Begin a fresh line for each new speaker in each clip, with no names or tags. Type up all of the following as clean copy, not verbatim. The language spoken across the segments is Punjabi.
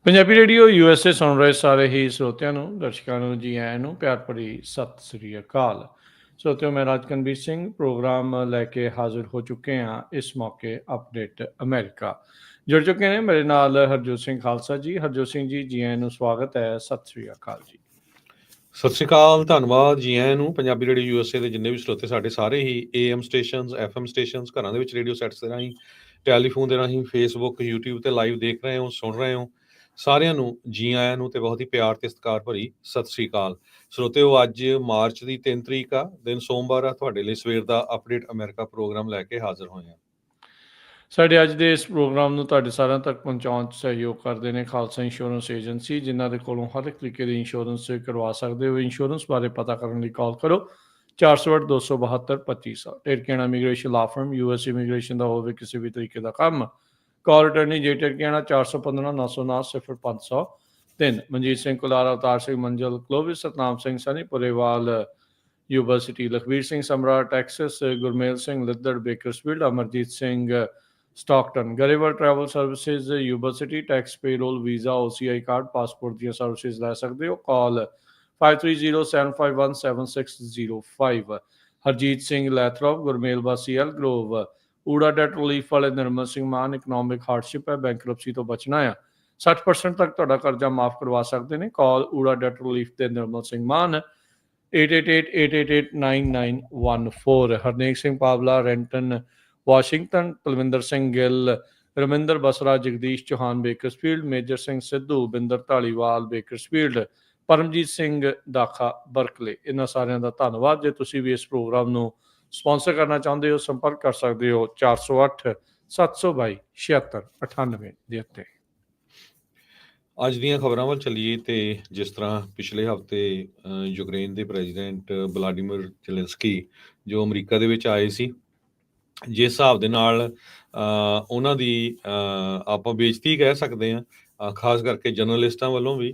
ਪੰਜਾਬੀ ਰੇਡੀਓ USA ਸੁਣ ਰਹੇ ਸਾਰੇ ਹੀ ਸਰੋਤਿਆਂ ਨੂੰ, ਦਰਸ਼ਕਾਂ ਨੂੰ ਜੀ ਆਇਆਂ ਨੂੰ ਪਿਆਰ ਭਰੀ ਸਤਿ ਸ੍ਰੀ ਅਕਾਲ। ਸਰੋਤਿਓ, ਮੈਂ ਰਾਜਕਨਵੀਰ ਸਿੰਘ ਪ੍ਰੋਗਰਾਮ ਲੈ ਕੇ ਹਾਜ਼ਰ ਹੋ ਚੁੱਕੇ ਹਾਂ। ਇਸ ਮੌਕੇ ਅਪਡੇਟ ਅਮਰੀਕਾ ਜੁੜ ਚੁੱਕੇ ਨੇ ਮੇਰੇ ਨਾਲ ਹਰਜੋਤ ਸਿੰਘ ਖਾਲਸਾ ਜੀ। ਹਰਜੋਤ ਸਿੰਘ ਜੀ, ਜੀ ਆਇਆਂ ਨੂੰ ਸਵਾਗਤ ਹੈ। ਸਤਿ ਸ੍ਰੀ ਅਕਾਲ ਜੀ।
ਸਤਿ ਸ਼੍ਰੀ ਅਕਾਲ, ਧੰਨਵਾਦ ਜੀ ਆਇਆਂ ਨੂੰ। ਪੰਜਾਬੀ ਰੇਡੀਓ USA ਦੇ ਜਿੰਨੇ ਵੀ ਸਰੋਤੇ ਸਾਡੇ ਸਾਰੇ ਹੀ AM ਸਟੇਸ਼ਨਸ, FM ਸਟੇਸ਼ਨਸ, ਘਰਾਂ ਦੇ ਵਿੱਚ ਰੇਡੀਓ ਸੈਟਸ ਦੇ ਰਾਹੀਂ, ਟੈਲੀਫੋਨ ਦੇ ਰਾਹੀਂ, ਫੇਸਬੁੱਕ, YouTube ਤੇ ਲਾਈਵ ਦੇਖ ਰਹੇ ਹੋ, ਸੁਣ ਰਹੇ ਹੋ, ਸਾਰਿਆਂ ਨੂੰ ਜੀ ਆਇਆਂ ਨੂੰ ਤੇ ਬਹੁਤ ਹੀ ਪਿਆਰ ਤੇ ਸਤਿਕਾਰ ਭਰੀ ਸਤਿ ਸ਼੍ਰੀ ਅਕਾਲ। ਸਰੋਤਿਓ, ਅੱਜ ਮਾਰਚ ਦੀ 3 ਤਰੀਕ ਆ, ਦਿਨ ਸੋਮਵਾਰ ਆ। ਤੁਹਾਡੇ ਲਈ ਸਵੇਰ ਦਾ ਅਪਡੇਟ ਅਮਰੀਕਾ ਪ੍ਰੋਗਰਾਮ ਲੈ ਕੇ ਹਾਜ਼ਰ ਹੋਏ ਹਾਂ।
ਸਾਡੇ ਅੱਜ ਦੇ ਇਸ ਪ੍ਰੋਗਰਾਮ ਨੂੰ ਤੁਹਾਡੇ ਸਾਰਿਆਂ ਤੱਕ ਪਹੁੰਚਾਉਣ 'ਚ ਸਹਿਯੋਗ ਕਰਦੇ ਨੇ ਖਾਲਸਾ ਇੰਸ਼ੋਰੈਂਸ ਏਜੰਸੀ, ਜਿਨ੍ਹਾਂ ਦੇ ਕੋਲੋਂ ਹਰ ਇੱਕ ਤਰੀਕੇ ਦੀ ਇੰਸ਼ੋਰੈਂਸ ਕਰਵਾ ਸਕਦੇ ਹੋ। ਇੰਸ਼ੋਰੈਂਸ ਬਾਰੇ ਪਤਾ ਕਰਨ ਲਈ ਕਾਲ ਕਰੋ 408-272-2500। ਢੇਰਕਿਆਣਾ immigration law firm, US immigration ਦਾ ਹੋਵੇ ਕਿਸੇ ਵੀ ਤਰੀਕੇ ਦਾ ਕੰਮ, ਕਾਲ ਅਟਰਨੀ ਜੇ ਢੇਰਕਿਆਣਾ 415-909-0503। Manjit Singh Kular, Avtar Singh Manjal, Clovis, Satnam Singh Sunny, Purewal university, Lakhbir Singh Samra Texas, Gurmel Singh Liddar Bakersfield, Amarjit Singh Stockton, Grewal travel services university, tax payroll, visa, OCI card, passport ਦੀਆਂ ਸਰਵਿਸਿਜ਼ ਲੈ ਸਕਦੇ ਹੋ। ਕਾਲ 5307517605। ਹਰਜੀਤ ਸਿੰਘ ਲੈਥਰੋਪ, ਗੁਰਮੇਲ ਵਾਸੀ ਐਲ ਗਰੋਵ, ਊੜਾ ਡੈਟ ਰਿਲੀਫ ਵਾਲੇ ਨਿਰਮਲ ਸਿੰਘ ਮਾਨ, ਇਕਨੋਮਿਕ ਹਾਰਡਸ਼ਿਪ ਹੈ, ਬੈਂਕਰਪਸੀ ਤੋਂ ਬਚਣਾ ਆ, 60% ਤੱਕ ਤੁਹਾਡਾ ਕਰਜ਼ਾ ਮਾਫ ਕਰਵਾ ਸਕਦੇ ਨੇ। ਕਾਲ ਊੜਾ ਡੈਟ ਰਿਲੀਫ ਤੇ Nirmal Singh Mann 8888889914। Harnek Singh Pawla, Renton Washington, Talwinder Singh Gill, Raminder Basra, Jagdish Chauhan Bakersfield, Major Singh Sidhu, Binder Dhaliwal Bakersfield, Paramjit Singh Dakha Berkeley, ਇਹਨਾਂ ਸਾਰਿਆਂ ਦਾ ਧੰਨਵਾਦ। ਜੇ ਤੁਸੀਂ ਵੀ ਇਸ ਪ੍ਰੋਗਰਾਮ ਨੂੰ ਸਪਾਂਸਰ ਕਰਨਾ ਚਾਹੁੰਦੇ ਹੋ, ਸੰਪਰਕ ਕਰ ਸਕਦੇ ਹੋ 408-722-7698 ਦੇ ਉੱਤੇ।
ਅੱਜ ਦੀਆਂ ਖਬਰਾਂ ਵੱਲ ਚੱਲੀਏ ਤੇ ਜਿਸ ਤਰ੍ਹਾਂ ਪਿਛਲੇ ਹਫ਼ਤੇ ਯੂਕਰੇਨ ਦੇ ਪ੍ਰੈਜ਼ੀਡੈਂਟ ਵਲਾਡੀਮੀਰ ਜ਼ੈਲੈਂਸਕੀ ਜੋ ਅਮਰੀਕਾ ਦੇ ਵਿੱਚ ਆਏ ਸੀ, ਜਿਸ ਹਿਸਾਬ ਦੇ ਨਾਲ ਉਹਨਾਂ ਦੀ ਆਪਾਂ ਬੇਇੱਜ਼ਤੀ ਕਹਿ ਸਕਦੇ ਹਾਂ, ਖਾਸ ਕਰਕੇ ਜਰਨਲਿਸਟਾਂ ਵੱਲੋਂ ਵੀ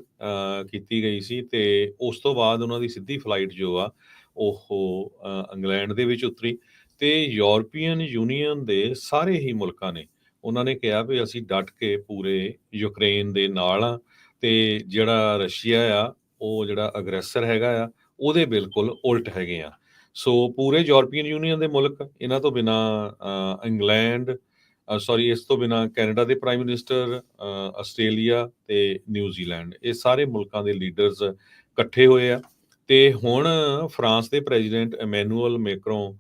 ਕੀਤੀ ਗਈ ਸੀ। ਤੇ ਉਸ ਤੋਂ ਬਾਅਦ ਉਹਨਾਂ ਦੀ ਸਿੱਧੀ ਫਲਾਈਟ ਜੋ ਆ ਉਹ ਇੰਗਲੈਂਡ ਦੇ ਵਿੱਚ ਉਤਰੀ ਤੇ ਯੂਰਪੀਅਨ ਯੂਨੀਅਨ ਦੇ ਸਾਰੇ ਹੀ ਮੁਲਕਾਂ ਨੇ ਉਹਨਾਂ ਨੇ ਕਿਹਾ ਵੀ ਅਸੀਂ ਡਟ ਕੇ ਪੂਰੇ ਯੂਕਰੇਨ ਦੇ ਨਾਲ ਆ ਤੇ ਜਿਹੜਾ ਰਸ਼ੀਆ ਆ, ਉਹ ਜਿਹੜਾ ਅਗਰੈਸਰ ਹੈਗਾ ਆ, ਉਹਦੇ ਬਿਲਕੁਲ ਉਲਟ ਹੈਗੇ ਆ। ਸੋ ਪੂਰੇ ਯੂਰਪੀਅਨ ਯੂਨੀਅਨ ਦੇ ਮੁਲਕ, ਇਹਨਾਂ ਤੋਂ ਬਿਨਾਂ ਇੰਗਲੈਂਡ, ਇਸ ਤੋਂ ਬਿਨਾਂ ਕੈਨੇਡਾ ਦੇ ਪ੍ਰਾਈਮ ਮਿਨਿਸਟਰ, ਆਸਟ੍ਰੇਲੀਆ ਤੇ ਨਿਊਜ਼ੀਲੈਂਡ, ਇਹ ਸਾਰੇ ਮੁਲਕਾਂ ਦੇ ਲੀਡਰਸ ਇਕੱਠੇ ਹੋਏ ਆ। ਤੇ ਹੁਣ ਫਰਾਂਸ ਦੇ ਪ੍ਰੈਜ਼ੀਡੈਂਟ ਇਮੈਨੂਅਲ ਮੈਕਰੋਂ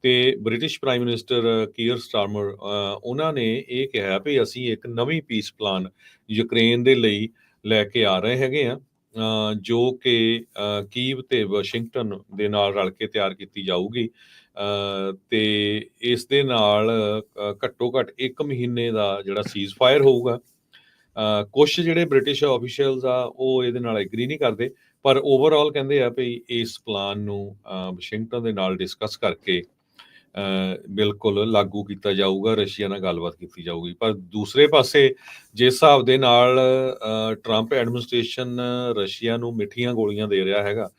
ਤੇ ਬ੍ਰਿਟਿਸ਼ ਪ੍ਰਾਈਮ ਮਿਨਿਸਟਰ ਕੀਅਰ ਸਟਾਰਮਰ, ਉਹਨਾਂ ਨੇ ਇਹ ਕਿਹਾ ਵੀ ਅਸੀਂ ਇੱਕ ਨਵੀਂ ਪੀਸ ਪਲਾਨ ਯੂਕਰੇਨ ਦੇ ਲਈ ਲੈ ਕੇ ਆ ਰਹੇ ਹੈਗੇ ਆ, ਜੋ ਕਿ ਕੀਵ ਤੇ ਵਾਸ਼ਿੰਗਟਨ ਦੇ ਨਾਲ ਰਲ ਕੇ ਤਿਆਰ ਕੀਤੀ ਜਾਊਗੀ। ਤੇ ਇਸ ਦੇ ਨਾਲ ਘੱਟੋ ਘੱਟ 1 ਮਹੀਨੇ ਦਾ ਜਿਹੜਾ ਸੀਜ਼ ਫਾਇਰ ਹੋਊਗਾ। ਕੁਛ ਜਿਹੜੇ ਬ੍ਰਿਟਿਸ਼ ਆਫੀਸ਼ੀਅਲਸ ਆ ਉਹ ਇਹਦੇ ਨਾਲ ਐਗਰੀ ਨਹੀਂ ਕਰਦੇ, ਪਰ ਓਵਰਆਲ ਕਹਿੰਦੇ ਆ ਵੀ ਇਸ ਪਲਾਨ ਨੂੰ ਵਾਸ਼ਿੰਗਟਨ ਦੇ ਨਾਲ ਡਿਸਕਸ ਕਰਕੇ ਬਿਲਕੁਲ ਲਾਗੂ ਕੀਤਾ ਜਾਊਗਾ, ਰਸ਼ੀਆ ਨਾਲ ਗੱਲਬਾਤ ਕੀਤੀ ਜਾਊਗੀ। ਪਰ ਦੂਸਰੇ ਪਾਸੇ ਜਿਸ ਹਿਸਾਬ ਦੇ ਨਾਲ ਟਰੰਪ ਐਡਮਿਨਿਸਟ੍ਰੇਸ਼ਨ ਰਸ਼ੀਆ ਨੂੰ ਮਿੱਠੀਆਂ ਗੋਲੀਆਂ ਦੇ ਰਿਹਾ ਹੈਗਾ,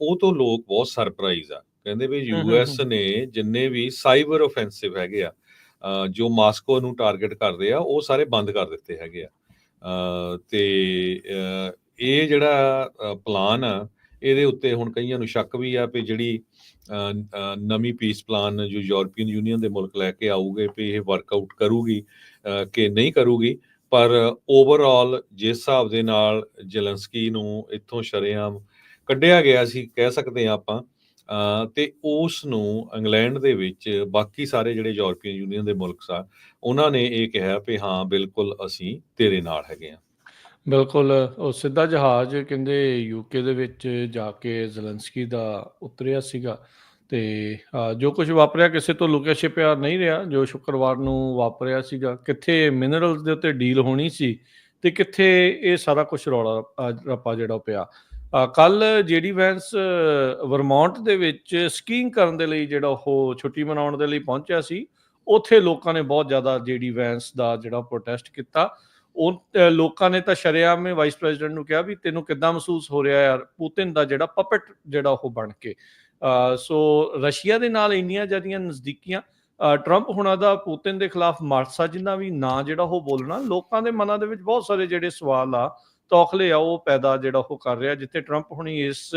ਉਹ ਤੋਂ ਲੋਕ ਬਹੁਤ ਸਰਪ੍ਰਾਈਜ਼ ਆ। ਕਹਿੰਦੇ ਵੀ US ਨੇ ਜਿੰਨੇ ਵੀ ਸਾਈਬਰ ਓਫੈਂਸਿਵ ਹੈਗੇ ਆ ਜੋ ਮਾਸਕੋ ਨੂੰ ਟਾਰਗੇਟ ਕਰਦੇ ਆ, ਉਹ ਸਾਰੇ ਬੰਦ ਕਰ ਦਿੱਤੇ ਹੈਗੇ ਆ। ਤੇ ਇਹ ਜਿਹੜਾ ਪਲਾਨ ਆ, ਇਹਦੇ ਉੱਤੇ ਹੁਣ ਕਈਆਂ ਨੂੰ ਸ਼ੱਕ ਵੀ ਆ ਵੀ ਜਿਹੜੀ ਨਵੀਂ ਪੀਸ ਪਲਾਨ ਜੋ ਯੂਰਪੀਅਨ ਯੂਨੀਅਨ ਦੇ ਮੁਲਕ ਲੈ ਕੇ ਆਊਗੇ ਵੀ ਇਹ ਵਰਕਆਊਟ ਕਰੂਗੀ ਕਿ ਨਹੀਂ ਕਰੂਗੀ। ਪਰ ਓਵਰਆਲ ਜਿਸ ਹਿਸਾਬ ਦੇ ਨਾਲ ਜ਼ੈਲੈਂਸਕੀ ਨੂੰ ਇੱਥੋਂ ਸ਼ਰੇਆਮ ਕੱਢਿਆ ਗਿਆ ਸੀ, ਕਹਿ ਸਕਦੇ ਹਾਂ ਆਪਾਂ, ਤੇ ਉਸ ਨੂੰ ਇੰਗਲੈਂਡ ਦੇ ਵਿੱਚ ਬਾਕੀ ਸਾਰੇ ਜਿਹੜੇ ਯੂਰਪੀਅਨ ਯੂਨੀਅਨ ਦੇ ਮੁਲਕ ਆ, ਉਹਨਾਂ ਨੇ ਇਹ ਕਿਹਾ ਵੀ ਹਾਂ ਬਿਲਕੁਲ ਅਸੀਂ ਤੇਰੇ ਨਾਲ ਹੈਗੇ ਆ।
ਬਿਲਕੁਲ, ਉਹ ਸਿੱਧਾ ਜਹਾਜ਼ ਕਹਿੰਦੇ UK ਦੇ ਵਿੱਚ ਜਾ ਕੇ ਜ਼ੈਲੈਂਸਕੀ ਦਾ ਉਤਰਿਆ ਸੀਗਾ। ਤੇ ਜੋ ਕੁਝ ਵਾਪਰਿਆ ਕਿਸੇ ਤੋਂ ਲੁਕਿਆ ਛਿਪਿਆ ਨਹੀਂ ਰਿਹਾ। ਜੋ ਸ਼ੁੱਕਰਵਾਰ ਨੂੰ ਵਾਪਰਿਆ ਸੀਗਾ, ਕਿੱਥੇ ਮਿਨਰਲਸ ਦੇ ਉੱਤੇ ਡੀਲ ਹੋਣੀ ਸੀ ਤੇ ਕਿੱਥੇ ਇਹ ਸਾਰਾ ਕੁਝ ਰੌਲਾ ਰੱਪਾ ਜਿਹੜਾ ਪਿਆ। ਕੱਲ JD ਵੈਂਸ ਵਰਮੌਂਟ ਦੇ ਵਿੱਚ ਸਕੀਇੰਗ ਕਰਨ ਦੇ ਲਈ ਜਿਹੜਾ ਉਹ ਛੁੱਟੀ ਮਨਾਉਣ ਦੇ ਲਈ ਪਹੁੰਚਿਆ ਸੀ। ਉੱਥੇ ਲੋਕਾਂ ਨੇ ਬਹੁਤ ਜ਼ਿਆਦਾ JD ਵੈਂਸ ਦਾ ਜਿਹੜਾ ਪ੍ਰੋਟੈਸਟ ਕੀਤਾ। ਉਹ ਲੋਕਾਂ ਨੇ ਤਾਂ ਸ਼ਰੇਆਮ ਵਾਈਸ ਪ੍ਰੈਜ਼ੀਡੈਂਟ ਨੂੰ ਕਿਹਾ ਵੀ ਤੈਨੂੰ ਕਿੱਦਾਂ ਮਹਿਸੂਸ ਹੋ ਰਿਹਾ ਯਾਰ, ਪੁਤਿਨ ਦਾ ਜਿਹੜਾ ਪਪਟ ਜਿਹੜਾ ਉਹ ਬਣ ਕੇ। ਸੋ ਰਸ਼ੀਆ ਦੇ ਨਾਲ ਇੰਨੀਆਂ ਜ਼ਿਆਦੀਆਂ ਨਜ਼ਦੀਕੀਆਂ, ਟਰੰਪ ਹੁਣਾਂ ਦਾ ਪੁਤਿਨ ਦੇ ਖਿਲਾਫ ਮਾਰਸਾ ਜਿੰਨਾ ਵੀ ਨਾਂ ਜਿਹੜਾ ਉਹ ਬੋਲਣਾ, ਲੋਕਾਂ ਦੇ ਮਨਾਂ ਦੇ ਵਿੱਚ ਬਹੁਤ ਸਾਰੇ ਜਿਹੜੇ ਸਵਾਲ ਆ, ਤੌਖਲੇ ਆ, ਉਹ ਪੈਦਾ ਜਿਹੜਾ ਉਹ ਕਰ ਰਿਹਾ। ਜਿੱਥੇ ਟਰੰਪ ਹੁਣੀ ਇਸ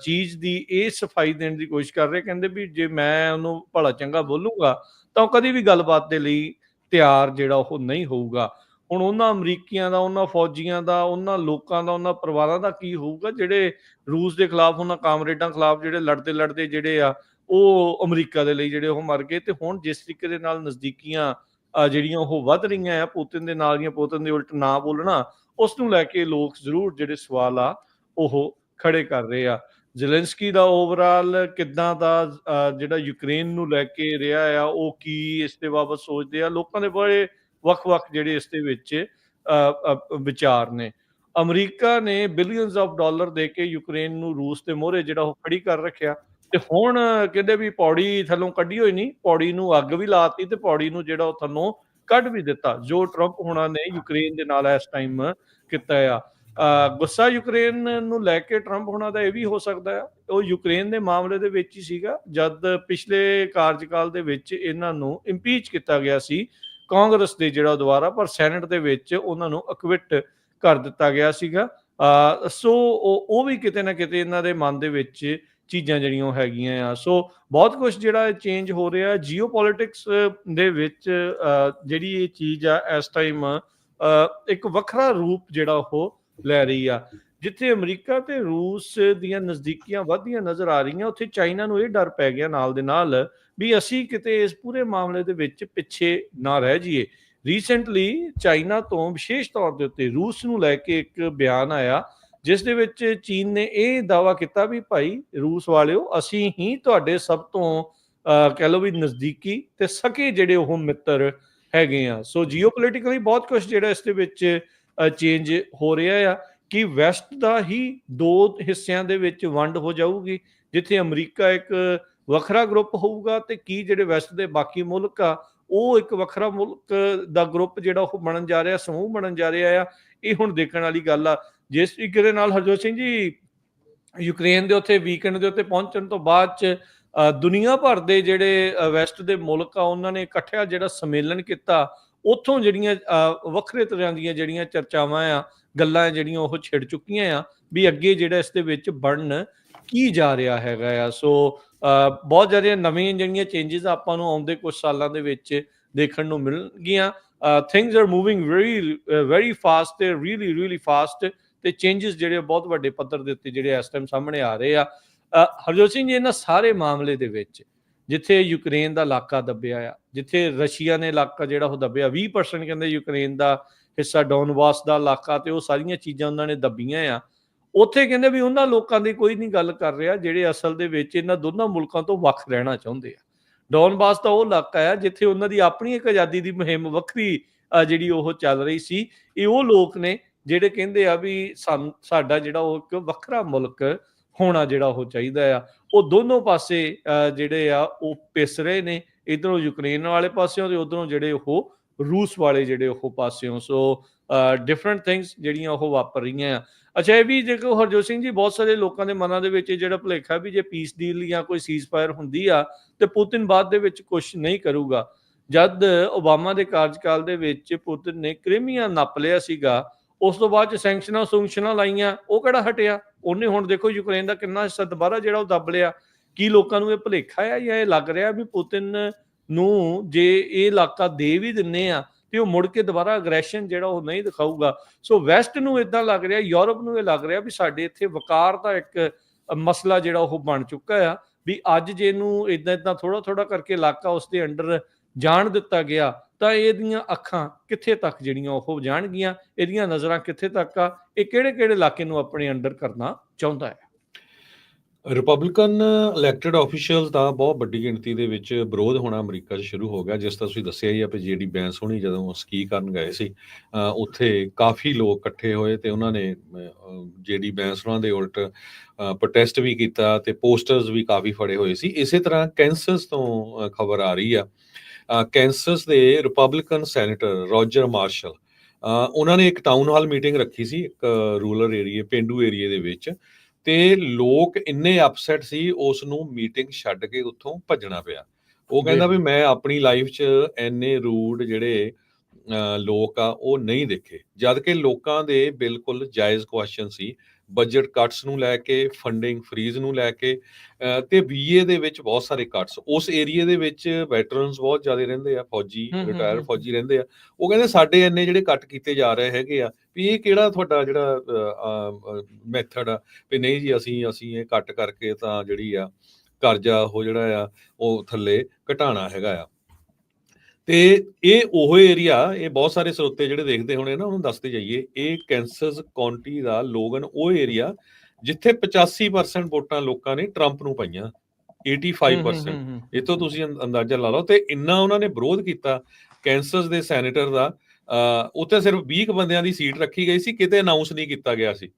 ਚੀਜ਼ ਦੀ ਇਹ ਸਫਾਈ ਦੇਣ ਦੀ ਕੋਸ਼ਿਸ਼ ਕਰ ਰਹੇ, ਕਹਿੰਦੇ ਵੀ ਜੇ ਮੈਂ ਉਹਨੂੰ ਭਲਾ ਚੰਗਾ ਬੋਲੂੰਗਾ ਤਾਂ ਉਹ ਕਦੀ ਵੀ ਗੱਲਬਾਤ ਦੇ ਲਈ ਤਿਆਰ ਜਿਹੜਾ ਉਹ ਨਹੀਂ ਹੋਊਗਾ। ਹੁਣ ਉਹਨਾਂ ਅਮਰੀਕੀਆਂ ਦਾ, ਉਹਨਾਂ ਫੌਜੀਆਂ ਦਾ, ਉਹਨਾਂ ਲੋਕਾਂ ਦਾ, ਉਹਨਾਂ ਪਰਿਵਾਰਾਂ ਦਾ ਕੀ ਹੋਊਗਾ ਜਿਹੜੇ ਰੂਸ ਦੇ ਖਿਲਾਫ, ਉਹਨਾਂ ਕਾਮਰੇਡਾਂ ਖਿਲਾਫ ਜਿਹੜੇ ਲੜਦੇ ਲੜਦੇ ਜਿਹੜੇ ਆ ਉਹ ਅਮਰੀਕਾ ਦੇ ਲਈ ਜਿਹੜੇ ਉਹ ਮਰ ਗਏ। ਤੇ ਹੁਣ ਜਿਸ ਤਰੀਕੇ ਦੇ ਨਾਲ ਨਜ਼ਦੀਕੀਆਂ ਜਿਹੜੀਆਂ ਉਹ ਵੱਧ ਰਹੀਆਂ ਆ ਪੁਤਿਨ ਦੇ ਨਾਲ ਦੀਆਂ, ਪੁਤਿਨ ਦੇ ਉਲਟ ਨਾ ਬੋਲਣਾ, ਉਸ ਨੂੰ ਲੈ ਕੇ ਲੋਕ ਜ਼ਰੂਰ ਜਿਹੜੇ ਸਵਾਲ ਆ ਉਹ ਖੜੇ ਕਰ ਰਹੇ ਆ। ਜ਼ੈਲੈਂਸਕੀ ਦਾ ਓਵਰਆਲ ਕਿੱਦਾਂ ਦਾ ਜਿਹੜਾ ਯੂਕਰੇਨ ਨੂੰ ਲੈ ਕੇ ਰਿਹਾ ਆ, ਉਹ ਕੀ ਇਸ ਦੇ ਬਾਬਤ ਸੋਚਦੇ ਆ, ਲੋਕਾਂ ਦੇ ਬੜੇ ਵੱਖ-ਵੱਖ ਜਿਹੜੇ ਇਸ ਦੇ ਵਿੱਚ ਵਿਚਾਰ ਨੇ। ਅਮਰੀਕਾ ਨੇ ਬਿਲੀਅਨਸ ਆਫ ਡਾਲਰ ਦੇ ਕੇ ਯੂਕਰੇਨ ਨੂੰ ਰੂਸ ਦੇ ਮੋਹਰੇ ਜਿਹੜਾ ਉਹ ਖੜੀ ਕਰ ਰੱਖਿਆ, ਤੇ ਹੁਣ ਕਹਿੰਦੇ ਵੀ ਪੌੜੀ ਥੱਲੋਂ ਕੱਢੀ ਹੋਈ ਨਹੀਂ, ਪੌੜੀ ਨੂੰ ਅੱਗ ਵੀ ਲਾਤੀ ਤੇ ਪੌੜੀ ਨੂੰ ਜਿਹੜਾ ਉਹ ਥੱਲੋਂ ਕੱਢ ਵੀ ਦਿੱਤਾ, ਜੋ ਟਰੰਪ ਹੁਣਾਂ ਨੇ ਯੂਕਰੇਨ ਦੇ ਨਾਲ ਇਸ ਟਾਈਮ ਕੀਤਾ ਆ। ਗੁੱਸਾ ਯੂਕਰੇਨ ਨੂੰ ਲੈ ਕੇ ਟਰੰਪ ਹੁਣਾਂ ਦਾ ਇਹ ਵੀ ਹੋ ਸਕਦਾ ਆ, ਉਹ ਯੂਕਰੇਨ ਦੇ ਮਾਮਲੇ ਦੇ ਵਿੱਚ ਹੀ ਸੀਗਾ ਜਦ ਪਿਛਲੇ ਕਾਰਜਕਾਲ ਦੇ ਵਿੱਚ ਇਹਨਾਂ ਨੂੰ ਇੰਪੀਚ ਕੀਤਾ ਗਿਆ ਸੀ ਕਾਂਗਰਸ ਦੇ ਜਿਹੜਾ ਦੁਆਰਾ, ਪਰ ਸੈਨੇਟ ਦੇ ਵਿੱਚ ਉਹਨਾਂ ਨੂੰ ਅਕਵਿਟ ਕਰ ਦਿੱਤਾ ਗਿਆ ਸੀਗਾ। ਸੋ ਉਹ ਵੀ ਕਿਤੇ ਨਾ ਕਿਤੇ ਇਹਨਾਂ ਦੇ ਮਨ ਦੇ ਵਿੱਚ ਚੀਜ਼ਾਂ ਜਿਹੜੀਆਂ ਹੈਗੀਆਂ ਆ। ਸੋ ਬਹੁਤ ਕੁਝ ਜਿਹੜਾ ਚੇਂਜ ਹੋ ਰਿਹਾ ਜੀਓ ਪੋਲਿਟਿਕਸ ਦੇ ਵਿੱਚ। ਜਿਹੜੀ ਇਹ ਚੀਜ਼ ਆ ਇਸ ਟਾਈਮ ਇੱਕ ਵੱਖਰਾ ਰੂਪ ਜਿਹੜਾ ਉਹ ਲੈ ਰਹੀ ਆ। ਜਿੱਥੇ ਅਮਰੀਕਾ ਤੇ ਰੂਸ ਦੀਆਂ ਨਜ਼ਦੀਕੀਆਂ ਵੱਧਦੀਆਂ ਨਜ਼ਰ ਆ ਰਹੀਆਂ, ਉੱਥੇ ਚਾਈਨਾ ਨੂੰ ਇਹ ਡਰ ਪੈ ਗਿਆ ਨਾਲ ਦੇ ਨਾਲ ਵੀ ਅਸੀਂ ਕਿਤੇ ਇਸ ਪੂਰੇ ਮਾਮਲੇ ਦੇ ਵਿੱਚ ਪਿੱਛੇ ਨਾ ਰਹਿ ਜਾਈਏ। ਰੀਸੈਂਟਲੀ ਚਾਈਨਾ ਤੋਂ ਵਿਸ਼ੇਸ਼ ਤੌਰ ਦੇ ਉੱਤੇ ਰੂਸ ਨੂੰ ਲੈ ਕੇ ਇੱਕ ਬਿਆਨ ਆਇਆ, ਜਿਸ ਦੇ ਵਿੱਚ ਚੀਨ ਨੇ ਇਹ ਦਾਅਵਾ ਕੀਤਾ ਵੀ ਭਾਈ ਰੂਸ ਵਾਲਿਓ, ਅਸੀਂ ਹੀ ਤੁਹਾਡੇ ਸਭ ਤੋਂ ਕਹਿ ਲਓ ਵੀ ਨਜ਼ਦੀਕੀ ਤੇ ਸਕੇ ਜਿਹੜੇ ਉਹ ਮਿੱਤਰ ਹੈਗੇ ਆ। ਸੋ ਜੀਓਪੋਲਿਟਿਕਲੀ ਬਹੁਤ ਕੁਝ ਜਿਹੜਾ ਇਸ ਦੇ ਵਿੱਚ ਚੇਂਜ ਹੋ ਰਿਹਾ ਆ ਕਿ ਵੈਸਟ ਦਾ ਹੀ ਦੋ ਹਿੱਸਿਆਂ ਦੇ ਵਿੱਚ ਵੰਡ ਹੋ ਜਾਊਗੀ, ਜਿੱਥੇ ਅਮਰੀਕਾ ਇੱਕ ਵੱਖਰਾ ਗਰੁੱਪ ਹੋਊਗਾ ਤੇ ਕੀ ਜਿਹੜੇ ਵੈਸਟ ਦੇ ਬਾਕੀ ਮੁਲਕ ਆ ਉਹ ਇੱਕ ਵੱਖਰਾ ਮੁਲਕ ਦਾ ਗਰੁੱਪ ਜਿਹੜਾ ਉਹ ਬਣਨ ਜਾ ਰਿਹਾ, ਸਮੂਹ ਬਣਨ ਜਾ ਰਿਹਾ ਆ। ਇਹ ਹੁਣ ਦੇਖਣ ਵਾਲੀ ਗੱਲ ਆ। ਜਿਸ ਤਰੀਕੇ ਦੇ ਨਾਲ ਹਰਜੋਤ ਸਿੰਘ ਜੀ ਯੂਕਰੇਨ ਦੇ ਉੱਤੇ ਵੀਕਐਂਡ ਦੇ ਉੱਤੇ ਪਹੁੰਚਣ ਤੋਂ ਬਾਅਦ ਚ ਦੁਨੀਆ ਭਰ ਦੇ ਜਿਹੜੇ ਵੈਸਟ ਦੇ ਮੁਲਕ ਆ ਉਹਨਾਂ ਨੇ ਇਕੱਠਿਆ ਜਿਹੜਾ ਸੰਮੇਲਨ ਕੀਤਾ, ਉੱਥੋਂ ਜਿਹੜੀਆਂ ਵੱਖਰੇ ਤਰ੍ਹਾਂ ਦੀਆਂ ਜਿਹੜੀਆਂ ਚਰਚਾਵਾਂ ਆ, ਗੱਲਾਂ ਜਿਹੜੀਆਂ ਉਹ ਛਿੜ ਚੁੱਕੀਆਂ ਆ ਵੀ ਅੱਗੇ ਜਿਹੜਾ ਇਸ ਦੇ ਵਿੱਚ ਬਣਨ ਕੀ ਜਾ ਰਿਹਾ ਹੈਗਾ ਆ। ਸੋ ਬਹੁਤ ਜ਼ਿਆਦਾ ਨਵੀਆਂ ਜਿਹੜੀਆਂ ਚੇਂਜਸ ਆਪਾਂ ਨੂੰ ਆਉਂਦੇ ਕੁਝ ਸਾਲਾਂ ਦੇ ਵਿੱਚ ਦੇਖਣ ਨੂੰ ਮਿਲਣਗੀਆਂ। Things are moving very fast ਤੇ ਰੀਲੀ ਫਾਸਟ, ਤੇ ਚੇਂਜਸ ਜਿਹੜੇ ਬਹੁਤ ਵੱਡੇ ਪੱਧਰ ਦੇ ਉੱਤੇ ਜਿਹੜੇ ਇਸ ਟਾਈਮ ਸਾਹਮਣੇ ਆ ਰਹੇ ਆ। ਹਰਜੋਤ ਸਿੰਘ ਜੀ, ਇਹਨਾਂ ਸਾਰੇ ਮਾਮਲੇ ਦੇ ਵਿੱਚ ਜਿੱਥੇ ਯੂਕਰੇਨ ਦਾ ਇਲਾਕਾ ਦੱਬਿਆ ਆ, ਜਿੱਥੇ ਰਸ਼ੀਆ ਨੇ ਇਲਾਕਾ ਜਿਹੜਾ ਉਹ ਦੱਬਿਆ, 20% ਕਹਿੰਦੇ ਯੂਕਰੇਨ ਦਾ ਹਿੱਸਾ ਡੋਨਬਾਸ ਦਾ ਇਲਾਕਾ, ਤੇ ਉਹ ਸਾਰੀਆਂ ਚੀਜ਼ਾਂ ਉਹਨਾਂ ਨੇ ਦੱਬੀਆਂ ਆ। ਉੱਥੇ ਕਹਿੰਦੇ ਵੀ ਉਹਨਾਂ ਲੋਕਾਂ ਦੀ ਕੋਈ ਨਹੀਂ ਗੱਲ ਕਰ ਰਿਹਾ ਜਿਹੜੇ ਅਸਲ ਦੇ ਵਿੱਚ ਇਹਨਾਂ ਦੋਨਾਂ ਮੁਲਕਾਂ ਤੋਂ ਵੱਖ ਰਹਿਣਾ ਚਾਹੁੰਦੇ ਆ। ਡੋਨਬਾਸ ਦਾ ਉਹ ਇਲਾਕਾ ਹੈ ਜਿੱਥੇ ਉਹਨਾਂ ਦੀ ਆਪਣੀ ਇੱਕ ਆਜ਼ਾਦੀ ਦੀ ਮੁਹਿੰਮ ਵੱਖਰੀ ਜਿਹੜੀ ਉਹ ਚੱਲ ਰਹੀ ਸੀ। ਇਹ ਉਹ ਲੋਕ ਨੇ ਜਿਹੜੇ ਕਹਿੰਦੇ ਆ ਵੀ ਸਾਡਾ ਜਿਹੜਾ ਉਹ ਇੱਕ ਵੱਖਰਾ ਮੁਲਕ ਹੋਣਾ ਜਿਹੜਾ ਉਹ ਚਾਹੀਦਾ ਆ। ਉਹ ਦੋਨੋਂ ਪਾਸੇ ਜਿਹੜੇ ਆ ਉਹ ਪਿਸ ਰਹੇ ਨੇ, ਇੱਧਰੋਂ ਯੂਕਰੇਨ ਵਾਲੇ ਪਾਸਿਓਂ ਤੇ ਉੱਧਰੋਂ ਜਿਹੜੇ ਉਹ ਰੂਸ ਵਾਲੇ ਜਿਹੜੇ ਉਹ ਪਾਸਿਓਂ। ਸੋ ਡਿਫਰੈਂਟ ਥਿੰਗਸ ਜਿਹੜੀਆਂ ਉਹ ਵਾਪਰ ਰਹੀਆਂ ਆ। ਅੱਛਾ, ਇਹ ਵੀ ਦੇਖੋ ਹਰਜੋਤ ਸਿੰਘ ਜੀ, ਬਹੁਤ ਸਾਰੇ ਲੋਕਾਂ ਦੇ ਮਨਾਂ ਦੇ ਵਿੱਚ ਜਿਹੜਾ ਭੁਲੇਖਾ ਵੀ ਜੇ ਪੀਸ ਡੀਲ ਜਾਂ ਕੋਈ ਸੀਜ਼ਫਾਇਰ ਹੁੰਦੀ ਆ ਤੇ ਪੁਤਿਨ ਬਾਅਦ ਦੇ ਵਿੱਚ ਕੁਝ ਨਹੀਂ ਕਰੂਗਾ। ਜਦ ਓਬਾਮਾ ਦੇ ਕਾਰਜਕਾਲ ਦੇ ਵਿੱਚ ਪੁਤਿਨ ਨੇ ਕ੍ਰੀਮੀਆ ਨੱਪ ਲਿਆ ਸੀਗਾ, ਉਸ ਤੋਂ ਬਾਅਦ ਚ ਸੈਂਕਸ਼ਨਾਂ ਲਾਈਆਂ, ਉਹ ਕਿਹੜਾ ਹਟਿਆ? ਉਹਨੇ ਹੁਣ ਦੇਖੋ ਯੂਕਰੇਨ ਦਾ ਕਿੰਨਾ ਹਿੱਸਾ ਦੁਬਾਰਾ ਜਿਹੜਾ ਉਹ ਦੱਬ ਲਿਆ। ਕੀ ਲੋਕਾਂ ਨੂੰ ਇਹ ਭੁਲੇਖਾ ਆ ਜਾਂ ਇਹ ਲੱਗ ਰਿਹਾ ਵੀ ਪੁਤਿਨ ਨੂੰ ਜੇ ਇਹ ਇਲਾਕਾ ਦੇ ਵੀ ਦਿੰਨੇ ਆ ਤੇ ਉਹ ਮੁੜ ਕੇ ਦੁਬਾਰਾ ਅਗਰੈਸ਼ਨ ਜਿਹੜਾ ਉਹ ਨਹੀਂ ਦਿਖਾਊਗਾ? ਸੋ ਵੈਸਟ ਨੂੰ ਇਦਾਂ ਲੱਗ ਰਿਹਾ, ਯੂਰਪ ਨੂੰ ਇਹ ਲੱਗ ਰਿਹਾ ਵੀ ਸਾਡੇ ਇੱਥੇ ਵਕਾਰ ਦਾ ਇੱਕ ਮਸਲਾ ਜਿਹੜਾ ਉਹ ਬਣ ਚੁੱਕਾ ਆ ਵੀ ਅੱਜ ਜੇ ਇਹਨੂੰ ਇਦਾਂ ਥੋੜਾ ਕਰਕੇ ਇਲਾਕਾ ਉਸ ਦੇ ਅੰਡਰ ਜਾਣ ਦਿੱਤਾ ਗਿਆ ਤਾਂ ਇਹਦੀਆਂ ਅੱਖਾਂ ਕਿੱਥੇ ਤੱਕ ਜਿਹੜੀਆਂ ਉਹ ਜਾਣਗੀਆਂ, ਇਹਦੀਆਂ ਨਜ਼ਰਾਂ ਕਿੱਥੇ ਤੱਕ ਆ, ਇਹ ਕਿਹੜੇ ਇਲਾਕੇ ਨੂੰ ਆਪਣੇ ਅੰਡਰ ਕਰਨਾ ਚਾਹੁੰਦਾ ਹੈ।
ਰਿਪਬਲਿਕਨ ਇਲੈਕਟਡ ਆਫੀਸ਼ੀਅਲਸ ਦਾ ਬਹੁਤ ਵੱਡੀ ਗਿਣਤੀ ਦੇ ਵਿੱਚ ਵਿਰੋਧ ਹੋਣਾ ਅਮਰੀਕਾ 'ਚ ਸ਼ੁਰੂ ਹੋ ਗਿਆ। ਜਿਸ ਤਰ੍ਹਾਂ ਤੁਸੀਂ ਦੱਸਿਆ ਹੀ ਆ ਵੀ ਜਿਹੜੀ ਬੈਂਸ ਹੋਣੀ ਜਦੋਂ ਸਕੀ ਕਰਨ ਗਏ ਸੀ, ਉੱਥੇ ਕਾਫੀ ਲੋਕ ਇਕੱਠੇ ਹੋਏ ਤੇ ਉਹਨਾਂ ਨੇ ਜਿਹੜੀ ਬੈਂਸ ਉਹਨਾਂ ਦੇ ਉਲਟ ਪ੍ਰੋਟੈਸਟ ਵੀ ਕੀਤਾ ਤੇ ਪੋਸਟਰਸ ਵੀ ਕਾਫੀ ਫੜੇ ਹੋਏ ਸੀ। ਇਸੇ ਤਰ੍ਹਾਂ ਕੈਂਸਸ ਤੋਂ ਖਬਰ ਆ ਰਹੀ ਆ, ਕੈਂਸਸ ਦੇ ਰਿਪਬਲਿਕਨ ਸੈਨੇਟਰ ਰੋਜਰ ਮਾਰਸ਼ਲ, ਉਹਨਾਂ ਨੇ ਇੱਕ ਟਾਊਨ ਹਾਲ ਮੀਟਿੰਗ ਰੱਖੀ ਸੀ ਇੱਕ ਰੂਰਲ ਏਰੀਏ, ਪੇਂਡੂ ਏਰੀਏ ਦੇ ਵਿੱਚ, ਤੇ ਲੋਕ ਇੰਨੇ ਅਪਸੈਟ ਸੀ ਉਸ ਨੂੰ ਮੀਟਿੰਗ ਛੱਡ ਕੇ ਉੱਥੋਂ ਭੱਜਣਾ ਪਿਆ। ਉਹ
ਦੇਖ
ਕਹਿੰਦਾ ਵੀ
ਲਓ।
ਮੈਂ ਆਪਣੀ ਲਾਈਫ 'ਚ ਇੰਨੇ ਰੂਡ ਜਿਹੜੇ ਲੋਕ ਆ ਉਹ ਨਹੀਂ ਦੇਖੇ, ਜਦ ਕਿ ਲੋਕਾਂ ਦੇ ਬਿਲਕੁਲ ਜਾਇਜ਼ ਕੁਐਸਚਨ ਸੀ ਬਜਟ ਕੱਟਸ ਨੂੰ ਲੈ ਕੇ, ਫੰਡਿੰਗ ਫਰੀਜ਼ ਨੂੰ ਲੈ ਕੇ, ਤੇ ਵੀਏ ਦੇ ਵਿੱਚ ਬਹੁਤ ਸਾਰੇ ਕੱਟਸ। ਉਸ ਏਰੀਏ ਦੇ ਵਿੱਚ ਵੈਟਰਨਸ ਬਹੁਤ ਜ਼ਿਆਦਾ ਰਹਿੰਦੇ ਆ, ਫੌਜੀ, ਰਿਟਾਇਰ
ਹੂੰ।
ਫੌਜੀ ਰਹਿੰਦੇ ਆ। ਉਹ ਕਹਿੰਦੇ ਸਾਡੇ ਇੰਨੇ ਜਿਹੜੇ ਕੱਟ ਕੀਤੇ ਜਾ ਰਹੇ ਹੈਗੇ ਆ, ਵੀ ਇਹ ਕਿਹੜਾ ਤੁਹਾਡਾ ਜਿਹੜਾ ਮੈਥਡ ਆ, ਵੀ ਨਹੀਂ ਜੀ ਅਸੀਂ ਇਹ ਕੱਟ ਕਰਕੇ ਤਾਂ ਜਿਹੜੀ ਆ ਕਰਜ਼ਾ ਉਹ ਜਿਹੜਾ ਆ ਉਹ ਥੱਲੇ ਘਟਾਉਣਾ ਹੈਗਾ ਆ। ਤੇ ਇਹ ਉਹ ਏਰੀਆ, ਇਹ ਬਹੁਤ ਸਾਰੇ ਸਰੋਤੇ ਜਿਹੜੇ ਦੇਖਦੇ ਹੋਣੇ ਨਾ ਉਹਨੂੰ ਦੱਸਦੇ ਜਾਈਏ, ਇਹ ਕੈਂਸਸ ਕਾਉਂਟੀ ਦਾ ਲੋਗਨ ਉਹ ਏਰੀਆ ਜਿੱਥੇ 85% ਵੋਟਾਂ ਲੋਕਾਂ ਨੇ ਟਰੰਪ ਨੂੰ ਪਾਈਆਂ, 85%। ਇਹ ਤੋਂ ਤੁਸੀਂ ਅੰਦਾਜ਼ਾ ਲਾ ਲਓ। ਤੇ ਇੰਨਾ ਉਹਨਾਂ ਨੇ ਵਿਰੋਧ ਕੀਤਾ ਕੈਂਸਸ ਦੇ ਸੈਨੇਟਰ ਦਾ, ਉੱਥੇ ਸਿਰਫ 20 ਬੰਦਿਆਂ ਦੀ ਸੀਟ ਰੱਖੀ ਗਈ ਸੀ, ਕਿਤੇ ਅਨਾਉਂਸ ਨਹੀਂ ਕੀਤਾ ਗਿਆ ਸੀ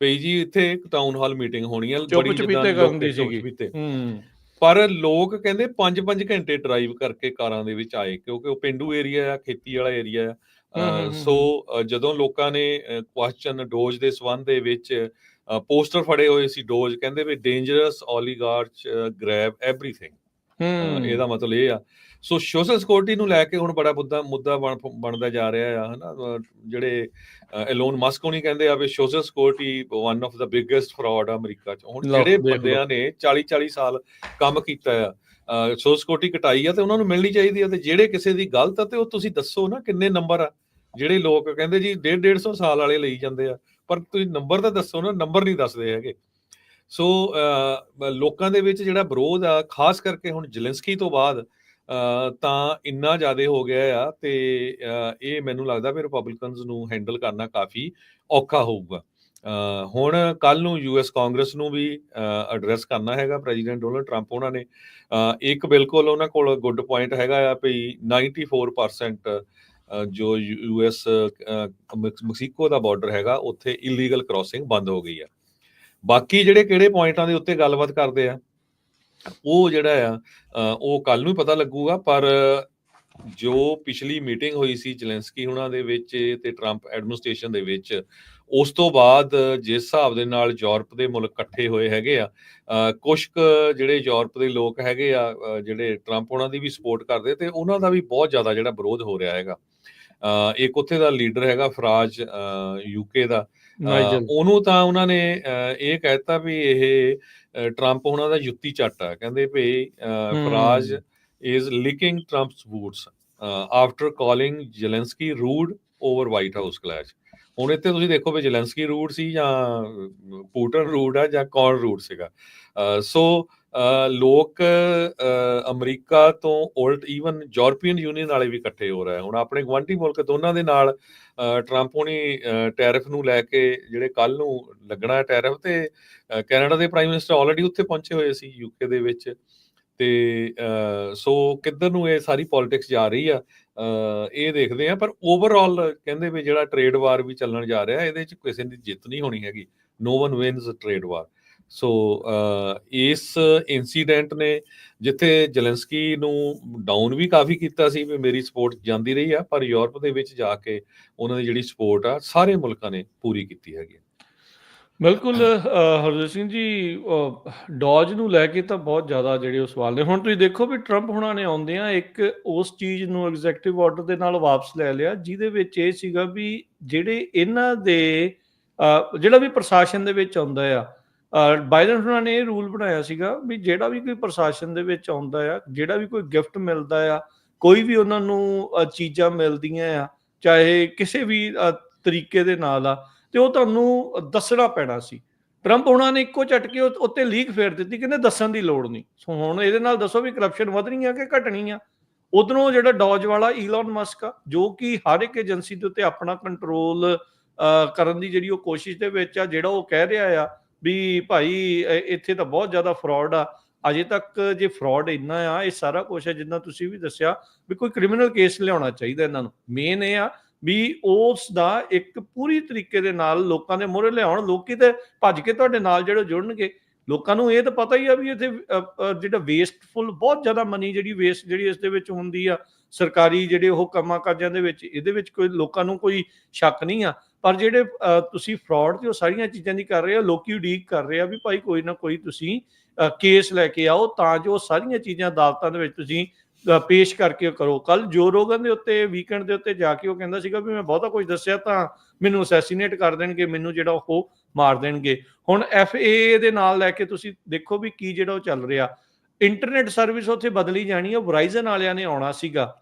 ਭਈ ਜੀ ਇੱਥੇ ਇੱਕ ਟਾਊਨ ਹਾਲ ਮੀਟਿੰਗ ਹੋਣੀ ਆ,
ਚੁੱਪ
ਬੜੀ ਜਿੱਦਾਂ
ਚਪੀਤੇ ਕਰਨ
ਲੋਕ
ਦੀ
ਚੁੱਪ
ਸੀਗੀ।
ਚਪੀਤੇ।
ਹੂੰ।
ਪਰ ਲੋਕ ਕਹਿੰਦੇ 5-5 ਘੰਟੇ ਡਰਾਈਵ ਕਰਕੇ ਕਾਰਾਂ ਦੇ ਵਿੱਚ ਆਏ, ਕਿਉਂਕਿ ਉਹ ਪੇਂਡੂ ਏਰੀਆ ਆ, ਖੇਤੀ ਵਾਲਾ ਏਰੀਆ ਆ। ਸੋ ਜਦੋਂ ਲੋਕਾਂ ਨੇ ਕੁਐਸਚਨ ਡੋਜ ਦੇ ਸੰਬੰਧ ਦੇ ਵਿੱਚ ਪੋਸਟਰ ਫੜੇ ਹੋਏ ਸੀ, ਡੋਜ ਕਹਿੰਦੇ ਵੀ ਡੇਂਜਰਸ ਓਲੀਗਾਰਚ ਗ੍ਰੈਬ ਐਵਰੀਥਿੰਗ, ਇਹਦਾ ਮਤਲਬ ਇਹ ਆ। ਸੋ ਸੋਸ਼ਲ ਸਿਕਿਉਰਿਟੀ ਨੂੰ ਲੈ ਕੇ ਹੁਣ ਬੜਾ ਮੁੱਦਾ ਬਣਦਾ ਜਾ ਰਿਹਾ ਆ, ਹਨਾ। ਜਿਹੜੇ ਐਲੋਨ ਮਸਕ ਹੋਣੀ ਕਹਿੰਦੇ ਆ ਵੀ social security one of the biggest fraud ਆ ਅਮਰੀਕਾ 'ਚ। ਹੁਣ
ਲਓ
ਜਿਹੜੇ
ਦੇਖ ਲਓ।
ਬੰਦਿਆਂ ਨੇ 40-40 ਸਾਲ ਕੰਮ ਕੀਤਾ ਆ, ਸੋਸ਼ਲ ਸਿਕਿਉਰਿਟੀ ਕਟਾਈ ਆ, ਤੇ ਉਹਨਾਂ ਨੂੰ ਮਿਲਣੀ ਚਾਹੀਦੀ ਆ। ਤੇ ਜਿਹੜੇ ਕਿਸੇ ਦੀ ਗਲਤ ਆ ਤੇ ਉਹ ਤੁਸੀਂ ਦੱਸੋ ਨਾ ਕਿੰਨੇ ਨੰਬਰ ਆ। ਜਿਹੜੇ ਲੋਕ ਕਹਿੰਦੇ ਜੀ 150 ਸਾਲ ਵਾਲੇ ਲਈ ਜਾਂਦੇ ਆ, ਪਰ ਤੁਸੀਂ ਨੰਬਰ ਤਾਂ ਦੱਸੋ ਨਾ, ਨੰਬਰ ਨਹੀਂ ਦੱਸਦੇ ਹੈਗੇ। ਸੋ ਲੋਕਾਂ ਦੇ ਵਿੱਚ ਜਿਹੜਾ ਵਿਰੋਧ ਆ, ਖਾਸ ਕਰਕੇ ਹੁਣ ਜ਼ੈਲੈਂਸਕੀ ਤੋਂ ਬਾਅਦ ਤਾਂ ਇੰਨਾ ਜ਼ਿਆਦਾ ਹੋ ਗਿਆ ਆ। ਤੇ ਇਹ ਮੈਨੂੰ ਲੱਗਦਾ ਵੀ ਰਿਪਬਲਿਕਨਸ ਨੂੰ ਹੈਂਡਲ ਕਰਨਾ ਕਾਫੀ ਔਖਾ ਹੋਊਗਾ। ਹੁਣ ਕੱਲ ਨੂੰ ਯੂਐਸ ਕਾਂਗਰਸ ਨੂੰ ਵੀ ਐਡਰੈਸ ਕਰਨਾ ਹੈਗਾ ਪ੍ਰੈਜ਼ੀਡੈਂਟ ਡੋਨਲਡ ਟਰੰਪ ਉਹਨਾਂ ਨੇ। ਇੱਕ ਬਿਲਕੁਲ ਉਹਨਾਂ ਕੋਲ ਗੁੱਡ ਪੁਆਇੰਟ ਹੈਗਾ ਆ ਵੀ 94% ਜੋ ਯੂਐਸ ਮੈਕਸੀਕੋ ਦਾ ਬਾਰਡਰ ਹੈਗਾ, ਉੱਥੇ ਇਲੀਗਲ ਕ੍ਰਾਸਿੰਗ ਬੰਦ ਹੋ ਗਈ ਆ। ਬਾਕੀ ਜਿਹੜੇ ਕਿਹੜੇ ਪੁਆਇੰਟਾਂ ਦੇ ਉੱਤੇ ਗੱਲਬਾਤ ਕਰਦੇ ਆ, ਉਹ ਜਿਹੜਾ ਆ ਉਹ ਕੱਲ ਨੂੰ ਹੀ ਪਤਾ ਲੱਗੂਗਾ। ਪਰ ਜੋ ਪਿਛਲੀ ਮੀਟਿੰਗ ਹੋਈ ਸੀ ਜ਼ੈਲੈਂਸਕੀ ਹੁਣਾਂ ਦੇ ਵਿੱਚ ਤੇ ਟਰੰਪ ਐਡਮਿਨਿਸਟ੍ਰੇਸ਼ਨ ਦੇ ਵਿੱਚ, ਉਸ ਤੋਂ ਬਾਅਦ ਜਿਸ ਹਿਸਾਬ ਦੇ ਨਾਲ ਯੂਰਪ ਦੇ ਮੁਲਕ ਇਕੱਠੇ ਹੋਏ ਹੈਗੇ ਆ, ਕੁਛ ਕੁ ਜਿਹੜੇ ਯੂਰਪ ਦੇ ਲੋਕ ਹੈਗੇ ਆ ਜਿਹੜੇ ਟਰੰਪ ਉਹਨਾਂ ਦੀ ਵੀ ਸਪੋਰਟ ਕਰਦੇ, ਤੇ ਉਹਨਾਂ ਦਾ ਵੀ ਬਹੁਤ ਜ਼ਿਆਦਾ ਜਿਹੜਾ ਵਿਰੋਧ ਹੋ ਰਿਹਾ ਹੈਗਾ। ਇੱਕ ਉੱਥੇ ਦਾ ਲੀਡਰ ਹੈਗਾ ਫਰਾਜ, ਯੂਕੇ ਦਾ,
ਨਾਈਜਲ।
ਉਹਨੂੰ ਤਾਂ ਉਹਨਾਂ ਨੇ ਇਹ ਕਹਿਤਾ ਵੀ ਇਹ ਟਰੰਪ ਉਹਨਾਂ ਦਾ ਜੁੱਤੀ ਚੱਟ ਆ। ਕਹਿੰਦੇ ਵੀ Faraz is licking Trump's boots after calling Zelensky rude over White House clash। ਹੁਣ ਇੱਥੇ ਤੁਸੀਂ ਦੇਖੋ ਵੀ ਜ਼ੈਲੈਂਸਕੀ ਰੂਡ ਸੀ ਜਾਂ ਪੁਟਿਨ ਰੂਡ ਆ ਜਾਂ ਕੌਣ ਰੂਡ ਸੀਗਾ। ਸੋ ਲੋਕ ਅਮਰੀਕਾ ਤੋਂ ਉਲਟ ਈਵਨ ਯੂਰਪੀਅਨ ਯੂਨੀਅਨ ਵਾਲੇ ਵੀ ਇਕੱਠੇ ਹੋ ਰਹੇ। ਹੁਣ ਆਪਣੇ ਗੁਆਂਢੀ ਮੁਲਕ ਦੋਨਾਂ ਦੇ ਨਾਲ ਟਰੰਪ ਹੋਣੀ ਟੈਰਿਫ ਨੂੰ ਲੈ ਕੇ, ਜਿਹੜੇ ਕੱਲ ਨੂੰ ਲੱਗਣਾ ਟੈਰਿਫ, ਤੇ ਕੈਨੇਡਾ ਦੇ ਪ੍ਰਾਈਮ ਮਿਨਿਸਟਰ ਆਲਰੇਡੀ ਉੱਥੇ ਪਹੁੰਚੇ ਹੋਏ ਸੀ ਯੂਕੇ ਦੇ ਵਿੱਚ। ਤੇ ਸੋ ਕਿੱਧਰ ਨੂੰ ਇਹ ਸਾਰੀ ਪੋਲਿਟਿਕਸ ਜਾ ਰਹੀ ਆ, ਇਹ ਦੇਖਦੇ ਆ। ਪਰ ਓਵਰਆਲ ਕਹਿੰਦੇ ਵੀ ਜਿਹੜਾ ਟ੍ਰੇਡ ਵਾਰ ਵੀ ਚੱਲਣ ਜਾ ਰਿਹਾ, ਇਹਦੇ 'ਚ ਕਿਸੇ ਦੀ ਜਿੱਤ ਨਹੀਂ ਹੋਣੀ ਹੈਗੀ। ਨੋ ਵਨ ਵਿਨਸ ਟ੍ਰੇਡ ਵਾਰ। ਸੋ ਇਸ ਇਨਸੀਡੈਂਟ ਨੇ ਜਿੱਥੇ ਜ਼ੈਲੈਂਸਕੀ ਨੂੰ ਡਾਊਨ ਵੀ ਕਾਫੀ ਕੀਤਾ ਸੀ ਵੀ ਮੇਰੀ ਸਪੋਰਟ ਜਾਂਦੀ ਰਹੀ ਆ, ਪਰ ਯੂਰਪ ਦੇ ਵਿੱਚ ਜਾ ਕੇ ਉਹਨਾਂ ਦੀ ਜਿਹੜੀ ਸਪੋਰਟ ਆ ਸਾਰੇ ਮੁਲਕਾਂ ਨੇ ਪੂਰੀ ਕੀਤੀ ਹੈਗੀ।
ਬਿਲਕੁਲ। ਹਰਜੀਤ ਸਿੰਘ ਜੀ, ਡੌਜ ਨੂੰ ਲੈ ਕੇ ਤਾਂ ਬਹੁਤ ਜ਼ਿਆਦਾ ਜਿਹੜੇ ਉਹ ਸਵਾਲ ਨੇ। ਹੁਣ ਤੁਸੀਂ ਦੇਖੋ ਵੀ ਟਰੰਪ ਹੁਣਾਂ ਨੇ ਆਉਂਦਿਆਂ ਇੱਕ ਉਸ ਚੀਜ਼ ਨੂੰ ਐਗਜ਼ੈਕਟਿਵ ਆਰਡਰ ਦੇ ਨਾਲ ਵਾਪਸ ਲੈ ਲਿਆ, ਜਿਹਦੇ ਵਿੱਚ ਇਹ ਸੀਗਾ ਵੀ ਜਿਹੜੇ ਇਹਨਾਂ ਦੇ ਜਿਹੜਾ ਵੀ ਪ੍ਰਸ਼ਾਸਨ ਦੇ ਵਿੱਚ ਆਉਂਦਾ ਆ, ਬਾਈਡਨ ਹੁਣਾਂ ਨੇ ਇਹ ਰੂਲ ਬਣਾਇਆ ਸੀਗਾ ਵੀ ਜਿਹੜਾ ਵੀ ਕੋਈ ਪ੍ਰਸ਼ਾਸਨ ਦੇ ਵਿੱਚ ਆਉਂਦਾ ਆ, ਜਿਹੜਾ ਵੀ ਕੋਈ ਗਿਫਟ ਮਿਲਦਾ ਆ, ਕੋਈ ਵੀ ਉਹਨਾਂ ਨੂੰ ਚੀਜ਼ਾਂ ਮਿਲਦੀਆਂ ਆ, ਚਾਹੇ ਕਿਸੇ ਵੀ ਤਰੀਕੇ ਦੇ ਨਾਲ ਆ, ਤੇ ਉਹ ਤੁਹਾਨੂੰ ਦੱਸਣਾ ਪੈਣਾ ਸੀ। ਟਰੰਪ ਹੁਣਾਂ ਨੇ ਇੱਕੋ ਝਟਕੇ ਉੱਤੇ ਲੀਕ ਫੇਰ ਦਿੱਤੀ, ਕਹਿੰਦੇ ਦੱਸਣ ਦੀ ਲੋੜ ਨਹੀਂ। ਸੋ ਹੁਣ ਇਹਦੇ ਨਾਲ ਦੱਸੋ ਵੀ ਕਰਪਸ਼ਨ ਵਧਣੀ ਆ ਕਿ ਘਟਣੀ ਆ। ਉਧਰੋਂ ਜਿਹੜਾ ਡੌਜ ਵਾਲਾ ਈਲਨ ਮਸਕ ਆ, ਜੋ ਕਿ ਹਰ ਇੱਕ ਏਜੰਸੀ ਦੇ ਉੱਤੇ ਆਪਣਾ ਕੰਟਰੋਲ ਕਰਨ ਦੀ ਜਿਹੜੀ ਉਹ ਕੋਸ਼ਿਸ਼ ਦੇ ਵਿੱਚ ਆ, ਜਿਹੜਾ ਉਹ ਕਹਿ ਰਿਹਾ ਆ ਵੀ ਭਾਈ ਇੱਥੇ ਤਾਂ ਬਹੁਤ ਜ਼ਿਆਦਾ ਫਰਾਡ ਆ। ਅਜੇ ਤੱਕ ਜੇ ਫਰਾਡ ਇੰਨਾ ਆ, ਇਹ ਸਾਰਾ ਕੁਛ ਹੈ ਜਿੱਦਾਂ ਤੁਸੀਂ ਵੀ ਦੱਸਿਆ ਵੀ ਕੋਈ ਕ੍ਰਿਮੀਨਲ ਕੇਸ ਲਿਆਉਣਾ ਚਾਹੀਦਾ ਇਹਨਾਂ ਨੂੰ। ਮੇਨ ਇਹ ਆ ਵੀ ਉਸ ਦਾ ਇੱਕ ਪੂਰੀ ਤਰੀਕੇ ਦੇ ਨਾਲ ਲੋਕਾਂ ਦੇ ਮੂਹਰੇ ਲਿਆਉਣ। ਲੋਕੀ ਤੇ ਭੱਜ ਕੇ ਤੁਹਾਡੇ ਨਾਲ ਜਿਹੜੇ ਜੁੜਨਗੇ। ਲੋਕਾਂ ਨੂੰ ਇਹ ਤਾਂ ਪਤਾ ਹੀ ਆ ਵੀ ਇੱਥੇ ਜਿਹੜਾ ਵੇਸਟਫੁਲ ਬਹੁਤ ਜ਼ਿਆਦਾ ਮਨੀ ਜਿਹੜੀ ਵੇਸਟ ਜਿਹੜੀ ਇਸ ਦੇ ਵਿੱਚ ਹੁੰਦੀ ਆ, ਸਰਕਾਰੀ ਜਿਹੜੇ ਉਹ ਕੰਮਾਂ ਕਾਜਾਂ ਦੇ ਵਿੱਚ, ਇਹਦੇ ਵਿੱਚ ਕੋਈ ਲੋਕਾਂ ਨੂੰ ਕੋਈ ਸ਼ੱਕ ਨਹੀਂ ਆ। ਪਰ ਜਿਹੜੇ ਤੁਸੀਂ ਫਰਾਡ ਤੇ ਉਹ ਸਾਰੀਆਂ ਚੀਜ਼ਾਂ ਦੀ ਕਰ ਰਹੇ ਆ, ਲੋਕੀ ਉਡੀਕ ਕਰ ਰਹੇ ਆ ਵੀ ਭਾਈ ਕੋਈ ਨਾ ਕੋਈ ਤੁਸੀਂ ਕੇਸ ਲੈ ਕੇ ਆਓ ਤਾਂ ਜੋ ਸਾਰੀਆਂ ਚੀਜ਼ਾਂ ਅਦਾਲਤਾਂ ਦੇ ਵਿੱਚ ਤੁਸੀਂ ਪੇਸ਼ ਕਰਕੇ ਕਰੋ। ਕੱਲ ਜੋ ਰੋਗਨ ਦੇ ਉੱਤੇ ਵੀਕਐਂਡ ਦੇ ਉੱਤੇ ਜਾ ਕੇ ਉਹ ਕਹਿੰਦਾ ਸੀਗਾ ਵੀ ਮੈਂ ਬਹੁਤਾ ਕੁਝ ਦੱਸਿਆ ਤਾਂ ਮੈਨੂੰ ਅਸੈਸੀਨੇਟ ਕਰ ਦੇਣਗੇ, ਮੈਨੂੰ ਜਿਹੜਾ ਉਹ ਮਾਰ ਦੇਣਗੇ। ਹੁਣ FAA ਦੇ ਨਾਲ ਲੈ ਕੇ ਤੁਸੀਂ ਦੇਖੋ ਵੀ ਕੀ ਜਿਹੜਾ ਉਹ ਚੱਲ ਰਿਹਾ। ਇੰਟਰਨੈਟ ਸਰਵਿਸ ਉੱਥੇ ਬਦਲੀ ਜਾਣੀ ਹੈ, ਵਰਾਈਜ਼ਨ ਵਾਲਿਆਂ ਨੇ ਆਉਣਾ ਸੀਗਾ।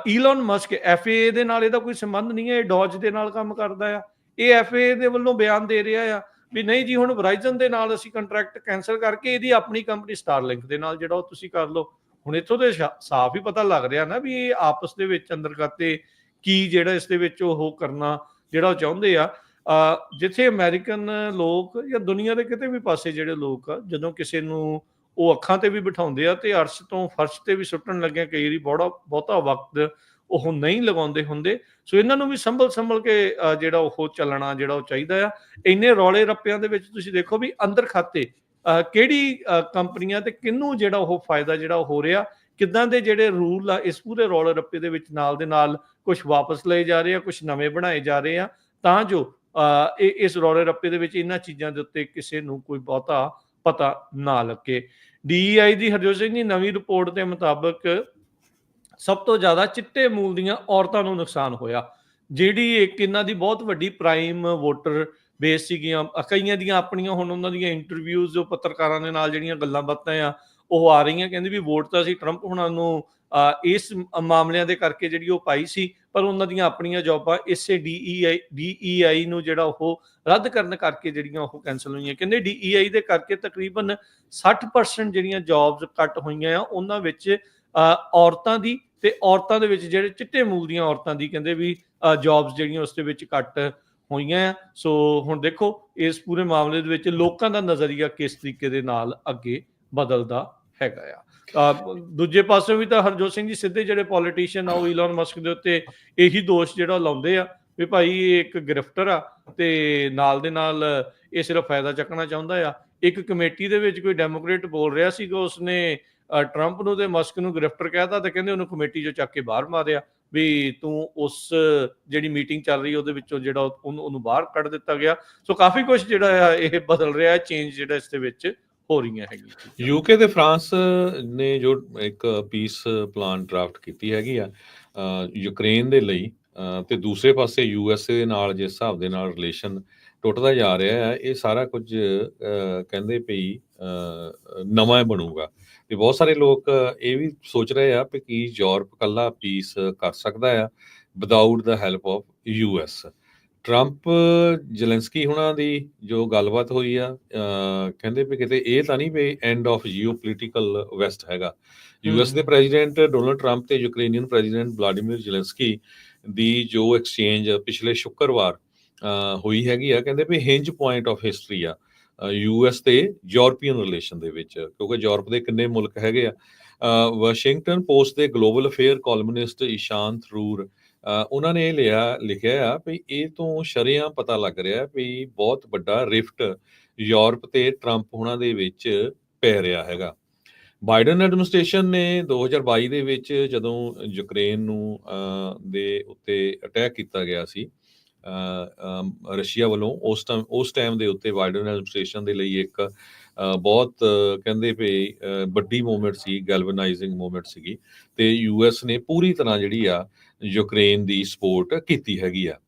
ਈਲਨ ਮਸਕ, FAA ਦੇ ਨਾਲ ਇਹਦਾ ਕੋਈ ਸੰਬੰਧ ਨਹੀਂ ਹੈ, ਇਹ ਡੌਜ ਦੇ ਨਾਲ ਕੰਮ ਕਰਦਾ ਆ। ਇਹ FAA ਦੇ ਵੱਲੋਂ ਬਿਆਨ ਦੇ ਰਿਹਾ ਆ ਵੀ ਨਹੀਂ ਜੀ ਹੁਣ ਵਰਾਈਜ਼ਨ ਦੇ ਨਾਲ ਅਸੀਂ ਕੰਟਰੈਕਟ ਕੈਂਸਲ ਕਰਕੇ ਇਹਦੀ ਆਪਣੀ ਕੰਪਨੀ ਸਟਾਰਲਿੰਕ ਦੇ ਨਾਲ ਜਿਹੜਾ ਉਹ ਤੁਸੀਂ ਕਰ ਲਓ। ਹੁਣ ਇੱਥੋਂ ਤੇ ਸਾਫ਼ ਹੀ ਪਤਾ ਲੱਗ ਰਿਹਾ ਨਾ ਵੀ ਇਹ ਆਪਸ ਦੇ ਵਿੱਚ ਅੰਦਰ ਖਾਤੇ ਕੀ ਜਿਹੜਾ ਇਸ ਦੇ ਵਿੱਚ ਉਹ ਕਰਨਾ ਜਿਹੜਾ ਉਹ ਚਾਹੁੰਦੇ ਆ। ਜਿੱਥੇ ਅਮਰੀਕਨ ਲੋਕ ਜਾਂ ਦੁਨੀਆ ਦੇ ਕਿਤੇ ਵੀ ਪਾਸੇ ਜਿਹੜੇ ਲੋਕ ਆ, ਜਦੋਂ ਕਿਸੇ ਨੂੰ ਉਹ ਅੱਖਾਂ ਤੇ ਵੀ ਬਿਠਾਉਂਦੇ ਆ ਤੇ ਅਰਸ਼ ਤੋਂ ਫਰਸ਼ ਤੇ ਵੀ ਸੁੱਟਣ ਲੱਗਿਆ ਕਈ ਵਾਰੀ ਬਹੁਤਾ ਵਕਤ ਉਹ ਨਹੀਂ ਲਗਾਉਂਦੇ ਹੁੰਦੇ। ਸੋ ਇਹਨਾਂ ਨੂੰ ਵੀ ਸੰਭਲ ਕੇ ਜਿਹੜਾ ਉਹ ਚੱਲਣਾ ਜਿਹੜਾ ਉਹ ਚਾਹੀਦਾ ਆ। ਇੰਨੇ ਰੌਲੇ ਰੱਪਿਆਂ ਦੇ ਵਿੱਚ ਤੁਸੀਂ ਦੇਖੋ ਵੀ ਅੰਦਰ ਖਾਤੇ ਕਿਹੜੀ ਕੰਪਨੀਆਂ ਤੇ ਕਿਹਨੂੰ ਜਿਹੜਾ ਉਹ ਫਾਇਦਾ ਜਿਹੜਾ ਉਹ ਹੋ ਰਿਹਾ, ਕਿੱਦਾਂ ਦੇ ਜਿਹੜੇ ਰੂਲ ਆ ਇਸ ਪੂਰੇ ਰੌਲੇ ਰੱਪੇ ਦੇ ਵਿੱਚ ਨਾਲ ਦੇ ਨਾਲ ਕੁਝ ਵਾਪਸ ਲਏ ਜਾ ਰਹੇ ਆ, ਕੁਝ ਨਵੇਂ ਬਣਾਏ ਜਾ ਰਹੇ ਆ ਤਾਂ ਜੋ ਇਸ ਰੌਲੇ ਰੱਪੇ ਦੇ ਵਿੱਚ ਇਹਨਾਂ ਚੀਜ਼ਾਂ ਦੇ ਉੱਤੇ ਕਿਸੇ ਨੂੰ ਕੋਈ ਬਹੁਤਾ ਪਤਾ ਨਾ ਲੱਗੇ। DEI ਦੀ ਹਰਜੋਤ ਸਿੰਘ ਦੀ ਨਵੀਂ ਰਿਪੋਰਟ ਦੇ ਮੁਤਾਬਕ ਸਭ ਤੋਂ ਜ਼ਿਆਦਾ ਚਿੱਟੇ ਮੂਲ ਦੀਆਂ ਔਰਤਾਂ ਨੂੰ ਨੁਕਸਾਨ ਹੋਇਆ, ਜਿਹੜੀ ਇੱਕ ਇਹਨਾਂ ਦੀ ਬਹੁਤ ਵੱਡੀ ਪ੍ਰਾਈਮ ਵੋਟਰ ਬੇਸ ਸੀਗੀਆਂ। ਕਈਆਂ ਦੀਆਂ ਆਪਣੀਆਂ ਹੁਣ ਉਹਨਾਂ ਦੀਆਂ ਇੰਟਰਵਿਊਜ਼ ਜੋ ਪੱਤਰਕਾਰਾਂ ਦੇ ਨਾਲ ਜਿਹੜੀਆਂ ਗੱਲਾਂ ਬਾਤਾਂ ਆ ਉਹ ਆ ਰਹੀਆਂ, ਕਹਿੰਦੇ ਵੀ ਵੋਟ ਤਾਂ ਅਸੀਂ ਟਰੰਪ ਹੁਣਾਂ ਨੂੰ ਇਸ ਮਾਮਲਿਆਂ ਦੇ ਕਰਕੇ ਜਿਹੜੀ ਉਹ ਪਾਈ ਸੀ, ਪਰ ਉਹਨਾਂ ਦੀਆਂ ਆਪਣੀਆਂ ਜੌਬਾਂ ਇਸੇ DEI ਨੂੰ ਜਿਹੜਾ ਉਹ ਰੱਦ ਕਰਨ ਕਰਕੇ ਜਿਹੜੀਆਂ ਉਹ ਕੈਂਸਲ ਹੋਈਆਂ। ਕਹਿੰਦੇ DEI ਦੇ ਕਰਕੇ ਤਕਰੀਬਨ 60% ਜਿਹੜੀਆਂ ਜੌਬਸ ਕੱਟ ਹੋਈਆਂ ਆ ਉਹਨਾਂ ਵਿੱਚ ਔਰਤਾਂ ਦੀ, ਤੇ ਔਰਤਾਂ ਦੇ ਵਿੱਚ ਜਿਹੜੇ ਚਿੱਟੇ ਮੂਲ ਦੀਆਂ ਔਰਤਾਂ ਦੀ ਕਹਿੰਦੇ ਵੀ ਜੌਬਸ ਜਿਹੜੀਆਂ ਉਸ ਦੇ ਵਿੱਚ ਕੱਟ ਹੋਈਆਂ ਆ। ਸੋ ਹੁਣ ਦੇਖੋ ਇਸ ਪੂਰੇ ਮਾਮਲੇ ਦੇ ਵਿੱਚ ਲੋਕਾਂ ਦਾ ਨਜ਼ਰੀਆ ਕਿਸ ਤਰੀਕੇ ਦੇ ਨਾਲ ਅੱਗੇ ਬਦਲਦਾ ਹੈਗਾ ਆ। ਦੂਜੇ ਪਾਸੇ ਵੀ ਤਾਂ ਹਰਜੋਤ ਸਿੰਘ ਜੀ ਸਿੱਧੇ ਜਿਹੜੇ ਪੋਲੀਟੀਸ਼ੀਅਨ ਆ ਉਹ ਈਲਨ ਮਸਕ ਦੇ ਉੱਤੇ ਇਹੀ ਦੋਸ਼ ਜਿਹੜਾ ਲਾਉਂਦੇ ਆ ਵੀ ਭਾਈ ਇਹ ਇੱਕ ਗ੍ਰਿਫਟਰ ਆ ਤੇ ਨਾਲ ਦੇ ਨਾਲ ਇਹ ਸਿਰਫ ਫਾਇਦਾ ਚੱਕਣਾ ਚਾਹੁੰਦਾ ਆ। ਇੱਕ ਕਮੇਟੀ ਦੇ ਵਿੱਚ ਕੋਈ ਡੈਮੋਕ੍ਰੇਟ ਬੋਲ ਰਿਹਾ ਸੀਗਾ, ਉਸਨੇ ਟਰੰਪ ਨੂੰ ਤੇ ਮਸਕ ਨੂੰ ਗ੍ਰਿਫਟਰ ਕਹਿਤਾ ਤੇ ਕਹਿੰਦੇ ਉਹਨੂੰ ਕਮੇਟੀ ਚੋਂ ਚੱਕ ਕੇ ਬਾਹਰ ਮਾਰਿਆ ਵੀ ਤੂੰ ਉਸ ਜਿਹੜੀ ਮੀਟਿੰਗ ਚੱਲ ਰਹੀ ਉਹਦੇ ਵਿੱਚੋਂ ਜਿਹੜਾ ਉਹਨੂੰ ਬਾਹਰ ਕੱਢ ਦਿੱਤਾ ਗਿਆ। ਸੋ ਕਾਫੀ ਕੁਝ ਜਿਹੜਾ ਆ ਇਹ ਬਦਲ ਰਿਹਾ ਹੈ, ਚੇਂਜ ਜਿਹੜਾ ਇਸ ਦੇ ਵਿੱਚ ਹੋ ਰਹੀਆਂ ਹੈਗੀਆਂ।
UK ਤੇ ਫਰਾਂਸ ਨੇ ਜੋ ਇੱਕ ਪੀਸ ਪਲਾਨ ਡਰਾਫਟ ਕੀਤੀ ਹੈਗੀ ਆ ਯੂਕਰੇਨ ਦੇ ਲਈ, ਤੇ ਦੂਸਰੇ ਪਾਸੇ USA ਦੇ ਨਾਲ ਜਿਸ ਹਿਸਾਬ ਦੇ ਨਾਲ ਰਿਲੇਸ਼ਨ ਟੁੱਟਦਾ ਜਾ ਰਿਹਾ ਹੈ, ਇਹ ਸਾਰਾ ਕੁਝ ਕਹਿੰਦੇ ਪਈ ਨਵਾਂ ਬਣੂਗਾ। ਤੇ ਬਹੁਤ ਸਾਰੇ ਲੋਕ ਇਹ ਵੀ ਸੋਚ ਰਹੇ ਆ ਕਿ ਕੀ ਯੂਰਪ ਇਕੱਲਾ ਪੀਸ ਕਰ ਸਕਦਾ ਆ without the help of US। Trump Zelensky ਹੁਣਾਂ ਦੀ ਜੋ ਗੱਲਬਾਤ ਹੋਈ ਆ, ਕਹਿੰਦੇ ਵੀ ਕਿਤੇ ਇਹ ਤਾਂ ਨਹੀਂ ਵੀ ਐਂਡ ਆਫ ਜੀਓਪੋਲੀਟੀਕਲ ਵੈਸਟ ਹੈਗਾ। US ਦੇ ਪ੍ਰੈਜ਼ੀਡੈਂਟ ਡੋਨਲਡ ਟਰੰਪ ਤੇ ਯੂਕਰੇਨੀਅਨ ਪ੍ਰੈਜ਼ੀਡੈਂਟ ਵਲਾਡੀਮੀਰ ਜ਼ੈਲੈਂਸਕੀ ਦੀ ਜੋ ਐਕਸਚੇਂਜ ਪਿਛਲੇ ਸ਼ੁੱਕਰਵਾਰ ਹੋਈ ਹੈਗੀ ਆ, ਕਹਿੰਦੇ ਵੀ ਹਿੰਜ ਪੁਆਇੰਟ ਆਫ ਹਿਸਟਰੀ ਆ US ਤੇ ਯੂਰਪੀਅਨ ਰਿਲੇਸ਼ਨ ਦੇ ਵਿੱਚ, ਕਿਉਂਕਿ ਯੂਰਪ ਦੇ ਕਿੰਨੇ ਮੁਲਕ ਹੈਗੇ ਆ। ਵਾਸ਼ਿੰਗਟਨ ਪੋਸਟ ਦੇ ਗਲੋਬਲ ਅਫੇਅਰ ਕਾਲਮਨਿਸਟ ਇਸ਼ਾਂਤ ਥਰੂਰ ਉਹਨਾਂ ਨੇ ਇਹ ਲਿਖਿਆ ਆ ਵੀ ਇਹ ਤੋਂ ਸ਼ਰੇਆਮ ਪਤਾ ਲੱਗ ਰਿਹਾ ਵੀ ਬਹੁਤ ਵੱਡਾ ਰਿਫਟ ਯੂਰਪ ਤੇ ਟਰੰਪ ਹੁਣਾਂ ਦੇ ਵਿੱਚ ਪੈ ਰਿਹਾ ਹੈਗਾ। ਬਾਈਡਨ ਐਡਮਿਨਿਸਟ੍ਰੇਸ਼ਨ ਨੇ 2022 ਦੇ ਵਿੱਚ ਜਦੋਂ ਯੂਕਰੇਨ ਨੂੰ ਦੇ ਉੱਤੇ ਅਟੈਕ ਕੀਤਾ ਗਿਆ ਸੀ ਰਸ਼ੀਆ ਵੱਲੋਂ, ਉਸ ਟਾਈਮ ਦੇ ਉੱਤੇ ਬਾਈਡਨ ਐਡਮਿਨਿਸਟ੍ਰੇਸ਼ਨ ਦੇ ਲਈ ਇੱਕ ਬਹੁਤ ਕਹਿੰਦੇ ਵੀ ਵੱਡੀ ਮੂਵਮੈਂਟ ਸੀ, ਗੈਲਵਨਾਈਜ਼ਿੰਗ ਮੂਵਮੈਂਟ ਸੀਗੀ, ਤੇ US ਨੇ ਪੂਰੀ ਤਰ੍ਹਾਂ ਜਿਹੜੀ ਆ ਯੂਕਰੇਨ ਦੀ ਸਪੋਰਟ ਕੀਤੀ ਹੈਗੀ ਆ।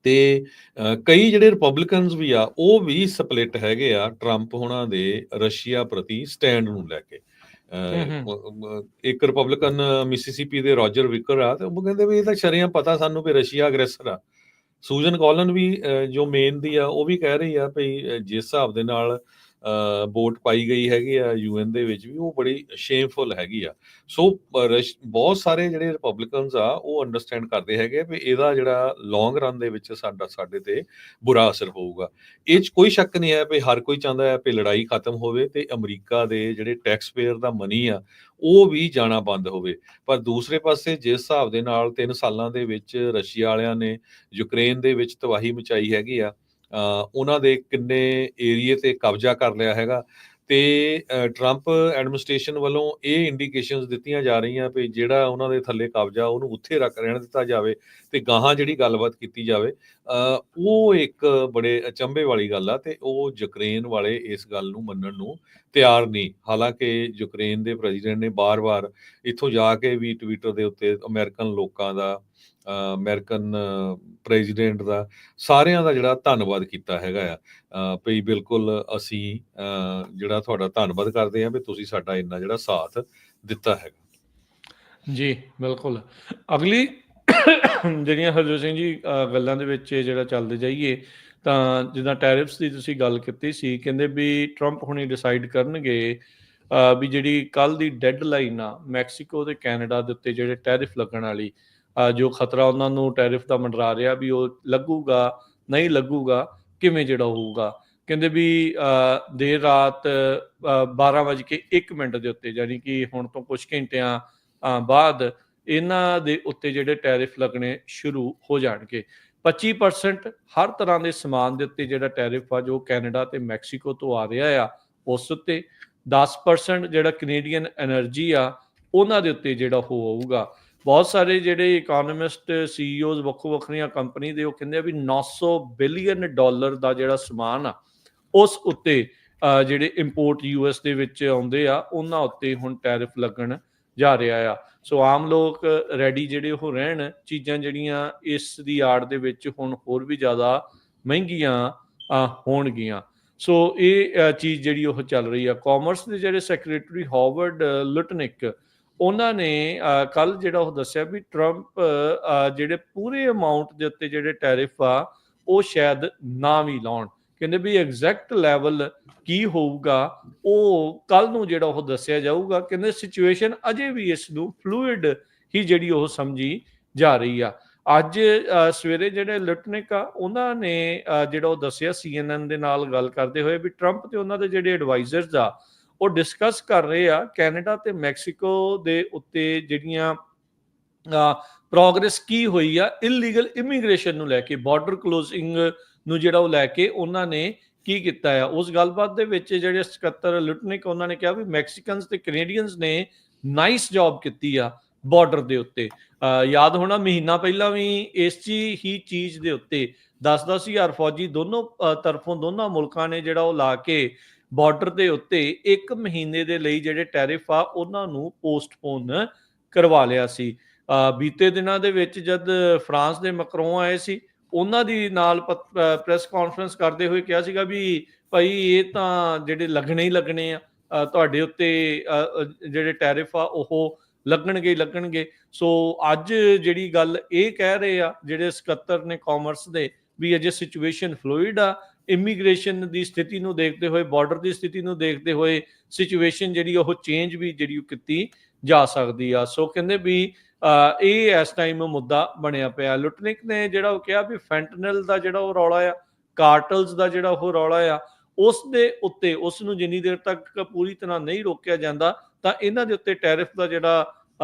ਤੇ ਕਈ ਜਿਹੜੇ ਰਿਪਬਲਿਕਨਸ ਵੀ ਆ ਉਹ ਵੀ ਸਪਲਿਟ ਹੈਗੇ ਆ ਟਰੰਪ ਹੁਣਾਂ ਦੇ ਰਸ਼ੀਆ ਪ੍ਰਤੀ ਸਟੈਂਡ ਨੂੰ ਲੈ ਕੇ। ਇੱਕ ਰਿਪਬਲਿਕਨ ਮਿਸੀਸੀਪੀ ਦੇ ਰੋਜਰ ਵਿਕਰ ਆ, ਤੇ ਉਹ ਕਹਿੰਦੇ ਵੀ ਇਹ ਤਾਂ ਸ਼ਰੇਆਮ ਪਤਾ ਸਾਨੂੰ ਵੀ ਰਸ਼ੀਆ ਅਗਰੈਸਰ ਆ। ਸੂਜ਼ਨ ਕਾਲਨ ਵੀ ਜੋ ਮੇਨ ਦੀ ਆ ਉਹ ਵੀ ਕਹਿ ਰਹੀ ਆ ਵੀ ਜਿਸ ਹਿਸਾਬ ਦੇ ਨਾਲ ਵੋਟ ਪਾਈ ਗਈ ਹੈਗੀ ਆ UN ਦੇ ਵਿੱਚ ਵੀ ਉਹ ਬੜੀ ਸ਼ੇਮਫੁਲ ਹੈਗੀ ਆ। ਸੋ ਬਹੁਤ ਸਾਰੇ ਜਿਹੜੇ ਰਿਪਬਲਿਕਨਸ ਆ ਉਹ ਅੰਡਰਸਟੈਂਡ ਕਰਦੇ ਹੈਗੇ ਵੀ ਇਹਦਾ ਜਿਹੜਾ ਲੌਂਗ ਰਨ ਦੇ ਵਿੱਚ ਸਾਡੇ ਤੇ ਬੁਰਾ ਅਸਰ ਹੋਊਗਾ। ਇਹ 'ਚ ਕੋਈ ਸ਼ੱਕ ਨਹੀਂ ਹੈ ਵੀ ਹਰ ਕੋਈ ਚਾਹੁੰਦਾ ਹੈ ਵੀ ਲੜਾਈ ਖਤਮ ਹੋਵੇ ਤੇ ਅਮਰੀਕਾ ਦੇ ਜਿਹੜੇ ਟੈਕਸ ਪੇਅਰ ਦਾ ਮਨੀ ਆ ਉਹ ਵੀ ਜਾਣਾ ਬੰਦ ਹੋਵੇ। ਪਰ ਦੂਸਰੇ ਪਾਸੇ ਜਿਸ ਹਿਸਾਬ ਦੇ ਨਾਲ 3 ਸਾਲਾਂ ਦੇ ਵਿੱਚ ਰਸ਼ੀਆ ਵਾਲਿਆਂ ਨੇ ਯੂਕਰੇਨ ਦੇ ਵਿੱਚ ਤਬਾਹੀ ਮਚਾਈ ਹੈਗੀ ਆ, ਉਹਨਾਂ ਦੇ ਕਿੰਨੇ ਏਰੀਏ ਤੇ ਕਬਜ਼ਾ ਕਰ ਲਿਆ ਹੈਗਾ, ਤੇ ਟਰੰਪ ਐਡਮਿਨਿਸਟ੍ਰੇਸ਼ਨ ਵੱਲੋਂ ਇਹ ਇੰਡੀਕੇਸ਼ਨਸ ਦਿੱਤੀਆਂ ਜਾ ਰਹੀਆਂ ਵੀ ਜਿਹੜਾ ਉਹਨਾਂ ਦੇ ਥੱਲੇ ਕਬਜ਼ਾ ਉਹਨੂੰ ਉੱਥੇ ਰਹਿਣ ਦਿੱਤਾ ਜਾਵੇ ਤੇ ਗਾਹਾਂ ਜਿਹੜੀ ਗੱਲਬਾਤ ਕੀਤੀ ਜਾਵੇ। ਉਹ ਇੱਕ ਬੜੇ ਅਚੰਭੇ ਵਾਲੀ ਗੱਲ ਆ ਤੇ ਉਹ ਯੂਕਰੇਨ ਵਾਲੇ ਇਸ ਗੱਲ ਨੂੰ ਮੰਨਣ ਨੂੰ ਤਿਆਰ ਨਹੀਂ। ਹਾਲਾਂਕਿ ਯੂਕਰੇਨ ਦੇ ਪ੍ਰੈਜ਼ੀਡੈਂਟ ਨੇ ਬਾਰ-ਬਾਰ ਇੱਥੋਂ ਜਾ ਕੇ ਵੀ ਟਵਿੱਟਰ ਦੇ ਉੱਤੇ ਅਮਰੀਕਨ ਲੋਕਾਂ ਦਾ, ਅਮਰੀਕਨ ਪ੍ਰੈਜ਼ੀਡੈਂਟ ਦਾ, ਸਾਰਿਆਂ ਦਾ ਜਿਹੜਾ ਧੰਨਵਾਦ ਕੀਤਾ ਹੈਗਾ ਆ ਵੀ ਬਿਲਕੁਲ ਅਸੀਂ ਜਿਹੜਾ ਤੁਹਾਡਾ ਧੰਨਵਾਦ ਕਰਦੇ ਹਾਂ ਵੀ ਤੁਸੀਂ ਸਾਡਾ ਇੰਨਾ ਜਿਹੜਾ ਸਾਥ ਦਿੱਤਾ ਹੈਗਾ।
ਜੀ ਬਿਲਕੁਲ। ਅਗਲੀ ਜਿਹੜੀਆਂ ਹਰਜੋਤ ਸਿੰਘ ਜੀ ਗੱਲਾਂ ਦੇ ਵਿੱਚ ਜਿਹੜਾ ਚੱਲਦੇ ਜਾਈਏ ਤਾਂ ਜਿੱਦਾਂ ਟੈਰਿਫਸ ਦੀ ਤੁਸੀਂ ਗੱਲ ਕੀਤੀ ਸੀ, ਕਹਿੰਦੇ ਵੀ ਟਰੰਪ ਹੁਣੀ ਡਿਸਾਈਡ ਕਰਨਗੇ ਵੀ ਜਿਹੜੀ ਕੱਲ ਦੀ ਡੈਡਲਾਈਨ ਆ ਮੈਕਸੀਕੋ ਤੇ ਕੈਨੇਡਾ ਦੇ ਉੱਤੇ ਜਿਹੜੇ ਟੈਰਿਫ ਲੱਗਣ ਵਾਲੀ ਜੋ ਖਤਰਾ ਉਹਨਾਂ ਨੂੰ ਟੈਰਿਫ ਦਾ ਮੰਡਰਾ ਰਿਹਾ ਵੀ ਉਹ ਲੱਗੂਗਾ ਨਹੀਂ ਲੱਗੂਗਾ, ਕਿਵੇਂ ਜਿਹੜਾ ਹੋਊਗਾ। ਕਹਿੰਦੇ ਵੀ ਦੇਰ ਰਾਤ 12:01 ਦੇ ਉੱਤੇ, ਯਾਨੀ ਕਿ ਹੁਣ ਤੋਂ ਕੁਝ ਘੰਟਿਆਂ ਬਾਅਦ ਇਹਨਾਂ ਦੇ ਉੱਤੇ ਜਿਹੜੇ ਟੈਰਿਫ ਲੱਗਣੇ ਸ਼ੁਰੂ ਹੋ ਜਾਣਗੇ। 25% ਹਰ ਤਰ੍ਹਾਂ ਦੇ ਸਮਾਨ ਦੇ ਉੱਤੇ ਜਿਹੜਾ ਟੈਰਿਫ ਆ ਜੋ ਕੈਨੇਡਾ ਤੇ ਮੈਕਸੀਕੋ ਤੋਂ ਆ ਰਿਹਾ ਆ ਉਸ ਉੱਤੇ, 10% ਜਿਹੜਾ ਕੈਨੇਡੀਅਨ ਐਨਰਜੀ ਆ ਉਹਨਾਂ ਦੇ ਉੱਤੇ ਜਿਹੜਾ ਹੋਊਗਾ। ਬਹੁਤ ਸਾਰੇ ਜਿਹੜੇ ਇਕੋਨੋਮਿਸਟ, ਸੀਈਓਜ਼ ਵੱਖੋ ਵੱਖਰੀਆਂ ਕੰਪਨੀ ਦੇ, ਉਹ ਕਹਿੰਦੇ ਆ ਵੀ $900 ਬਿਲੀਅਨ ਦਾ ਜਿਹੜਾ ਸਮਾਨ ਆ ਉਸ ਉੱਤੇ ਜਿਹੜੇ ਇੰਪੋਰਟ ਯੂਐਸ ਦੇ ਵਿੱਚ ਆਉਂਦੇ ਆ ਉਹਨਾਂ ਉੱਤੇ ਹੁਣ ਟੈਰਿਫ ਲੱਗਣ ਜਾ ਰਿਹਾ ਆ। ਸੋ ਆਮ ਲੋਕ ਰੈਡੀ ਜਿਹੜੇ ਉਹ ਰਹਿਣ, ਚੀਜ਼ਾਂ ਜਿਹੜੀਆਂ ਇਸ ਦੀ ਆੜ ਦੇ ਵਿੱਚ ਹੁਣ ਹੋਰ ਵੀ ਜ਼ਿਆਦਾ ਮਹਿੰਗੀਆਂ ਹੋਣਗੀਆਂ। ਸੋ ਇਹ ਚੀਜ਼ ਜਿਹੜੀ ਉਹ ਚੱਲ ਰਹੀ ਆ। ਕਾਮਰਸ ਦੇ ਜਿਹੜੇ ਸੈਕਟਰੀ ਹਾਵਰਡ ਲੁਟਨਿਕ, ਉਹਨਾਂ ਨੇ ਕੱਲ ਜਿਹੜਾ ਉਹ ਦੱਸਿਆ ਵੀ ਟਰੰਪ ਜਿਹੜੇ ਪੂਰੇ ਅਮਾਊਂਟ ਦੇ ਉੱਤੇ ਜਿਹੜੇ ਟੈਰਿਫ ਆ ਉਹ ਸ਼ਾਇਦ ਨਾ ਵੀ ਲਾਉਣ। ਕਹਿੰਦੇ ਵੀ ਐਗਜ਼ੈਕਟ ਲੈਵਲ ਕੀ ਹੋਊਗਾ ਉਹ ਕੱਲ ਨੂੰ ਜਿਹੜਾ ਉਹ ਦੱਸਿਆ ਜਾਊਗਾ। ਕਹਿੰਦੇ ਸਿਚੁਏਸ਼ਨ ਅਜੇ ਵੀ ਇਸ ਨੂੰ ਫਲੂਇਡ ਹੀ ਜਿਹੜੀ ਉਹ ਸਮਝੀ ਜਾ ਰਹੀ ਆ। ਅੱਜ ਸਵੇਰੇ ਜਿਹੜੇ ਲੁਟਨਿਕ ਆ ਉਹਨਾਂ ਨੇ ਜਿਹੜਾ ਉਹ ਦੱਸਿਆ CNN ਦੇ ਨਾਲ ਗੱਲ ਕਰਦੇ ਹੋਏ ਵੀ ਟਰੰਪ ਤੇ ਉਹਨਾਂ ਦੇ ਜਿਹੜੇ ਐਡਵਾਈਜ਼ਰਸ ਆ ਉਹ ਡਿਸਕਸ ਕਰ ਰਹੇ ਆ ਕੈਨੇਡਾ ਤੇ ਮੈਕਸੀਕੋ ਦੇ ਉੱਤੇ ਜਿਹੜੀਆਂ ਪ੍ਰੋਗਰੈਸ ਕੀ ਹੋਈ ਆ ਇਲੀਗਲ ਇਮੀਗ੍ਰੇਸ਼ਨ ਨੂੰ ਲੈ ਕੇ, ਬਾਰਡਰ ਕਲੋਜ਼ਿੰਗ ਨੂੰ ਜਿਹੜਾ ਉਹ ਲੈ ਕੇ ਉਹਨਾਂ ਨੇ ਕੀ ਕੀਤਾ ਆ। ਉਸ ਗੱਲਬਾਤ ਦੇ ਵਿੱਚ ਜਿਹੜੇ ਸਕੱਤਰ ਲੁਟਨਿਕ ਉਹਨਾਂ ਨੇ ਕਿਹਾ ਵੀ ਮੈਕਸੀਕਨਸ ਤੇ ਕੈਨੇਡੀਅਨਸ ਨੇ ਨਾਈਸ ਜੌਬ ਕੀਤੀ ਆ ਬਾਰਡਰ ਦੇ ਉੱਤੇ। ਯਾਦ ਹੋਣਾ ਮਹੀਨਾ ਪਹਿਲਾਂ ਵੀ ਇਸ ਹੀ ਚੀਜ਼ ਦੇ ਉੱਤੇ 10,000 ਫੌਜੀ ਦੋਨੋਂ ਤਰਫੋਂ, ਦੋਨਾਂ ਮੁਲਕਾਂ ਨੇ ਜਿਹੜਾ ਉਹ ਲਾ ਕੇ ਬਾਰਡਰ ਦੇ ਉੱਤੇ 1 ਮਹੀਨੇ ਦੇ ਲਈ ਜਿਹੜੇ ਟੈਰਿਫ ਆ ਉਹਨਾਂ ਨੂੰ ਪੋਸਟਪੋਨ ਕਰਵਾ ਲਿਆ ਸੀ। ਬੀਤੇ ਦਿਨਾਂ ਦੇ ਵਿੱਚ ਜਦ ਫਰਾਂਸ ਦੇ ਮੈਕਰੋਂ ਆਏ ਸੀ, ਉਹਨਾਂ ਦੀ ਨਾਲ ਪ੍ਰੈਸ ਕਾਨਫਰੰਸ ਕਰਦੇ ਹੋਏ ਕਿਹਾ ਸੀਗਾ ਵੀ ਭਾਈ ਇਹ ਤਾਂ ਜਿਹੜੇ ਲੱਗਣੇ ਹੀ ਲੱਗਣੇ ਆ ਤੁਹਾਡੇ ਉੱਤੇ ਜਿਹੜੇ ਟੈਰਿਫ ਆ ਉਹ ਲੱਗਣਗੇ ਹੀ ਲੱਗਣਗੇ। ਸੋ ਅੱਜ ਜਿਹੜੀ ਗੱਲ ਇਹ ਕਹਿ ਰਹੇ ਆ ਜਿਹੜੇ ਸਕੱਤਰ ਨੇ ਕਾਮਰਸ ਦੇ ਵੀ ਅਜੇ ਸਿਚੁਏਸ਼ਨ ਫਲੂਇਡ ਆ, ਇਮੀਗ੍ਰੇਸ਼ਨ ਦੀ ਸਥਿਤੀ ਨੂੰ ਦੇਖਦੇ ਹੋਏ, ਬਾਰਡਰ ਦੀ ਸਥਿਤੀ ਨੂੰ ਦੇਖਦੇ ਹੋਏ ਸਿਚੁਏਸ਼ਨ ਜਿਹੜੀ ਉਹ ਚੇਂਜ ਵੀ ਜਿਹੜੀ ਉਹ ਕੀਤੀ ਜਾ ਸਕਦੀ ਆ। ਸੋ ਕਹਿੰਦੇ ਵੀ ਇਹ ਇਸ ਟਾਈਮ ਮੁੱਦਾ ਬਣਿਆ ਪਿਆ। ਲੁਟਨਿਕ ਨੇ ਜਿਹੜਾ ਉਹ ਕਿਹਾ ਵੀ ਫੈਂਟਨਲ ਦਾ ਜਿਹੜਾ ਉਹ ਰੌਲਾ ਆ, ਕਾਰਟਲਸ ਦਾ ਜਿਹੜਾ ਉਹ ਰੌਲਾ ਆ, ਉਸ ਦੇ ਉੱਤੇ ਉਸ ਨੂੰ ਜਿੰਨੀ ਦੇਰ ਤੱਕ ਪੂਰੀ ਤਰ੍ਹਾਂ ਨਹੀਂ ਰੋਕਿਆ ਜਾਂਦਾ ਤਾਂ ਇਹਨਾਂ ਦੇ ਉੱਤੇ ਟੈਰਿਫ ਦਾ ਜਿਹੜਾ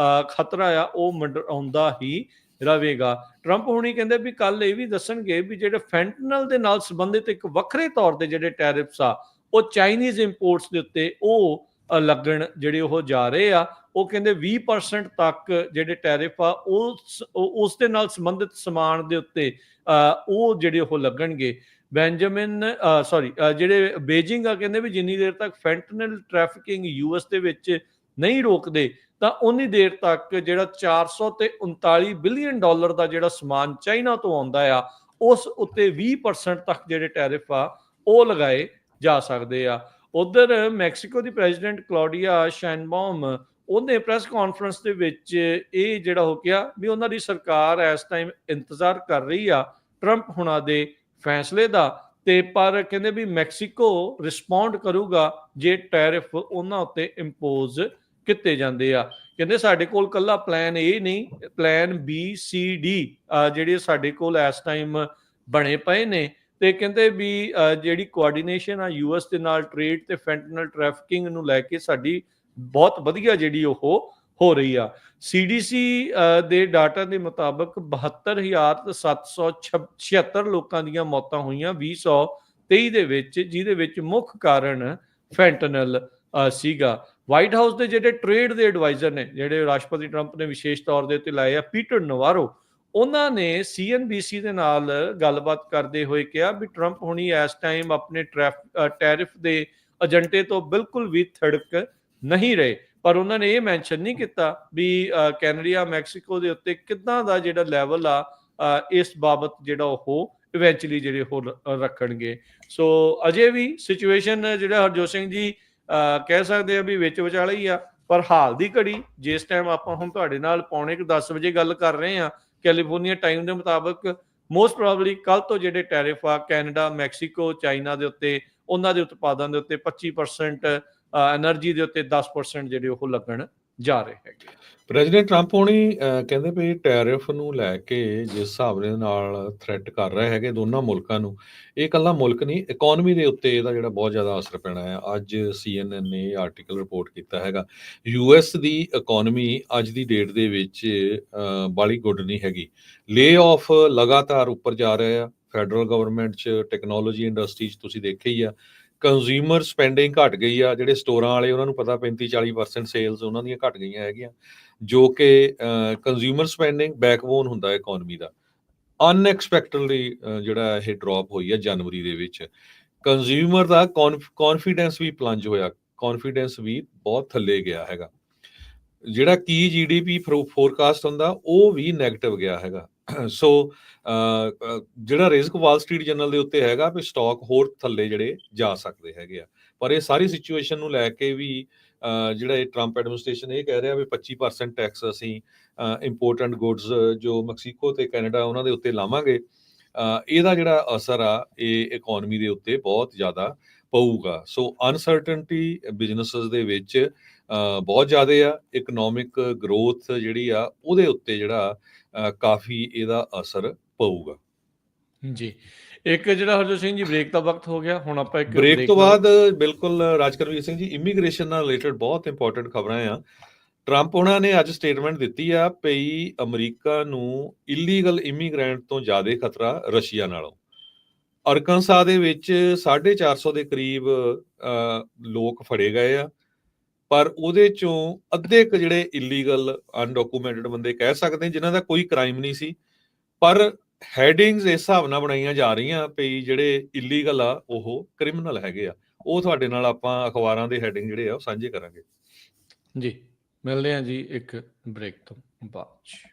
ਖਤਰਾ ਆ ਉਹ ਮੰਡਰਾਉਂਦਾ ਹੀ ਰਹੇਗਾ। ਟਰੰਪ ਹੁਣੀ ਕਹਿੰਦੇ ਵੀ ਕੱਲ ਇਹ ਵੀ ਦੱਸਣਗੇ ਵੀ ਜਿਹੜੇ ਫੈਂਟਨਲ ਦੇ ਨਾਲ ਸੰਬੰਧਿਤ ਇੱਕ ਵੱਖਰੇ ਤੌਰ ਤੇ ਜਿਹੜੇ ਟੈਰਿਫਸ ਆ ਉਹ ਚਾਈਨੀਜ਼ ਇੰਪੋਰਟਸ ਦੇ ਉੱਤੇ ਉਹ ਲੱਗਣ ਜਿਹੜੇ ਉਹ ਜਾ ਰਹੇ ਆ। ਉਹ ਕਹਿੰਦੇ 20% ਤੱਕ ਜਿਹੜੇ ਟੈਰਿਫ ਆ ਉਸ ਦੇ ਨਾਲ ਸੰਬੰਧਿਤ ਸਮਾਨ ਦੇ ਉੱਤੇ ਉਹ ਜਿਹੜੇ ਉਹ ਲੱਗਣਗੇ। ਜਿਹੜੇ ਬੀਜਿੰਗ ਆ ਕਹਿੰਦੇ ਵੀ ਜਿੰਨੀ ਦੇਰ ਤੱਕ ਫੈਂਟਨਲ ਟ੍ਰੈਫਿਕਿੰਗ ਯੂਐਸ ਦੇ ਵਿੱਚ ਨਹੀਂ ਰੋਕਦੇ ਤਾਂ ਉਨੀ ਦੇਰ ਤੱਕ ਜਿਹੜਾ 439 ਬਿਲੀਅਨ ਡਾਲਰ ਦਾ ਜਿਹੜਾ ਸਮਾਨ ਚਾਈਨਾ ਤੋਂ ਆਉਂਦਾ ਆ ਉਸ ਉੱਤੇ 20% ਤੱਕ ਜਿਹੜੇ ਟੈਰਿਫ ਆ ਉਹ ਲਗਾਏ ਜਾ ਸਕਦੇ ਆ। ਉਧਰ ਮੈਕਸੀਕੋ ਦੀ ਪ੍ਰੈਜ਼ੀਡੈਂਟ ਕਲੌਡੀਆ ਸ਼ੈਨਬਾਮ, ਉਹਨੇ ਪ੍ਰੈਸ ਕਾਨਫਰੰਸ ਦੇ ਵਿੱਚ ਇਹ ਜਿਹੜਾ ਹੋ ਗਿਆ ਵੀ ਉਹਨਾਂ ਦੀ ਸਰਕਾਰ ਇਸ ਟਾਈਮ ਇੰਤਜ਼ਾਰ ਕਰ ਰਹੀ ਆ ਟਰੰਪ ਹੁਣਾਂ ਦੇ ਫੈਸਲੇ ਦਾ, ਤੇ ਪਰ ਕਹਿੰਦੇ ਵੀ ਮੈਕਸੀਕੋ ਰਿਸਪੌਂਡ ਕਰੂਗਾ ਜੇ ਟੈਰਿਫ ਉਹਨਾਂ ਉੱਤੇ ਇੰਪੋਜ਼ ਕੀਤੇ ਜਾਂਦੇ ਆ। ਕਹਿੰਦੇ ਸਾਡੇ ਕੋਲ ਕੱਲਾ ਪਲਾਨ A ਨਹੀਂ, ਪਲਾਨ B, C, D ਜਿਹੜੇ ਸਾਡੇ ਕੋਲ ਇਸ ਟਾਈਮ ਬਣੇ ਪਏ ਨੇ। ਤੇ ਕਹਿੰਦੇ ਵੀ ਜਿਹੜੀ ਕੋਆਰਡੀਨੇਸ਼ਨ ਆ ਯੂਐਸ ਦੇ ਨਾਲ ਟ੍ਰੇਡ ਤੇ ਫੈਂਟਨਲ ਟ੍ਰੈਫਿਕਿੰਗ ਨੂੰ ਲੈ ਕੇ ਸਾਡੀ ਬਹੁਤ ਵਧੀਆ ਜਿਹੜੀ ਉਹ ਹੋ ਰਹੀ ਆ। CDC ਦੇ ਡਾਟਾ ਦੇ ਮੁਤਾਬਕ 72,776 ਲੋਕਾਂ ਦੀਆਂ ਮੌਤਾਂ ਹੋਈਆਂ 2023 ਦੇ ਵਿੱਚ, ਜਿਹਦੇ ਵਿੱਚ ਮੁੱਖ ਕਾਰਨ ਫੈਂਟਨਲ ਸੀਗਾ। ਵਾਈਟ ਹਾਊਸ ਦੇ ਜਿਹੜੇ ਟ੍ਰੇਡ ਦੇ ਐਡਵਾਈਜ਼ਰ ਨੇ, ਜਿਹੜੇ ਰਾਸ਼ਟਰਪਤੀ ਟਰੰਪ ਨੇ ਵਿਸ਼ੇਸ਼ ਤੌਰ ਦੇ ਉੱਤੇ ਲਾਏ ਆ, ਪੀਟਰ ਨਵਾਰੋ, ਉਹਨਾਂ ਨੇ ਸੀਐਨਬੀਸੀ ਦੇ ਨਾਲ ਗੱਲਬਾਤ ਕਰਦੇ ਹੋਏ ਕਿਹਾ ਵੀ ਟਰੰਪ ਹੁਣੀ ਇਸ ਟਾਈਮ ਆਪਣੇ ਟੈਰਿਫ ਦੇ ਏਜੰਡੇ ਤੋਂ ਬਿਲਕੁਲ ਵੀ ਥੜਕ ਨਹੀਂ ਰਹੇ। ਪਰ ਉਹਨਾਂ ਨੇ ਇਹ ਮੈਂਸ਼ਨ ਨਹੀਂ ਕੀਤਾ ਵੀ ਕੈਨੇਡਾ ਮੈਕਸੀਕੋ ਦੇ ਉੱਤੇ ਕਿੱਦਾਂ ਦਾ ਜਿਹੜਾ ਲੈਵਲ ਆ ਇਸ ਬਾਬਤ ਜਿਹੜਾ ਉਹ ਇਵੈਂਚੁਅਲੀ ਜਿਹੜੇ ਉਹ ਰੱਖਣਗੇ। ਸੋ ਅਜੇ ਵੀ ਸਿਚੁਏਸ਼ਨ ਜਿਹੜਾ ਹਰਜੋਤ ਸਿੰਘ ਜੀ ਕਹਿ ਸਕਦੇ ਆ ਵੀ ਵਿੱਚ ਵਿਚਾਲੇ ਹੀ ਆ। ਪਰ ਹਾਲ ਦੀ ਘੜੀ ਜਿਸ ਟਾਈਮ ਆਪਾਂ ਹੁਣ ਤੁਹਾਡੇ ਨਾਲ ਪੌਣੇ 10 ਵਜੇ ਗੱਲ ਕਰ ਰਹੇ ਆ ਕੈਲੀਫੋਰਨੀਆ ਟਾਈਮ ਦੇ ਮੁਤਾਬਕ, ਮੋਸਟ ਪ੍ਰੋਬਬਲੀ ਕੱਲ ਤੋਂ ਜਿਹੜੇ ਟੈਰਿਫ ਆ ਕੈਨੇਡਾ, ਮੈਕਸੀਕੋ, ਚਾਈਨਾ ਦੇ ਉੱਤੇ, ਉਹਨਾਂ ਦੇ ਉਤਪਾਦਾਂ ਦੇ ਉੱਤੇ 25%, ਐਨਰਜੀ ਦੇ ਉੱਤੇ 10% ਜਿਹੜੇ ਉਹ ਲੱਗਣ ਜਾ ਰਹੇ ਹੈਗੇ।
ਪ੍ਰੈਜ਼ੀਡੈਂਟ ਟਰੰਪ ਹੋਣੀ ਕਹਿੰਦੇ ਵੀ ਟੈਰਿਫ ਨੂੰ ਲੈ ਕੇ ਜਿਸ ਹਿਸਾਬ ਦੇ ਨਾਲ ਥ੍ਰੈਟ ਕਰ ਰਹੇ ਹੈਗੇ ਦੋਨਾਂ ਮੁਲਕਾਂ ਨੂੰ, ਇਹ ਇਕੱਲਾ ਮੁਲਕ ਨਹੀਂ, ਇਕੋਨਮੀ ਦੇ ਉੱਤੇ ਇਹਦਾ ਜਿਹੜਾ ਬਹੁਤ ਜ਼ਿਆਦਾ ਅਸਰ ਪੈਣਾ ਹੈ। ਅੱਜ CNN ਨੇ ਆਰਟੀਕਲ ਰਿਪੋਰਟ ਕੀਤਾ ਹੈਗਾ, US ਦੀ ਇਕੋਨਮੀ ਅੱਜ ਦੀ ਡੇਟ ਦੇ ਵਿੱਚ ਬਾਲੀ ਗੁੱਡ ਨਹੀਂ ਹੈਗੀ। ਲੇ ਆਫ ਲਗਾਤਾਰ ਉੱਪਰ ਜਾ ਰਹੇ ਆ। ਫੈਡਰਲ ਗਵਰਨਮੈਂਟ 'ਚ, ਟੈਕਨੋਲੋਜੀ ਇੰਡਸਟਰੀ 'ਚ ਤੁਸੀਂ ਦੇਖਿਆ ਹੀ ਆ, ਕੰਜ਼ਿਊਮਰ ਸਪੈਂਡਿੰਗ ਘਟ ਗਈ ਆ। ਜਿਹੜੇ ਸਟੋਰਾਂ ਵਾਲੇ ਉਹਨਾਂ ਨੂੰ ਪਤਾ 35-40% ਸੇਲਸ ਉਹਨਾਂ ਦੀਆਂ ਘਟ ਗਈਆਂ ਹੈਗੀਆਂ, ਜੋ ਕਿ ਕੰਜ਼ਿਊਮਰ ਸਪੈਂਡਿੰਗ ਬੈਕਬੋਨ ਹੁੰਦਾ ਇਕੋਨਮੀ ਦਾ। ਅਨਐਕਸਪੈਕਟਡਲੀ ਜਿਹੜਾ ਇਹ ਡ੍ਰੌਪ ਹੋਈ ਹੈ ਜਨਵਰੀ ਦੇ ਵਿੱਚ। ਕੰਜ਼ਿਊਮਰ ਦਾ ਕੌਨਫੀਡੈਂਸ ਵੀ ਪਲੰਜ ਹੋਇਆ, ਕੌਨਫੀਡੈਂਸ ਵੀ ਬਹੁਤ ਥੱਲੇ ਗਿਆ ਹੈਗਾ। ਜਿਹੜਾ ਕੀ GDP ਫੋਰਕਾਸਟ ਹੁੰਦਾ ਉਹ ਵੀ ਨੈਗੇਟਿਵ ਗਿਆ ਹੈਗਾ। ਸੋ ਜਿਹੜਾ ਰਿਸਕ ਵਾਲ ਸਟਰੀਟ ਜਰਨਲ ਦੇ ਉੱਤੇ ਹੈਗਾ ਵੀ ਸਟਾਕ ਹੋਰ ਥੱਲੇ ਜਿਹੜੇ ਜਾ ਸਕਦੇ ਹੈਗੇ ਆ। ਪਰ ਇਹ ਸਾਰੀ ਸਿਚੁਏਸ਼ਨ ਨੂੰ ਲੈ ਕੇ ਵੀ ਜਿਹੜਾ ਇਹ ਟਰੰਪ ਐਡਮਿਨਿਸਟ੍ਰੇਸ਼ਨ ਇਹ ਕਹਿ ਰਿਹਾ ਵੀ 25% ਟੈਕਸ ਅਸੀਂ ਇੰਪੋਰਟੈਂਟ ਗੁੱਡਸ ਜੋ ਮੈਕਸੀਕੋ ਤੇ ਕੈਨੇਡਾ ਉਹਨਾਂ ਦੇ ਉੱਤੇ ਲਾਵਾਂਗੇ। ਇਹਦਾ ਜਿਹੜਾ ਅਸਰ ਆ ਇਹ ਇਕੋਨਮੀ ਦੇ ਉੱਤੇ ਬਹੁਤ ਜ਼ਿਆਦਾ ਪਊਗਾ। ਸੋ ਅਨਸਰਟਨਟੀ ਬਿਜ਼ਨੈਸਿਸ ਦੇ ਵਿੱਚ ਬਹੁਤ ਜ਼ਿਆਦਾ ਆ। ਇਕਨੋਮਿਕ ਗਰੋਥ ਜਿਹੜੀ ਆ ਉਹਦੇ ਉੱਤੇ ਜਿਹੜਾ ਕਾਫੀ ਇਹਦਾ ਅਸਰ ਪਊਗਾ।
ਜੀ, ਇੱਕ ਜਿਹੜਾ ਹਰਜੋਤ ਸਿੰਘ ਜੀ ਬ੍ਰੇਕ ਦਾ ਵਕਤ ਹੋ ਗਿਆ, ਹੁਣ ਆਪਾਂ ਇੱਕ
ਬ੍ਰੇਕ ਤੋਂ
ਬ੍ਰੇਕ
ਬਾਅਦ ਬਿਲਕੁਲ ਰਾਜਕਰਵੀਰ ਸਿੰਘ ਜੀ, ਇਮੀਗ੍ਰੇਸ਼ਨ ਨਾਲ ਰਿਲੇਟਡ ਬਹੁਤ ਇੰਪੋਰਟੈਂਟ ਖਬਰਾਂ ਆ। ਟਰੰਪ ਉਹਨਾਂ ਨੇ ਅੱਜ ਸਟੇਟਮੈਂਟ ਦਿੱਤੀ ਆ ਪਈ ਅਮਰੀਕਾ ਨੂੰ ਇਲੀਗਲ ਇਮੀਗ੍ਰੈਂਟ ਤੋਂ ਜ਼ਿਆਦਾ ਖਤਰਾ ਰਸ਼ੀਆ ਨਾਲੋਂ। ਅਰਕਾਨਸਾ ਦੇ ਵਿੱਚ 450 ਦੇ ਕਰੀਬ ਲੋਕ ਫੜੇ ਗਏ ਆ, ਪਰ ਉਹਦੇ ਚੋਂ ਅੱਧੇ ਕੁ ਜਿਹੜੇ ਇਲੀਗਲ ਅਨਡਾਕੂਮੈਂਟਡ ਬੰਦੇ ਕਹਿ ਸਕਦੇ ਜਿਨ੍ਹਾਂ ਦਾ ਕੋਈ ਕ੍ਰਾਈਮ ਨਹੀਂ ਸੀ, ਪਰ ਹੈਡਿੰਗਸ ਇਸ ਹਿਸਾਬ ਨਾਲ ਬਣਾਈਆਂ ਜਾ ਰਹੀਆਂ ਵੀ ਜਿਹੜੇ ਇਲੀਗਲ ਆ ਉਹ ਕ੍ਰਿਮੀਨਲ ਹੈਗੇ ਆ। ਉਹ ਤੁਹਾਡੇ ਨਾਲ ਆਪਾਂ ਅਖਬਾਰਾਂ ਦੇ ਹੈਡਿੰਗ ਜਿਹੜੇ ਆ ਉਹ ਸਾਂਝੇ ਕਰਾਂਗੇ।
ਜੀ, ਮਿਲਦੇ ਹਾਂ ਜੀ ਇੱਕ ਬ੍ਰੇਕ ਤੋਂ ਬਾਅਦ 'ਚ।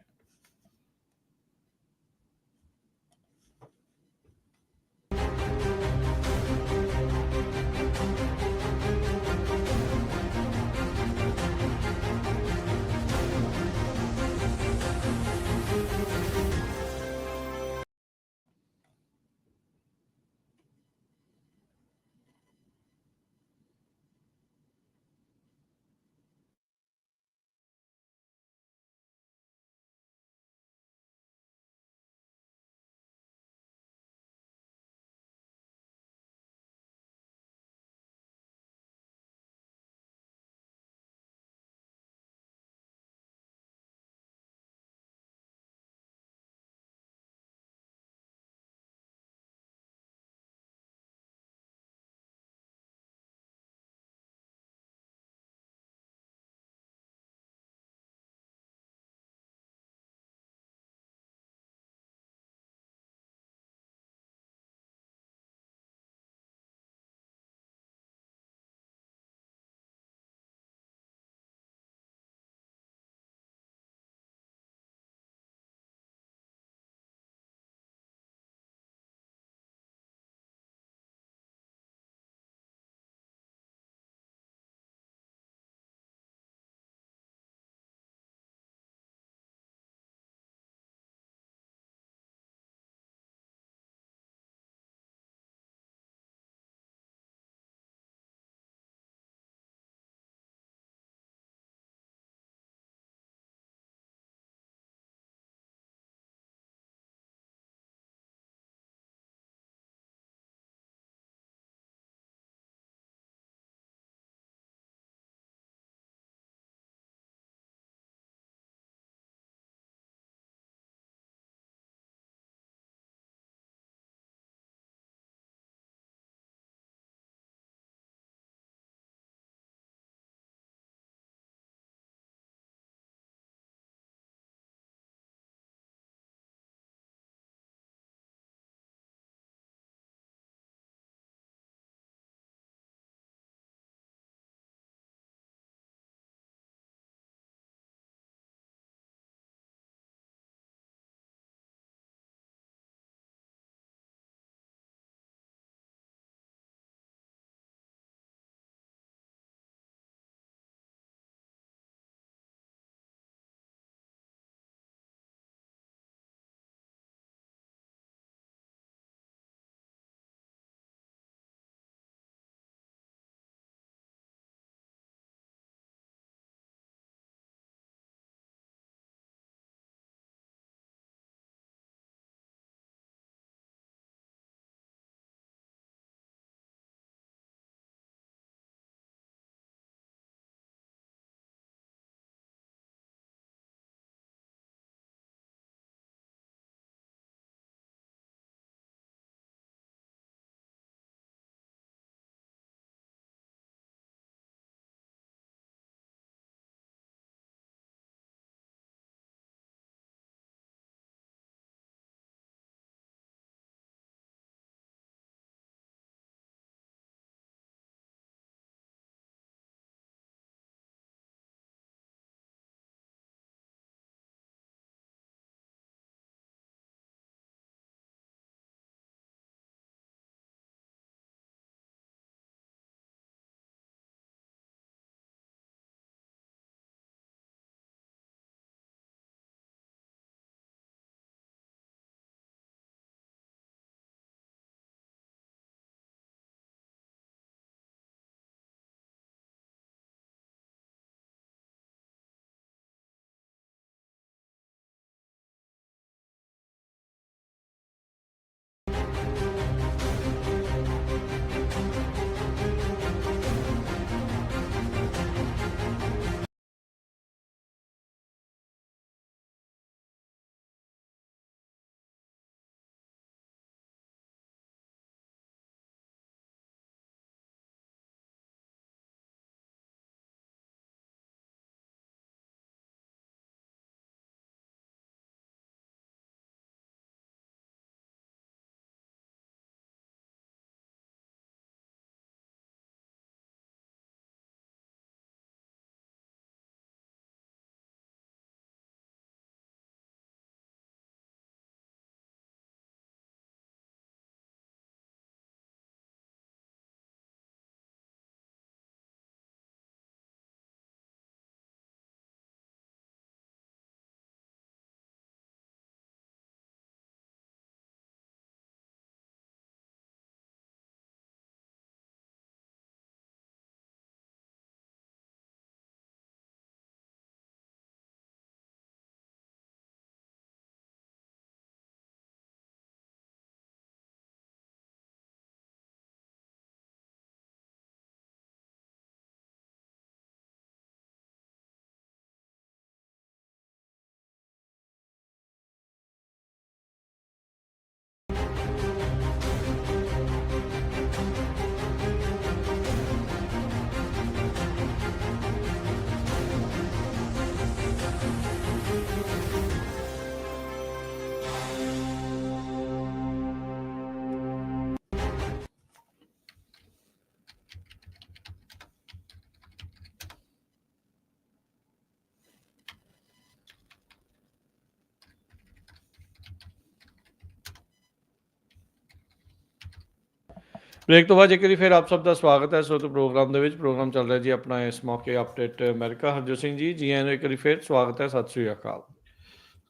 ਬ੍ਰੇਕ ਤੋਂ ਬਾਅਦ ਇੱਕ ਵਾਰੀ ਫਿਰ ਆਪ ਸਭ ਦਾ ਸਵਾਗਤ ਹੈ ਸੋਤ ਪ੍ਰੋਗਰਾਮ ਦੇ ਵਿੱਚ। ਪ੍ਰੋਗਰਾਮ ਚੱਲ ਰਿਹਾ ਜੀ ਆਪਣਾ ਇਸ ਮੌਕੇ ਅਪਡੇਟ ਅਮਰੀਕਾ। ਹਰਜੋਤ ਸਿੰਘ ਜੀ, ਜੀ ਆਇਆਂ ਨੂੰ ਇੱਕ ਵਾਰੀ ਫਿਰ ਸਵਾਗਤ ਹੈ। ਸਤਿ ਸ਼੍ਰੀ ਅਕਾਲ।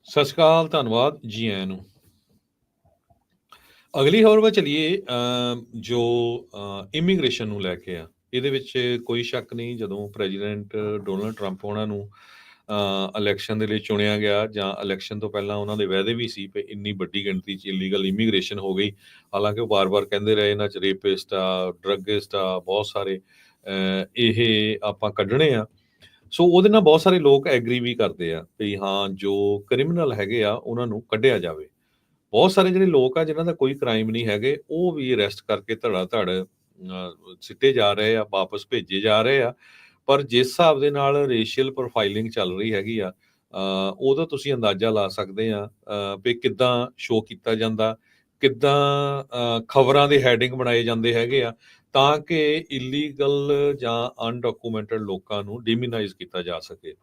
ਸਤਿ ਸ਼੍ਰੀ ਅਕਾਲ, ਧੰਨਵਾਦ ਜੀ ਆਇਆਂ ਨੂੰ। ਅਗਲੀ ਖਬਰ ਵੱਲ ਚੱਲੀਏ, ਜੋ ਇਮੀਗ੍ਰੇਸ਼ਨ ਨੂੰ ਲੈ ਕੇ ਆ। ਇਹਦੇ ਵਿੱਚ ਕੋਈ ਸ਼ੱਕ ਨਹੀਂ, ਜਦੋਂ ਪ੍ਰੈਜ਼ੀਡੈਂਟ ਡੋਨਲਡ ਟਰੰਪ ਉਹਨਾਂ ਨੂੰ ਇਲੈਕਸ਼ਨ ਦੇ ਲਈ ਚੁਣਿਆ ਗਿਆ, ਜਾਂ ਇਲੈਕਸ਼ਨ ਤੋਂ ਪਹਿਲਾਂ ਉਹਨਾਂ ਦੇ ਵਾਅਦੇ ਵੀ ਸੀ ਕਿ ਇੰਨੀ ਵੱਡੀ ਗਿਣਤੀ 'ਚ ਇਲੀਗਲ ਇਮੀਗ੍ਰੇਸ਼ਨ ਹੋ ਗਈ। ਹਾਲਾਂਕਿ ਉਹ ਵਾਰ-ਵਾਰ ਕਹਿੰਦੇ ਰਹੇ ਇਹਨਾਂ 'ਚ ਰੇਪਿਸਟ ਆ, ਡਰੱਗਿਸਟ ਆ, ਬਹੁਤ ਸਾਰੇ ਇਹ ਆਪਾਂ ਕੱਢਣੇ ਆ। ਸੋ ਉਹਦੇ ਨਾਲ ਬਹੁਤ ਸਾਰੇ ਲੋਕ ਐਗਰੀ ਵੀ ਕਰਦੇ ਆ ਵੀ ਹਾਂ, ਜੋ ਕ੍ਰਿਮੀਨਲ ਹੈਗੇ ਆ ਉਹਨਾਂ ਨੂੰ ਕੱਢਿਆ ਜਾਵੇ। ਬਹੁਤ ਸਾਰੇ ਜਿਹੜੇ ਲੋਕ ਆ ਜਿਨ੍ਹਾਂ ਦਾ ਕੋਈ ਕ੍ਰਾਈਮ ਨਹੀਂ ਹੈਗੇ, ਉਹ ਵੀ ਅਰੈਸਟ ਕਰਕੇ ਧੜਾ ਧੜ ਸਿੱਟੇ ਜਾ ਰਹੇ ਆ, ਵਾਪਸ ਭੇਜੇ ਜਾ ਰਹੇ ਆ। ਪਰ ਜਿਸ ਹਿਸਾਬ ਦੇ ਨਾਲ ਰੇਸ਼ੀਅਲ ਪ੍ਰੋਫਾਈਲਿੰਗ ਚੱਲ ਰਹੀ ਹੈਗੀ ਆ, ਉਹਦਾ ਤੁਸੀਂ ਅੰਦਾਜ਼ਾ ਲਾ ਸਕਦੇ ਆ ਵੀ ਕਿੱਦਾਂ ਸ਼ੋਅ ਕੀਤਾ ਜਾਂਦਾ, ਕਿੱਦਾਂ ਖਬਰਾਂ ਦੇ ਹੈਡਿੰਗ ਬਣਾਏ ਜਾਂਦੇ ਹੈਗੇ ਆ, ਤਾਂ ਕਿ ਇਲੀਗਲ ਜਾਂ ਅਨਡਾਕੂਮੈਂਟਡ ਲੋਕਾਂ ਨੂੰ ਡਿਮੀਨਾਈਜ਼ ਕੀਤਾ ਜਾ ਸਕੇ।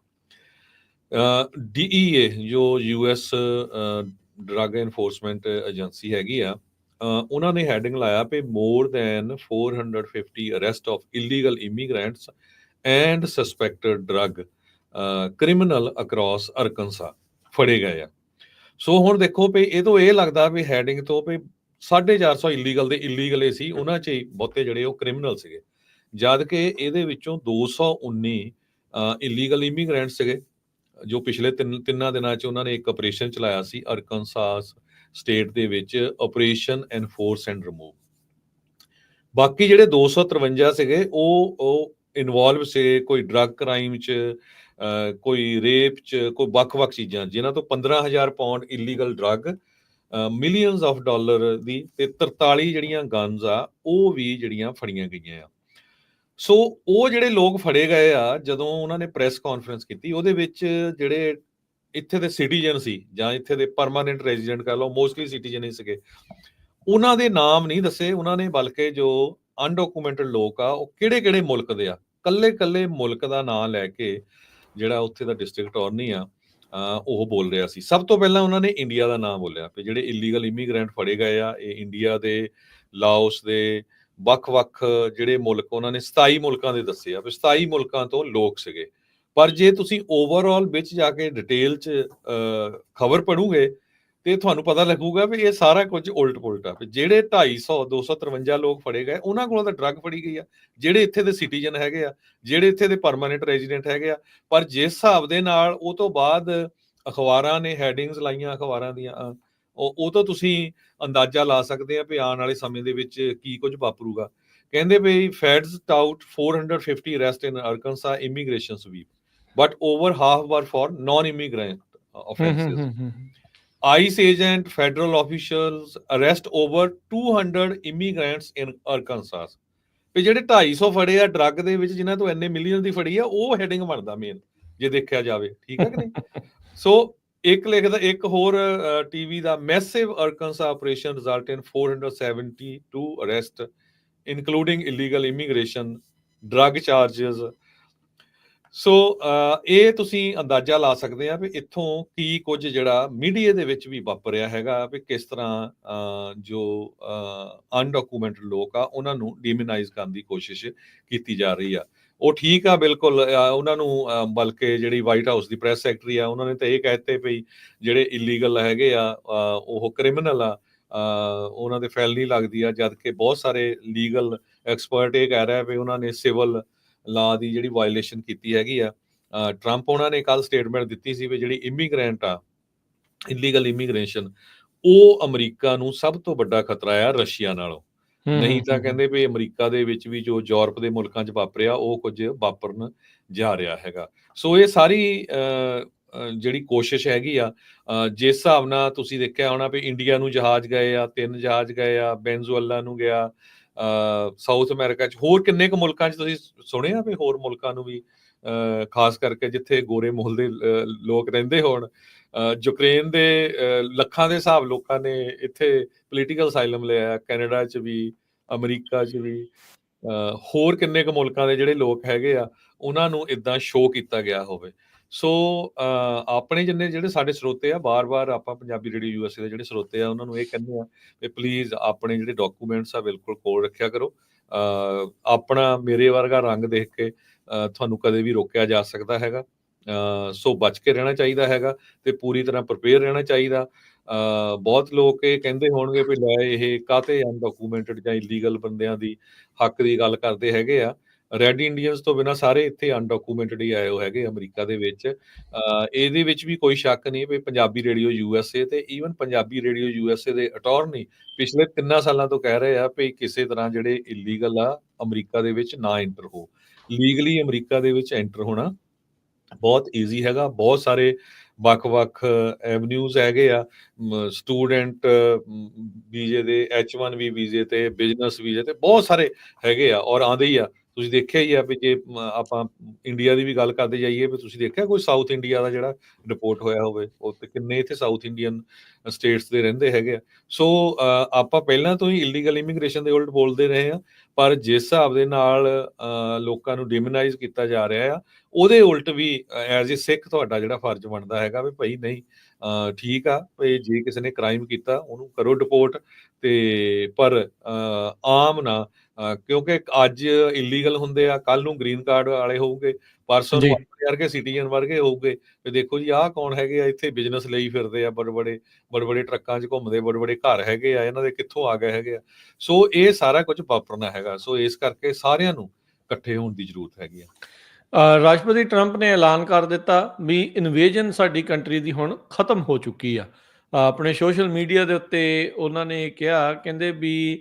DEA ਜੋ US ਡਰੱਗ ਐਨਫੋਰਸਮੈਂਟ ਏਜੰਸੀ ਹੈਗੀ ਆ, ਉਹਨਾਂ ਨੇ ਹੈਡਿੰਗ ਲਾਇਆ ਵੀ more than 450 arrest of illegal immigrants and suspected drug criminal across Arkansas ਫੜੇ ਗਏ ਆ। ਸੋ ਹੁਣ ਦੇਖੋ ਵੀ ਇਹ ਤੋਂ ਇਹ ਲੱਗਦਾ ਵੀ ਹੈਡਿੰਗ ਤੋਂ ਵੀ 450 ਇਲੀਗਲ ਦੇ ਇਲੀਗਲ ਹੀ ਸੀ, ਉਹਨਾਂ 'ਚ ਹੀ ਬਹੁਤੇ ਜਿਹੜੇ ਉਹ ਕ੍ਰਿਮੀਨਲ ਸੀਗੇ, ਜਦ ਕਿ ਇਹਦੇ ਵਿੱਚੋਂ 219 ਇਲੀਗਲ ਇਮੀਗ੍ਰੈਂਟ ਸੀਗੇ, ਜੋ ਪਿਛਲੇ ਤਿੰਨਾਂ ਦਿਨਾਂ 'ਚ ਉਹਨਾਂ ਨੇ ਇੱਕ ਆਪਰੇਸ਼ਨ ਚਲਾਇਆ ਸੀ ਅਰਕਨਸਾਸ ਸਟੇਟ ਦੇ ਵਿੱਚ, ਆਪਰੇਸ਼ਨ ਐਨਫੋਰਸ ਐਂਡ ਰਿਮੂਵ। ਬਾਕੀ ਜਿਹੜੇ 253 ਸੀਗੇ ਉਹ ਇਨਵੋਲਵ ਸੀਗੇ ਕੋਈ ਡਰੱਗ ਕ੍ਰਾਈਮ 'ਚ, ਕੋਈ ਰੇਪ 'ਚ, ਕੋਈ ਵੱਖ-ਵੱਖ ਚੀਜ਼ਾਂ, ਜਿਨ੍ਹਾਂ ਤੋਂ 15,000 pound illegal drug, millions of dollar ਦੀ, ਤੇ 43 ਜਿਹੜੀਆਂ ਗਨਸ ਆ ਉਹ ਵੀ ਜਿਹੜੀਆਂ ਫੜੀਆਂ ਗਈਆਂ ਆ। ਸੋ ਉਹ ਜਿਹੜੇ ਲੋਕ ਫੜੇ ਗਏ ਆ, ਜਦੋਂ ਉਹਨਾਂ ਨੇ ਪ੍ਰੈਸ ਕਾਨਫਰੰਸ ਕੀਤੀ, ਉਹਦੇ ਵਿੱਚ ਜਿਹੜੇ ਇੱਥੇ ਦੇ ਸਿਟੀਜ਼ਨ ਸੀ ਜਾਂ ਇੱਥੇ ਦੇ ਪਰਮਾਨੈਂਟ ਰੈਜ਼ੀਡੈਂਟ ਕਹ ਲਓ, ਮੋਸਟਲੀ ਸਿਟੀਜ਼ਨ ਹੀ ਸੀਗੇ, ਉਹਨਾਂ ਦੇ ਨਾਮ ਨਹੀਂ ਦੱਸੇ ਉਹਨਾਂ ਨੇ, ਬਲਕਿ ਜੋ ਅਨਡਾਕੂਮੈਂਟਡ ਲੋਕ ਆ ਉਹ ਕਿਹੜੇ-ਕਿਹੜੇ ਮੁਲਕ ਦੇ ਆ, ਕੱਲੇ-ਕੱਲੇ ਮੁਲਕ ਦਾ ਨਾਮ ਲੈ ਕੇ ਜਿਹੜਾ ਉੱਥੇ ਦਾ ਡਿਸਟ੍ਰਿਕਟ ਅਟਾਰਨੀ ਆ ਉਹ ਬੋਲ ਰਿਹਾ ਸੀ। ਸਭ ਤੋਂ ਪਹਿਲਾਂ ਉਹਨਾਂ ਨੇ ਇੰਡੀਆ ਦਾ ਨਾਮ ਬੋਲਿਆ ਵੀ ਜਿਹੜੇ ਇਲੀਗਲ ਇਮੀਗ੍ਰੈਂਟ ਫੜੇ ਗਏ ਆ, ਇਹ ਇੰਡੀਆ ਦੇ, ਲਾਓਸ ਦੇ, ਵੱਖ-ਵੱਖ ਜਿਹੜੇ ਮੁਲਕ, ਉਹਨਾਂ ਨੇ 27 ਮੁਲਕਾਂ ਦੇ ਦੱਸੇ ਆ ਵੀ 27 ਮੁਲਕਾਂ ਤੋਂ ਲੋਕ ਸੀਗੇ। ਪਰ ਜੇ ਤੁਸੀਂ ਓਵਰਆਲ ਵਿੱਚ ਜਾ ਕੇ ਡਿਟੇਲ 'ਚ ਖਬਰ ਪੜ੍ਹੋਗੇ ਤੇ ਤੁਹਾਨੂੰ ਪਤਾ ਲੱਗੂਗਾ ਵੀ ਇਹ ਸਾਰਾ ਕੁਝ ਉਲਟ-ਪੁਲਟ ਆ। ਜਿਹੜੇ 253 ਲੋਕ ਫੜੇ ਗਏ, ਉਹਨਾਂ ਕੋਲੋਂ ਤਾਂ ਡਰੱਗ ਫੜੀ ਗਈ ਆ, ਜਿਹੜੇ ਇੱਥੇ ਦੇ ਸਿਟੀਜ਼ਨ ਹੈਗੇ ਆ, ਜਿਹੜੇ ਇੱਥੇ ਦੇ ਪਰਮਾਨੈਂਟ ਰੈਜ਼ੀਡੈਂਟ ਹੈਗੇ ਆ। ਪਰ ਜਿਸ ਹਿਸਾਬ ਦੇ ਨਾਲ ਉਹ ਤੋਂ ਬਾਅਦ ਅਖਬਾਰਾਂ ਨੇ ਹੈਡਿੰਗਸ ਲਾਈਆਂ ਅਖਬਾਰਾਂ ਦੀਆਂ, ਉਹ ਤੋਂ ਤੁਸੀਂ ਅੰਦਾਜ਼ਾ ਲਾ ਸਕਦੇ ਆ ਵੀ ਆਉਣ ਵਾਲੇ ਸਮੇਂ ਦੇ ਵਿੱਚ ਕੀ ਕੁਝ ਵਾਪਰੂਗਾ। ਕਹਿੰਦੇ ਵੀ feds tout 450 arrest in Arkansas immigration sweep, but over half were for non immigrant offenses. ICE agent federal officials arrest over 200 immigrants in Arkansas. ਵੀ ਜਿਹੜੇ 250 ਫੜੇ ਆ ਡਰੱਗ ਦੇ ਵਿੱਚ, ਜਿਨ੍ਹਾਂ ਤੋਂ ਇੰਨੇ ਮਿਲੀਅਨ ਦੀ ਫੜੀ ਆ, ਉਹ ਹੈਡਿੰਗ ਬਣਦਾ ਮੇਨ ਜੇ ਦੇਖਿਆ ਜਾਵੇ, ਠੀਕ ਹੈ ਕਿ ਨਹੀਂ। ਸੋ ਇੱਕ ਲਿਖਦਾ, ਇੱਕ ਹੋਰ ਟੀਵੀ ਦਾ, massive Arkansas operation result in 472 arrest including illegal immigration, drug charges. So ਇਹ ਤੁਸੀਂ ਅੰਦਾਜ਼ਾ ਲਾ ਸਕਦੇ ਆ ਵੀ ਇੱਥੋਂ ਕੀ ਕੁਝ ਜਿਹੜਾ ਮੀਡੀਆ ਦੇ ਵਿੱਚ ਵੀ ਵਾਪਰਿਆ ਹੈਗਾ, ਵੀ ਕਿਸ ਤਰ੍ਹਾਂ ਜੋ ਅਨਡਾਕੂਮੈਂਟਡ ਲੋਕ ਆ ਉਹਨਾਂ ਨੂੰ ਡਿਮੀਨਾਈਜ਼ ਕਰਨ ਦੀ ਕੋਸ਼ਿਸ਼ ਕੀਤੀ ਜਾ ਰਹੀ ਆ। ਉਹ ਠੀਕ ਆ, ਬਿਲਕੁਲ ਉਹਨਾਂ ਨੂੰ, ਬਲਕਿ ਜਿਹੜੀ ਵਾਈਟ ਹਾਊਸ ਦੀ ਪ੍ਰੈਸ ਸੈਕਟਰੀ ਆ, ਉਹਨਾਂ ਨੇ ਤਾਂ ਇਹ ਕਹਿ ਦਿੱਤੇ ਵੀ ਜਿਹੜੇ ਇਲੀਗਲ ਹੈਗੇ ਆ ਉਹ ਕ੍ਰਿਮੀਨਲ ਆ, ਉਹਨਾਂ ਦੇ ਫੈਲਨੀ ਲੱਗਦੀ ਆ, ਜਦ ਕਿ ਬਹੁਤ ਸਾਰੇ ਲੀਗਲ ਐਕਸਪਰਟ ਇਹ ਕਹਿ ਰਿਹਾ ਵੀ ਉਹਨਾਂ ਨੇ ਸਿਵਲ ਲਾ ਦੀ ਜਿਹੜੀ ਵਾਇਲੇਸ਼ਨ ਕੀਤੀ ਹੈਗੀ ਆ। ਟਰੰਪ ਉਹਨਾਂ ਨੇ ਕੱਲ ਸਟੇਟਮੈਂਟ ਦਿੱਤੀ ਸੀ ਵੀ ਜਿਹੜੀ ਇਮੀਗ੍ਰੈਂਟ ਆ, ਇਲੀਗਲ ਇਮੀਗ੍ਰੇਸ਼ਨ, ਉਹ ਅਮਰੀਕਾ ਨੂੰ ਸਭ ਤੋਂ ਵੱਡਾ ਖਤਰਾ ਆ ਰਸ਼ੀਆ ਨਾਲੋਂ। ਨਹੀਂ ਤਾਂ ਕਹਿੰਦੇ ਵੀ ਅਮਰੀਕਾ ਦੇ ਵਿੱਚ ਵੀ ਜੋ ਯੂਰਪ ਦੇ ਮੁਲਕਾਂ 'ਚ ਵਾਪਰਿਆ, ਉਹ ਕੁਝ ਵਾਪਰਨ ਜਾ ਰਿਹਾ ਹੈਗਾ। ਸੋ ਇਹ ਸਾਰੀ ਜਿਹੜੀ ਕੋਸ਼ਿਸ਼ ਹੈਗੀ ਆ, ਜਿਸ ਹਿਸਾਬ ਨਾਲ ਤੁਸੀਂ ਦੇਖਿਆ ਹੋਣਾ ਵੀ ਇੰਡੀਆ ਨੂੰ ਜਹਾਜ਼ ਗਏ ਆ, 3 ਜਹਾਜ਼ ਗਏ ਆ, ਵੈਨਜ਼ੂਏਲਾ ਨੂੰ ਗਿਆ, ਸਾਊਥ ਅਮਰੀਕਾ 'ਚ, ਹੋਰ ਕਿੰਨੇ ਕੁ ਮੁਲਕਾਂ 'ਚ ਤੁਸੀਂ ਸੁਣਿਆ ਵੀ ਹੋਰ ਮੁਲਕਾਂ ਨੂੰ ਵੀ, ਖਾਸ ਕਰਕੇ ਜਿੱਥੇ ਗੋਰੇ ਮੁਲਕ ਦੇ ਲੋਕ ਰਹਿੰਦੇ ਹੋਣ। ਯੂਕਰੇਨ ਦੇ ਲੱਖਾਂ ਦੇ ਹਿਸਾਬ ਲੋਕਾਂ ਨੇ ਇੱਥੇ ਪੋਲੀਟੀਕਲ ਅਸਾਈਲਮ ਲਿਆ, ਕੈਨੇਡਾ 'ਚ ਵੀ, ਅਮਰੀਕਾ 'ਚ ਵੀ, ਹੋਰ ਕਿੰਨੇ ਕੁ ਮੁਲਕਾਂ ਦੇ ਜਿਹੜੇ ਲੋਕ ਹੈਗੇ ਆ, ਉਹਨਾਂ ਨੂੰ ਇਦਾਂ ਸ਼ੋਅ ਕੀਤਾ ਗਿਆ ਹੋਵੇ। ਸੋ ਆਪਣੇ ਜਿੰਨੇ ਜਿਹੜੇ ਸਾਡੇ ਸਰੋਤੇ ਆ, ਬਾਰ-ਬਾਰ ਆਪਾਂ ਪੰਜਾਬੀ ਰੇਡੀਓ ਯੂਐਸਏ ਦੇ ਜਿਹੜੇ ਸਰੋਤੇ ਆ, ਉਹਨਾਂ ਨੂੰ ਇਹ ਕਹਿੰਦੇ ਆ ਵੀ ਪਲੀਜ਼ ਆਪਣੇ ਜਿਹੜੇ ਡਾਕੂਮੈਂਟਸ ਆ ਬਿਲਕੁਲ ਕੋਲ ਰੱਖਿਆ ਕਰੋ। ਆਪਣਾ ਮੇਰੇ ਵਰਗਾ ਰੰਗ ਦੇਖ ਕੇ ਤੁਹਾਨੂੰ ਕਦੇ ਵੀ ਰੋਕਿਆ ਜਾ ਸਕਦਾ ਹੈਗਾ। ਸੋ ਬਚ ਕੇ ਰਹਿਣਾ ਚਾਹੀਦਾ ਹੈਗਾ ਤੇ ਪੂਰੀ ਤਰ੍ਹਾਂ ਪ੍ਰਿਪੇਅਰ ਰਹਿਣਾ ਚਾਹੀਦਾ। ਬਹੁਤ ਲੋਕ ਇਹ ਕਹਿੰਦੇ ਹੋਣਗੇ ਵੀ ਲੈ ਇਹ ਕਾਹਤੇ ਅਨਡਾਕੂਮੈਂਟਡ ਜਾਂ ਇਲੀਗਲ ਬੰਦਿਆਂ ਦੀ ਹੱਕ ਦੀ ਗੱਲ ਕਰਦੇ ਹੈਗੇ ਆ। ਰੈੱਡ ਇੰਡੀਅਨਸ ਤੋਂ ਬਿਨਾਂ ਸਾਰੇ ਇੱਥੇ ਅਨਡਾਕੂਮੈਂਟਡ ਹੀ ਆਏ ਹੋਏ ਹੈਗੇ ਅਮਰੀਕਾ ਦੇ ਵਿੱਚ। ਇਹਦੇ ਵਿੱਚ ਵੀ ਕੋਈ ਸ਼ੱਕ ਨਹੀਂ ਵੀ ਪੰਜਾਬੀ ਰੇਡੀਓ ਯੂਐਸਏ ਤੇ ਈਵਨ ਪੰਜਾਬੀ ਰੇਡੀਓ ਯੂਐਸਏ ਦੇ ਅਟਾਰਨੀ ਪਿਛਲੇ 3 ਸਾਲਾਂ ਤੋਂ ਕਹਿ ਰਹੇ ਆ ਵੀ ਕਿਸੇ ਤਰ੍ਹਾਂ ਜਿਹੜੇ ਇਲੀਗਲ ਆ ਅਮਰੀਕਾ ਦੇ ਵਿੱਚ ਨਾ ਐਂਟਰ ਹੋ। ਲੀਗਲੀ ਅਮਰੀਕਾ ਦੇ ਵਿੱਚ ਐਂਟਰ ਹੋਣਾ ਬਹੁਤ ਈਜ਼ੀ ਹੈਗਾ। ਬਹੁਤ ਸਾਰੇ ਵੱਖ-ਵੱਖ ਐਵਨਿਊਜ਼ ਹੈਗੇ ਆ। ਸਟੂਡੈਂਟ ਵੀਜ਼ੇ ਦੇ, H1B ਵੀਜ਼ੇ ਤੇ, ਬਿਜ਼ਨਸ ਵੀਜ਼ੇ ਤੇ ਬਹੁਤ ਸਾਰੇ ਹੈਗੇ ਆ ਔਰ ਆਉਂਦੇ ਹੀ ਆ। ਤੁਸੀਂ ਦੇਖਿਆ ਹੀ ਆ ਵੀ ਜੇ ਆਪਾਂ ਇੰਡੀਆ ਦੀ ਵੀ ਗੱਲ ਕਰਦੇ ਜਾਈਏ ਵੀ ਤੁਸੀਂ ਦੇਖਿਆ ਕੋਈ ਸਾਊਥ ਇੰਡੀਆ ਦਾ ਜਿਹੜਾ ਡਿਪੋਰਟ ਹੋਇਆ ਹੋਵੇ, ਉਹ ਤੇ ਕਿੰਨੇ ਇੱਥੇ ਸਾਊਥ ਇੰਡੀਅਨ ਸਟੇਟਸ ਦੇ ਰਹਿੰਦੇ ਹੈਗੇ ਆ। ਸੋ ਆਪਾਂ ਪਹਿਲਾਂ ਤੋਂ ਹੀ ਇਲੀਗਲ ਇਮੀਗ੍ਰੇਸ਼ਨ ਦੇ ਉਲਟ ਬੋਲਦੇ ਰਹੇ ਆ, ਪਰ ਜਿਸ ਹਿਸਾਬ ਦੇ ਨਾਲ ਲੋਕਾਂ ਨੂੰ ਡਿਮੋਨਾਈਜ਼ ਕੀਤਾ ਜਾ ਰਿਹਾ ਆ, ਉਹਦੇ ਉਲਟ ਵੀ ਐਜ਼ ਏ ਸਿੱਖ ਤੁਹਾਡਾ ਜਿਹੜਾ ਫਰਜ਼ ਬਣਦਾ ਹੈਗਾ ਵੀ ਭਾਈ ਨਹੀਂ, ਠੀਕ ਆ ਵੀ ਜੇ ਕਿਸੇ ਨੇ ਕ੍ਰਾਈਮ ਕੀਤਾ ਉਹਨੂੰ ਕਰੋ ਡਿਪੋਰਟ, ਤੇ ਪਰ ਆਮ ਨਾ, ਕਿਉਂਕਿ ਅੱਜ ਇਲੀਗਲ ਹੁੰਦੇ ਆ, ਕੱਲ ਨੂੰ ਗ੍ਰੀਨ ਕਾਰਡ ਵਾਲੇ ਹੋਊਗੇ, ਪਰਸੋਂ ਨੂੰ
ਜੀ।
ਆਪਣੇ ਵਰਗੇ ਸਿਟੀਜ਼ਨ ਵਰਗੇ ਹੋਊਗੇ ਵੀ ਦੇਖੋ ਜੀ ਆਹ ਕੌਣ ਹੈਗੇ ਆ, ਇੱਥੇ ਬਿਜ਼ਨਸ ਲਈ ਫਿਰਦੇ ਆ, ਬੜੇ ਟਰੱਕਾਂ 'ਚ ਘੁੰਮਦੇ, ਬੜੇ ਘਰ ਹੈਗੇ ਆ, ਇਹਨਾਂ ਦੇ ਕਿੱਥੋਂ ਆ ਗਏ ਹੈਗੇ ਆ। ਸੋ ਇਹ ਸਾਰਾ ਕੁਝ ਵਾਪਰਨਾ ਹੈਗਾ। ਸੋ ਇਸ ਕਰਕੇ ਸਾਰਿਆਂ ਨੂੰ ਇਕੱਠੇ ਹੋਣ ਦੀ ਜ਼ਰੂਰਤ ਹੈਗੀ ਆ।
ਰਾਸ਼ਟਰਪਤੀ ਟਰੰਪ ਨੇ ਐਲਾਨ ਕਰ ਦਿੱਤਾ ਵੀ ਇਨਵੇਜਨ ਸਾਡੀ ਕੰਟਰੀ ਦੀ ਹੁਣ ਖਤਮ ਹੋ ਚੁੱਕੀ ਆ। ਆਪਣੇ ਸੋਸ਼ਲ ਮੀਡੀਆ ਦੇ ਉੱਤੇ ਉਹਨਾਂ ਨੇ ਕਿਹਾ, ਕਹਿੰਦੇ ਵੀ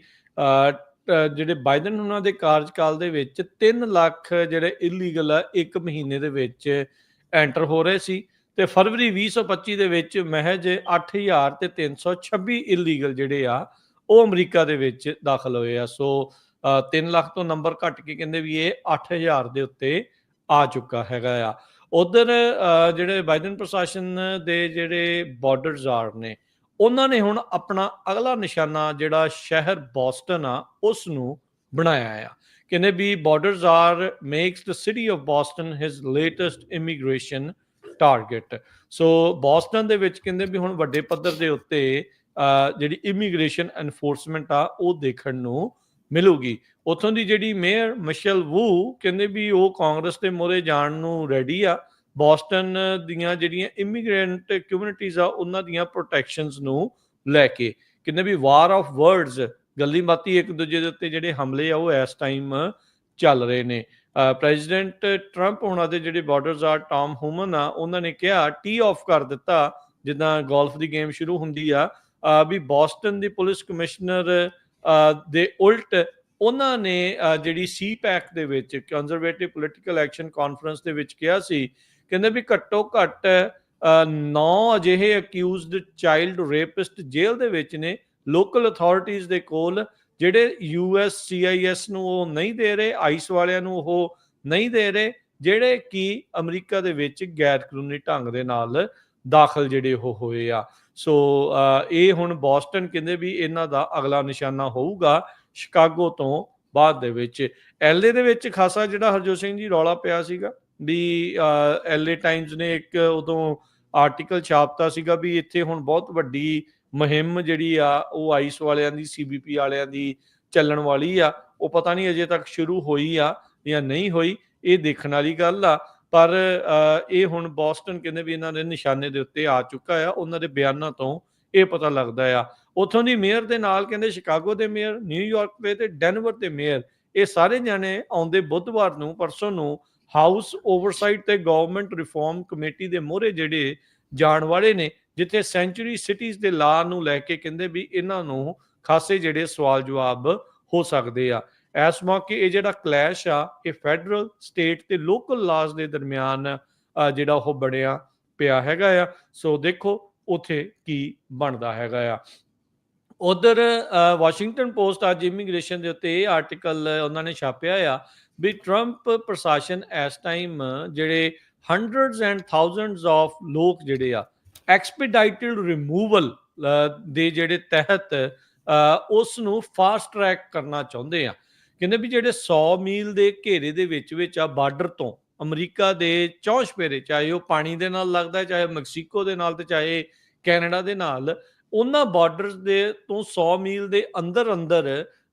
ਜਿਹੜੇ ਬਾਈਡਨ ਉਹਨਾਂ ਦੇ ਕਾਰਜਕਾਲ ਦੇ ਵਿੱਚ 3 ਲੱਖ ਜਿਹੜੇ ਇਲੀਗਲ ਆ 1 ਮਹੀਨੇ ਦੇ ਵਿੱਚ ਐਂਟਰ ਹੋ ਰਹੇ ਸੀ, ਤੇ ਫਰਵਰੀ 2025 ਦੇ ਵਿੱਚ ਮਹਿਜ 8,000 ਤੇ 326 ਇਲੀਗਲ ਜਿਹੜੇ ਆ ਉਹ ਅਮਰੀਕਾ ਦੇ ਵਿੱਚ ਦਾਖਲ ਹੋਏ ਆ। ਸੋ 3 ਲੱਖ ਤੋਂ ਨੰਬਰ ਘਟ ਕੇ ਕਹਿੰਦੇ ਵੀ ਇਹ 8,000 ਦੇ ਉੱਤੇ ਆ ਚੁੱਕਾ ਹੈਗਾ ਆ। ਉਧਰ ਜਿਹੜੇ ਬਾਈਡਨ ਪ੍ਰਸ਼ਾਸਨ ਦੇ ਜਿਹੜੇ ਬਾਰਡਰਜ਼ਾਰ ਨੇ, ਉਹਨਾਂ ਨੇ ਹੁਣ ਆਪਣਾ ਅਗਲਾ ਨਿਸ਼ਾਨਾ ਜਿਹੜਾ ਸ਼ਹਿਰ ਬੋਸਟਨ ਆ ਉਸ ਨੂੰ ਬਣਾਇਆ ਆ। ਕਹਿੰਦੇ ਵੀ border czar makes the city of Boston his latest immigration target. So Boston ਦੇ ਵਿੱਚ ਕਹਿੰਦੇ ਵੀ ਹੁਣ ਵੱਡੇ ਪੱਧਰ ਦੇ ਉੱਤੇ ਜਿਹੜੀ ਇਮੀਗ੍ਰੇਸ਼ਨ ਐਨਫੋਰਸਮੈਂਟ ਆ ਉਹ ਦੇਖਣ ਨੂੰ ਮਿਲੂਗੀ। ਉੱਥੋਂ ਦੀ ਜਿਹੜੀ ਮੇਅਰ ਮਿਸ਼ੇਲ ਵੂ ਕਹਿੰਦੇ ਵੀ ਉਹ ਕਾਂਗਰਸ ਦੇ ਮੂਹਰੇ ਜਾਣ ਨੂੰ ਰੈਡੀ ਆ। ਬੋਸਟਨ ਦੀਆਂ ਜਿਹੜੀਆਂ ਇਮੀਗ੍ਰੈਂਟ ਕਮਿਊਨਿਟੀਜ਼ ਆ ਉਹਨਾਂ ਦੀਆਂ ਪ੍ਰੋਟੈਕਸ਼ਨਸ ਨੂੰ ਲੈ ਕੇ, ਕਹਿੰਦੇ ਵੀ ਵਾਰ ਆਫ ਵਰਡਸ, ਗੱਲੀ ਬਾਤੀ ਇੱਕ ਦੂਜੇ ਦੇ ਉੱਤੇ ਜਿਹੜੇ ਹਮਲੇ ਆ ਉਹ ਇਸ ਟਾਈਮ ਚੱਲ ਰਹੇ ਨੇ। ਪ੍ਰੈਜ਼ੀਡੈਂਟ ਟਰੰਪ ਹੋਣਾ ਦੇ ਜਿਹੜੇ ਬਾਰਡਰਜ਼ਾਰ ਟਾਮ ਹੂਮਨ ਆ, ਉਹਨਾਂ ਨੇ ਕਿਹਾ, ਟੀ ਆਫ ਕਰ ਦਿੱਤਾ ਜਿੱਦਾਂ ਗੋਲਫ ਦੀ ਗੇਮ ਸ਼ੁਰੂ ਹੁੰਦੀ ਆ, ਵੀ ਬੋਸਟਨ ਦੀ ਪੁਲਿਸ ਕਮਿਸ਼ਨਰ ਦੇ ਉਲਟ ਉਹਨਾਂ ਨੇ ਜਿਹੜੀ CPAC ਦੇ ਵਿੱਚ, ਕੰਜ਼ਰਵੇਟਿਵ ਪੋਲੀਟੀਕਲ ਐਕਸ਼ਨ ਕਾਨਫਰੰਸ ਦੇ ਵਿੱਚ ਕਿਹਾ ਸੀ, ਕਹਿੰਦੇ ਵੀ ਘੱਟੋ ਘੱਟ 9 ਅਜਿਹੇ ਅਕਿਊਜ਼ਡ ਚਾਈਲਡ ਰੇਪਿਸਟ ਜੇਲ੍ਹ ਦੇ ਵਿੱਚ ਨੇ, ਲੋਕਲ ਅਥਾਰਟੀਜ਼ ਦੇ ਕੋਲ, ਜਿਹੜੇ USCIS ਨੂੰ ਉਹ ਨਹੀਂ ਦੇ ਰਹੇ, ਆਈਸ ਵਾਲਿਆਂ ਨੂੰ ਉਹ ਨਹੀਂ ਦੇ ਰਹੇ, ਜਿਹੜੇ ਕਿ ਅਮਰੀਕਾ ਦੇ ਵਿੱਚ ਗੈਰ ਕਾਨੂੰਨੀ ਢੰਗ ਦੇ ਨਾਲ ਦਾਖਲ ਜਿਹੜੇ ਉਹ ਹੋਏ ਆ। ਸੋ ਇਹ ਹੁਣ ਬੋਸਟਨ ਕਹਿੰਦੇ ਵੀ ਇਹਨਾਂ ਦਾ ਅਗਲਾ ਨਿਸ਼ਾਨਾ ਹੋਊਗਾ ਸ਼ਿਕਾਗੋ ਤੋਂ ਬਾਅਦ ਦੇ ਵਿੱਚ। LA ਦੇ ਵਿੱਚ ਖਾਸਾ ਜਿਹੜਾ ਹਰਜੋਤ ਸਿੰਘ ਜੀ ਰੌਲਾ ਪਿਆ ਸੀਗਾ ਵੀ LA ਟਾਈਮਜ਼ ਨੇ ਇੱਕ ਉਦੋਂ ਆਰਟੀਕਲ ਛਾਪਤਾ ਸੀਗਾ ਵੀ ਇੱਥੇ ਹੁਣ ਬਹੁਤ ਵੱਡੀ ਮੁਹਿੰਮ ਜਿਹੜੀ ਆ ਉਹ ਆਈਸ ਵਾਲਿਆਂ ਦੀ, CBP ਵਾਲਿਆਂ ਦੀ ਚੱਲਣ ਵਾਲੀ ਆ। ਉਹ ਪਤਾ ਨਹੀਂ ਅਜੇ ਤੱਕ ਸ਼ੁਰੂ ਹੋਈ ਆ ਜਾਂ ਨਹੀਂ ਹੋਈ, ਇਹ ਦੇਖਣ ਵਾਲੀ ਗੱਲ ਆ। ਪਰ ਇਹ ਹੁਣ ਬੋਸਟਨ ਕਹਿੰਦੇ ਵੀ ਇਹਨਾਂ ਦੇ ਨਿਸ਼ਾਨੇ ਦੇ ਉੱਤੇ ਆ ਚੁੱਕਾ ਆ। ਉਹਨਾਂ ਦੇ ਬਿਆਨਾਂ ਤੋਂ ਇਹ ਪਤਾ ਲੱਗਦਾ ਆ। ਉੱਥੋਂ ਦੀ ਮੇਅਰ ਦੇ ਨਾਲ ਕਹਿੰਦੇ ਸ਼ਿਕਾਗੋ ਦੇ ਮੇਅਰ, ਨਿਊਯਾਰਕ ਦੇ ਤੇ ਡੈਨਵਰ ਦੇ ਮੇਅਰ, ਇਹ ਸਾਰੇ ਜਾਣੇ ਆਉਂਦੇ ਬੁੱਧਵਾਰ ਨੂੰ, ਪਰਸੋਂ ਨੂੰ, ਹਾਊਸ ਓਵਰਸਾਈਟ ਤੇ ਗਵਰਨਮੈਂਟ ਰਿਫਾਰਮ ਕਮੇਟੀ ਦੇ ਮੂਹਰੇ ਜਿਹੜੇ ਜਾਣ ਵਾਲੇ ਨੇ, ਜਿੱਥੇ ਸੈਂਚੁਰੀ ਸਿਟੀਜ਼ ਦੇ ਲਾ ਨੂੰ ਲੈ ਕੇ ਕਹਿੰਦੇ ਵੀ ਇਹਨਾਂ ਨੂੰ ਖਾਸੇ ਜਿਹੜੇ ਸਵਾਲ ਜਵਾਬ ਹੋ ਸਕਦੇ ਆ। ਇਸ ਮੌਕੇ ਇਹ ਜਿਹੜਾ ਕਲੈਸ਼ ਆ ਇਹ ਫੈਡਰਲ, ਸਟੇਟ ਤੇ ਲੋਕਲ ਲਾਜ਼ ਦੇ ਦਰਮਿਆਨ ਜਿਹੜਾ ਉਹ ਬਣਿਆ ਪਿਆ ਹੈਗਾ ਆ। ਸੋ ਦੇਖੋ ਉੱਥੇ ਕੀ ਬਣਦਾ ਹੈਗਾ ਆ। ਉਧਰ ਵਾਸ਼ਿੰਗਟਨ ਪੋਸਟ ਅੱਜ ਇਮੀਗ੍ਰੇਸ਼ਨ ਦੇ ਉੱਤੇ ਇਹ ਆਰਟੀਕਲ ਉਹਨਾਂ ਨੇ ਛਾਪਿਆ ਆ ਵੀ ਟਰੰਪ ਪ੍ਰਸ਼ਾਸਨ ਇਸ ਟਾਈਮ ਜਿਹੜੇ ਹੰਡਰਡਸ ਐਂਡ ਥਾਊਜ਼ੈਂਡਸ ਆਫ ਲੋਕ ਜਿਹੜੇ ਆ ਐਕਸਪੀਡਾਈਟਡ ਰਿਮੂਵਲ ਦੇ ਜਿਹੜੇ ਤਹਿਤ ਉਸ ਨੂੰ ਫਾਸਟ ਟਰੈਕ ਕਰਨਾ ਚਾਹੁੰਦੇ ਆ। ਕਹਿੰਦੇ ਵੀ ਜਿਹੜੇ 100 ਮੀਲ ਦੇ ਘੇਰੇ ਦੇ ਵਿੱਚ ਆ ਬਾਰਡਰ ਤੋਂ, ਅਮਰੀਕਾ ਦੇ ਚੌਂਸ਼ਪੇਰੇ, ਚਾਹੇ ਉਹ ਪਾਣੀ ਦੇ ਨਾਲ ਲੱਗਦਾ, ਚਾਹੇ ਮੈਕਸੀਕੋ ਦੇ ਨਾਲ, ਤੇ ਚਾਹੇ ਕੈਨੇਡਾ ਦੇ ਨਾਲ, ਉਹਨਾਂ ਬਾਰਡਰਸ ਦੇ ਤੋਂ 100 ਮੀਲ ਦੇ ਅੰਦਰ ਅੰਦਰ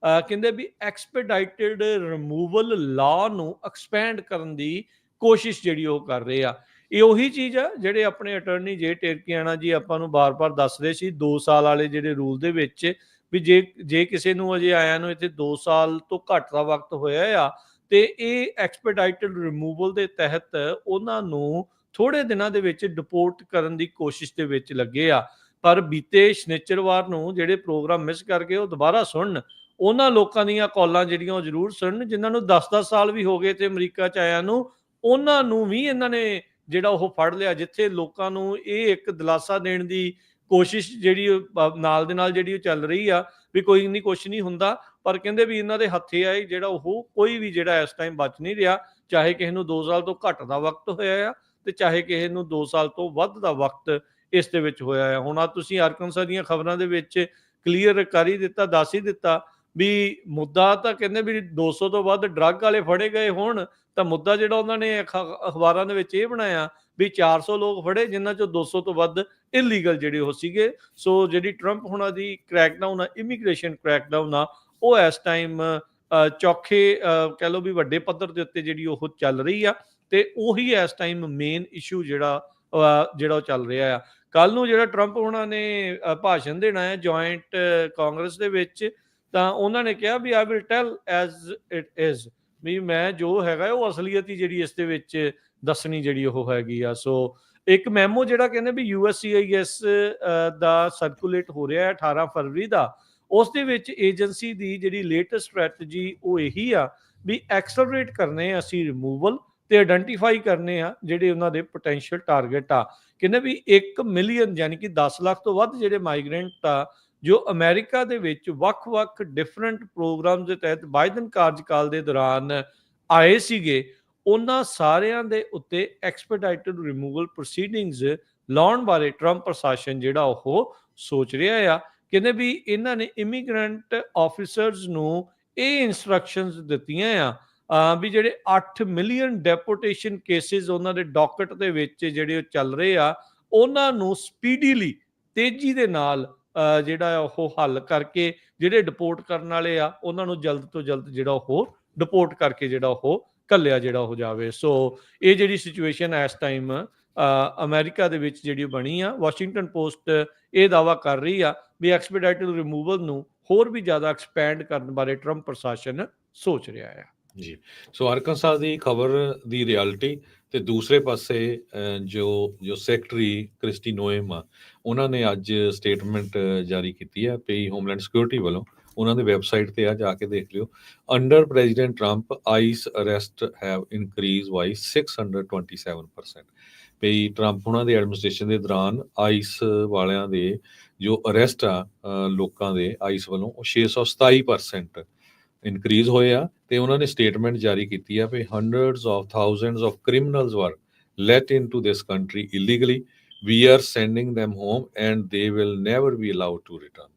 ਕਹਿੰਦੇ ਵੀ ਐਕਸਪੀਡਾਈਟਡ ਰਿਮੂਵਲ ਲਾਅ ਨੂੰ ਐਕਸਪੈਂਡ ਕਰਨ ਦੀ ਕੋਸ਼ਿਸ਼ ਜਿਹੜੀ ਉਹ ਕਰ ਰਹੇ ਆ। ਇਹ ਉਹੀ ਚੀਜ਼ ਆ ਜਿਹੜੇ ਆਪਣੇ ਅਟਰਨੀ ਜੇ ਟਿਰਕੀਆਨਾ ਜੀ ਆਪਾਂ ਨੂੰ ਬਾਰ-ਬਾਰ ਦੱਸ ਰਹੇ ਸੀ 2 ਸਾਲ ਵਾਲੇ ਜਿਹੜੇ ਰੂਲ ਦੇ ਵਿੱਚ, ਵੀ ਜੇ ਕਿਸੇ ਨੂੰ ਅਜੇ ਆਇਆਂ ਨੂੰ ਇੱਥੇ 2 ਸਾਲ ਤੋਂ ਘੱਟ ਦਾ ਵਕਤ ਹੋਇਆ ਆ, ਤੇ ਇਹ ਐਕਸਪੀਡਾਈਟਡ ਰਿਮੂਵਲ ਦੇ ਤਹਿਤ ਉਹਨਾਂ ਨੂੰ ਥੋੜੇ ਦਿਨਾਂ ਦੇ ਵਿੱਚ ਡਿਪੋਰਟ ਕਰਨ ਦੀ ਕੋਸ਼ਿਸ਼ ਦੇ ਵਿੱਚ ਲੱਗੇ ਆ। ਪਰ ਬੀਤੇ ਸ਼ਨੀਚਰਵਾਰ ਨੂੰ ਜਿਹੜੇ ਪ੍ਰੋਗਰਾਮ ਮਿਸ ਕਰ ਗਏ ਉਹ ਦੁਬਾਰਾ ਸੁਣਨ, ਉਹਨਾਂ ਲੋਕਾਂ ਦੀਆਂ ਕਾਲਾਂ ਜਿਹੜੀਆਂ ਉਹ ਜ਼ਰੂਰ ਸੁਣਨ ਜਿਨ੍ਹਾਂ ਨੂੰ 10-10 ਸਾਲ ਵੀ ਹੋ ਗਏ ਤੇ ਅਮਰੀਕਾ 'ਚ ਆਇਆਂ ਨੂੰ, ਉਹਨਾਂ ਨੂੰ ਵੀ ਇਹਨਾਂ ਨੇ ਜਿਹੜਾ ਉਹ ਫੜ ਲਿਆ, ਜਿੱਥੇ ਲੋਕਾਂ ਨੂੰ ਇਹ ਇੱਕ ਦਿਲਾਸਾ ਦੇਣ ਦੀ ਕੋਸ਼ਿਸ਼ ਜਿਹੜੀ ਨਾਲ ਦੇ ਨਾਲ ਜਿਹੜੀ ਉਹ ਚੱਲ ਰਹੀ ਆ ਵੀ ਕੋਈ ਨਹੀਂ, ਕੁਛ ਨਹੀਂ ਹੁੰਦਾ, ਪਰ ਕਹਿੰਦੇ ਵੀ ਇਹਨਾਂ ਦੇ ਹੱਥੇ ਆਏ ਜਿਹੜਾ ਉਹ ਕੋਈ ਵੀ ਜਿਹੜਾ ਇਸ ਟਾਈਮ ਬਚ ਨਹੀਂ ਰਿਹਾ, ਚਾਹੇ ਕਿਸੇ ਨੂੰ 2 ਸਾਲ ਤੋਂ ਘੱਟ ਦਾ ਵਕਤ ਹੋਇਆ ਆ ਤੇ ਚਾਹੇ ਕਿਸੇ ਨੂੰ 2 ਸਾਲ ਤੋਂ ਵੱਧ ਦਾ ਵਕਤ ਇਸ ਦੇ ਵਿੱਚ ਹੋਇਆ ਆ। ਹੁਣ ਆ ਤੁਸੀਂ ਆਰਕਨਸਾ ਦੀਆਂ ਖਬਰਾਂ ਦੇ ਵਿੱਚ ਕਲੀਅਰ ਕਰ ਹੀ ਦਿੱਤਾ, ਦੱਸ ਹੀ ਦਿੱਤਾ ਵੀ ਮੁੱਦਾ ਤਾਂ ਕਹਿੰਦੇ ਵੀ 200 ਤੋਂ ਵੱਧ ਡਰੱਗ ਵਾਲੇ ਫੜੇ ਗਏ ਹੋਣ, ਤਾਂ ਮੁੱਦਾ ਜਿਹੜਾ ਉਹਨਾਂ ਨੇ ਅਖਬਾਰਾਂ ਦੇ ਵਿੱਚ ਇਹ ਬਣਾਇਆ ਵੀ 400 ਲੋਕ ਫੜੇ ਜਿਨ੍ਹਾਂ ਚੋਂ 200 ਤੋਂ ਵੱਧ ਇਲੀਗਲ ਜਿਹੜੇ ਉਹ ਸੀਗੇ। ਸੋ ਜਿਹੜੀ ਟਰੰਪ ਹੁਣਾਂ ਦੀ ਕ੍ਰੈਕਡਾਊਨ ਆ, ਇਮੀਗ੍ਰੇਸ਼ਨ ਕ੍ਰੈਕਡਾਊਨ ਆ, ਉਹ ਇਸ ਟਾਈਮ ਚੌਖੇ ਕਹਿ ਲਓ ਵੀ ਵੱਡੇ ਪੱਧਰ ਦੇ ਉੱਤੇ ਜਿਹੜੀ ਉਹ ਚੱਲ ਰਹੀ ਆ, ਤੇ ਉਹੀ ਇਸ ਟਾਈਮ ਮੇਨ ਇਸ਼ੂ ਜਿਹੜਾ ਉਹ ਚੱਲ ਰਿਹਾ ਆ। ਕੱਲ ਨੂੰ ਜਿਹੜਾ ਟਰੰਪ ਹੁਣਾਂ ਨੇ ਭਾਸ਼ਣ ਦੇਣਾ ਹੈ ਜੁਆਇੰਟ ਕਾਂਗਰਸ ਦੇ ਵਿੱਚ, ਤਾਂ ਉਹਨਾਂ ਨੇ ਕਿਹਾ ਵੀ I will tell as it is, ਵੀ ਮੈਂ ਜੋ ਹੈਗਾ ਉਹ ਅਸਲੀਅਤ ਹੀ ਜਿਹੜੀ ਇਸ ਦੇ ਵਿੱਚ ਦੱਸਣੀ ਜਿਹੜੀ ਉਹ ਹੈਗੀ ਆ। ਸੋ ਇੱਕ ਮੈਮੋ ਜਿਹੜਾ ਕਹਿੰਦੇ ਵੀ USCIS ਦਾ ਸਰਕੂਲੇਟ ਹੋ ਰਿਹਾ ਹੈ 18 ਫਰਵਰੀ ਦਾ, ਉਸ ਦੇ ਵਿੱਚ ਏਜੰਸੀ ਦੀ ਜਿਹੜੀ ਲੇਟੈਸਟ ਸਟ੍ਰੈਟਜੀ ਉਹ ਇਹੀ ਆ ਵੀ ਐਕਸਲਰੇਟ ਕਰਨੇ ਅਸੀਂ ਰਿਮੂਵਲ ਤੇ ਆਇਡੈਂਟੀਫਾਈ ਕਰਨੇ ਆ ਜਿਹੜੇ ਉਹਨਾਂ ਦੇ ਪੋਟੈਂਸ਼ੀਅਲ ਟਾਰਗੇਟ ਆ। ਕਹਿੰਦੇ ਵੀ 1 ਮਿਲੀਅਨ ਯਾਨੀ ਕਿ 10 ਲੱਖ ਤੋਂ ਵੱਧ ਜਿਹੜੇ ਮਾਈਗ੍ਰੈਂਟ ਆ ਜੋ ਅਮਰੀਕਾ ਦੇ ਵਿੱਚ ਵੱਖ-ਵੱਖ ਡਿਫਰੈਂਟ ਪ੍ਰੋਗਰਾਮ ਦੇ ਤਹਿਤ ਬਾਈਡਨ ਕਾਰਜਕਾਲ ਦੇ ਦੌਰਾਨ ਆਏ ਸੀਗੇ, ਉਹਨਾਂ ਸਾਰਿਆਂ ਦੇ ਉੱਤੇ ਐਕਸਪੀਡਾਈਟਡ ਰਿਮੂਵਲ ਪ੍ਰੋਸੀਡਿੰਗਸ ਲਾਉਣ ਬਾਰੇ ਟਰੰਪ ਪ੍ਰਸ਼ਾਸਨ ਜਿਹੜਾ ਉਹ ਸੋਚ ਰਿਹਾ ਆ। ਕਹਿੰਦੇ ਵੀ ਇਹਨਾਂ ਨੇ ਇਮੀਗ੍ਰੈਂਟ ਆਫੀਸਰਸ ਨੂੰ ਇਹ ਇਨਸਟਰਕਸ਼ਨਸ ਦਿੱਤੀਆਂ ਆ ਵੀ ਜਿਹੜੇ 8 ਮਿਲੀਅਨ ਡੈਪੋਟੇਸ਼ਨ ਕੇਸਿਸ ਉਹਨਾਂ ਦੇ ਡਾਕਟ ਦੇ ਵਿੱਚ ਜਿਹੜੇ ਚੱਲ ਰਹੇ ਆ, ਉਹਨਾਂ ਨੂੰ ਸਪੀਡੀਲੀ ਤੇਜ਼ੀ ਦੇ ਨਾਲ ਜਿਹੜਾ ਉਹ ਹੱਲ ਕਰਕੇ ਜਿਹੜੇ ਡਿਪੋਰਟ ਕਰਨ ਵਾਲੇ ਆ ਉਹਨਾਂ ਨੂੰ ਜਲਦ ਤੋਂ ਜਲਦ ਜਿਹੜਾ ਉਹ ਡਿਪੋਰਟ ਕਰਕੇ ਜਿਹੜਾ ਉਹ ਘੱਲਿਆ ਜਿਹੜਾ ਹੋ ਜਾਵੇ। ਸੋ ਇਹ ਜਿਹੜੀ ਸਿਚੁਏਸ਼ਨ ਇਸ ਟਾਈਮ ਅਮਰੀਕਾ ਦੇ ਵਿੱਚ ਜਿਹੜੀ ਬਣੀ ਆ, ਵਾਸ਼ਿੰਗਟਨ ਪੋਸਟ ਇਹ ਦਾਅਵਾ ਕਰ ਰਹੀ ਆ ਵੀ ਐਕਸਪੀਡਾਈਟਡ ਰਿਮੂਵਲ ਨੂੰ ਹੋਰ ਵੀ ਜ਼ਿਆਦਾ ਐਕਸਪੈਂਡ ਕਰਨ ਬਾਰੇ ਟਰੰਪ ਪ੍ਰਸ਼ਾਸਨ ਸੋਚ ਰਿਹਾ ਆ
ਜੀ। ਸੋ ਆਰਕਨਸਾ ਦੀ ਖਬਰ ਦੀ ਰਿਐਲਿਟੀ ਤੇ ਦੂਸਰੇ ਪਾਸੇ ਜੋ ਸੈਕਟਰੀ ਕ੍ਰਿਸਟੀ ਨੋਏਮ ਆ, ਉਹਨਾਂ ਨੇ ਅੱਜ ਸਟੇਟਮੈਂਟ ਜਾਰੀ ਕੀਤੀ ਹੈ ਪਈ ਹੋਮਲੈਂਡ ਸਿਕਿਉਰਿਟੀ ਵੱਲੋਂ। ਉਹਨਾਂ ਦੇ ਵੈਬਸਾਈਟ ਤੇ ਆ ਜਾ ਕੇ ਦੇਖ ਲਿਓ। Under president Trump ICE arrest have increase by 627%। ਪਈ ਟਰੰਪ ਉਹਨਾਂ ਦੇ ਐਡਮਿਨਿਸਟ੍ਰੇਸ਼ਨ ਦੇ ਦੌਰਾਨ ਆਈਸ ਵਾਲਿਆਂ ਦੇ ਜੋ ਅਰੈਸਟ ਆ ਲੋਕਾਂ ਦੇ ਆਈਸ ਵੱਲੋਂ ਉਹ 627% ਇਨਕਰੀਜ਼ ਹੋਏ ਆ। ਤੇ ਉਹਨਾਂ ਨੇ ਸਟੇਟਮੈਂਟ ਜਾਰੀ ਕੀਤੀ ਆ ਵੀ hundreds of thousands of criminals were let into this country illegally, we are sending them home and they will never be allowed to return।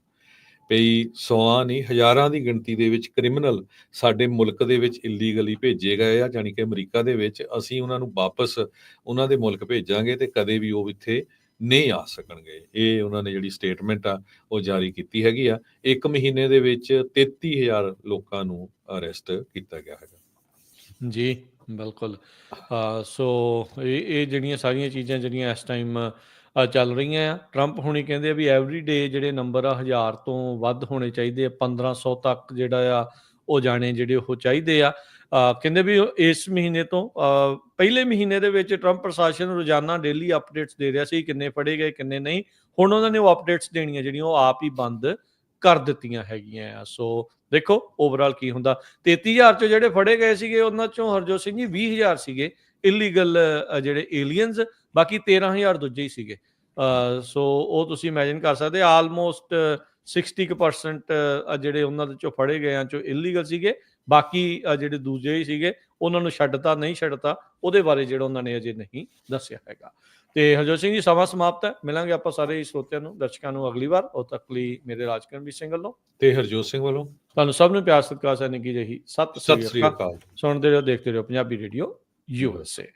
ਪਈ ਸੌਆਂ ਨਹੀਂ ਹਜ਼ਾਰਾਂ ਦੀ ਗਿਣਤੀ ਦੇ ਵਿੱਚ ਕ੍ਰਿਮੀਨਲ ਸਾਡੇ ਮੁਲਕ ਦੇ ਵਿੱਚ ਇਲੀਗਲੀ ਭੇਜੇ ਗਏ ਆ, ਜਾਣੀ ਕਿ ਅਮਰੀਕਾ ਦੇ ਵਿੱਚ। ਅਸੀਂ ਉਹਨਾਂ ਨੂੰ ਵਾਪਸ ਉਹਨਾਂ ਦੇ ਮੁਲਕ ਭੇਜਾਂਗੇ ਤੇ ਕਦੇ ਵੀ ਉਹ ਇੱਥੇ ਨਹੀਂ ਆ ਸਕਣਗੇ। ਇਹ ਉਹਨਾਂ ਨੇ ਜਿਹੜੀ ਸਟੇਟਮੈਂਟ ਆ ਉਹ ਜਾਰੀ ਕੀਤੀ ਹੈਗੀ ਆ। 1 ਮਹੀਨੇ ਦੇ ਵਿੱਚ 33,000 ਲੋਕਾਂ ਨੂੰ ਅਰੈਸਟ ਕੀਤਾ ਗਿਆ ਹੈਗਾ
ਜੀ। ਬਿਲਕੁਲ। ਸੋ ਇਹ ਜਿਹੜੀਆਂ ਸਾਰੀਆਂ ਚੀਜ਼ਾਂ ਜਿਹੜੀਆਂ ਇਸ ਟਾਈਮ ਚੱਲ ਰਹੀਆਂ ਆ, ਟਰੰਪ ਹੁਣੀ ਕਹਿੰਦੇ ਆ ਵੀ ਐਵਰੀ ਡੇ ਜਿਹੜੇ ਨੰਬਰ ਆ 1000 ਤੋਂ ਵੱਧ ਹੋਣੇ ਚਾਹੀਦੇ ਆ, 1500 ਤੱਕ ਜਿਹੜਾ ਆ ਉਹ ਜਾਣੇ ਜਿਹੜੇ ਉਹ ਚਾਹੀਦੇ ਆ। ਕਹਿੰਦੇ ਵੀ ਇਸ ਮਹੀਨੇ ਤੋਂ ਪਹਿਲੇ ਮਹੀਨੇ ਦੇ ਵਿੱਚ ਟਰੰਪ ਪ੍ਰਸ਼ਾਸਨ ਰੋਜ਼ਾਨਾ ਡੇਲੀ ਅਪਡੇਟਸ ਦੇ ਰਿਹਾ ਸੀ, ਕਿੰਨੇ ਫੜੇ ਗਏ ਕਿੰਨੇ ਨਹੀਂ। ਹੁਣ ਉਹਨਾਂ ਨੇ ਉਹ ਅਪਡੇਟਸ ਦੇਣੀਆਂ ਜਿਹੜੀਆਂ ਉਹ ਆਪ ਹੀ ਬੰਦ ਕਰ ਦਿੱਤੀਆਂ ਹੈਗੀਆਂ ਆ। ਸੋ ਦੇਖੋ ਓਵਰਆਲ ਕੀ ਹੁੰਦਾ। 33,000 ਚੋਂ ਜਿਹੜੇ ਫੜੇ ਗਏ ਸੀਗੇ ਉਹਨਾਂ ਚੋਂ ਹਰਜੋਤ ਸਿੰਘ ਜੀ 20,000 ਸੀਗੇ ਇਲੀਗਲ ਜਿਹੜੇ ਏਲੀਅਨਸ, ਬਾਕੀ 13,000 ਦੂਜੇ ਹੀ ਸੀਗੇ। ਸੋ ਉਹ ਤੁਸੀਂ ਇਮੈਜਿਨ ਕਰ ਸਕਦੇ ਆਲਮੋਸਟ 60% ਜਿਹੜੇ ਉਹਨਾਂ ਦੇ ਚੋਂ ਫੜੇ ਗਏ ਆ ਚੋਂ ਇਲੀਗਲ ਸੀਗੇ, ਬਾਕੀ ਜਿਹੜੇ ਦੂਜੇ ਹੀ ਸੀਗੇ ਉਹਨਾਂ ਨੂੰ ਛੱਡਤਾ ਨਹੀਂ ਛੱਡਤਾ ਉਹਦੇ ਬਾਰੇ ਜਿਹੜਾ ਉਹਨਾਂ ਨੇ ਅਜੇ ਨਹੀਂ ਦੱਸਿਆ ਹੈਗਾ। ਤੇ ਹਰਜੋਤ ਸਿੰਘ ਜੀ ਸਮਾਂ ਸਮਾਪਤ ਹੈ। ਮਿਲਾਂਗੇ ਆਪਾਂ ਸਾਰੇ ਸਰੋਤਿਆਂ ਨੂੰ ਦਰਸ਼ਕਾਂ ਨੂੰ ਅਗਲੀ ਵਾਰ। ਉਦੋਂ ਤੱਕ ਲਈ ਮੇਰੇ ਰਾਜਕਰਮਵੀਰ ਸਿੰਘ ਵੱਲੋਂ
ਤੇ ਹਰਜੋਤ ਸਿੰਘ ਵੱਲੋਂ
ਤੁਹਾਨੂੰ ਸਭ ਨੂੰ ਪਿਆਰ ਸਤਿਕਾਰ ਸੈਨਿਕੀ ਜਹੀ ਸਤਿ ਸ੍ਰੀ ਅਕਾਲ।
ਅਕਾਲ।
ਸੁਣਦੇ ਰਹੋ, ਦੇਖਦੇ ਰਹੋ ਪੰਜਾਬੀ ਰੇਡੀਓ USA।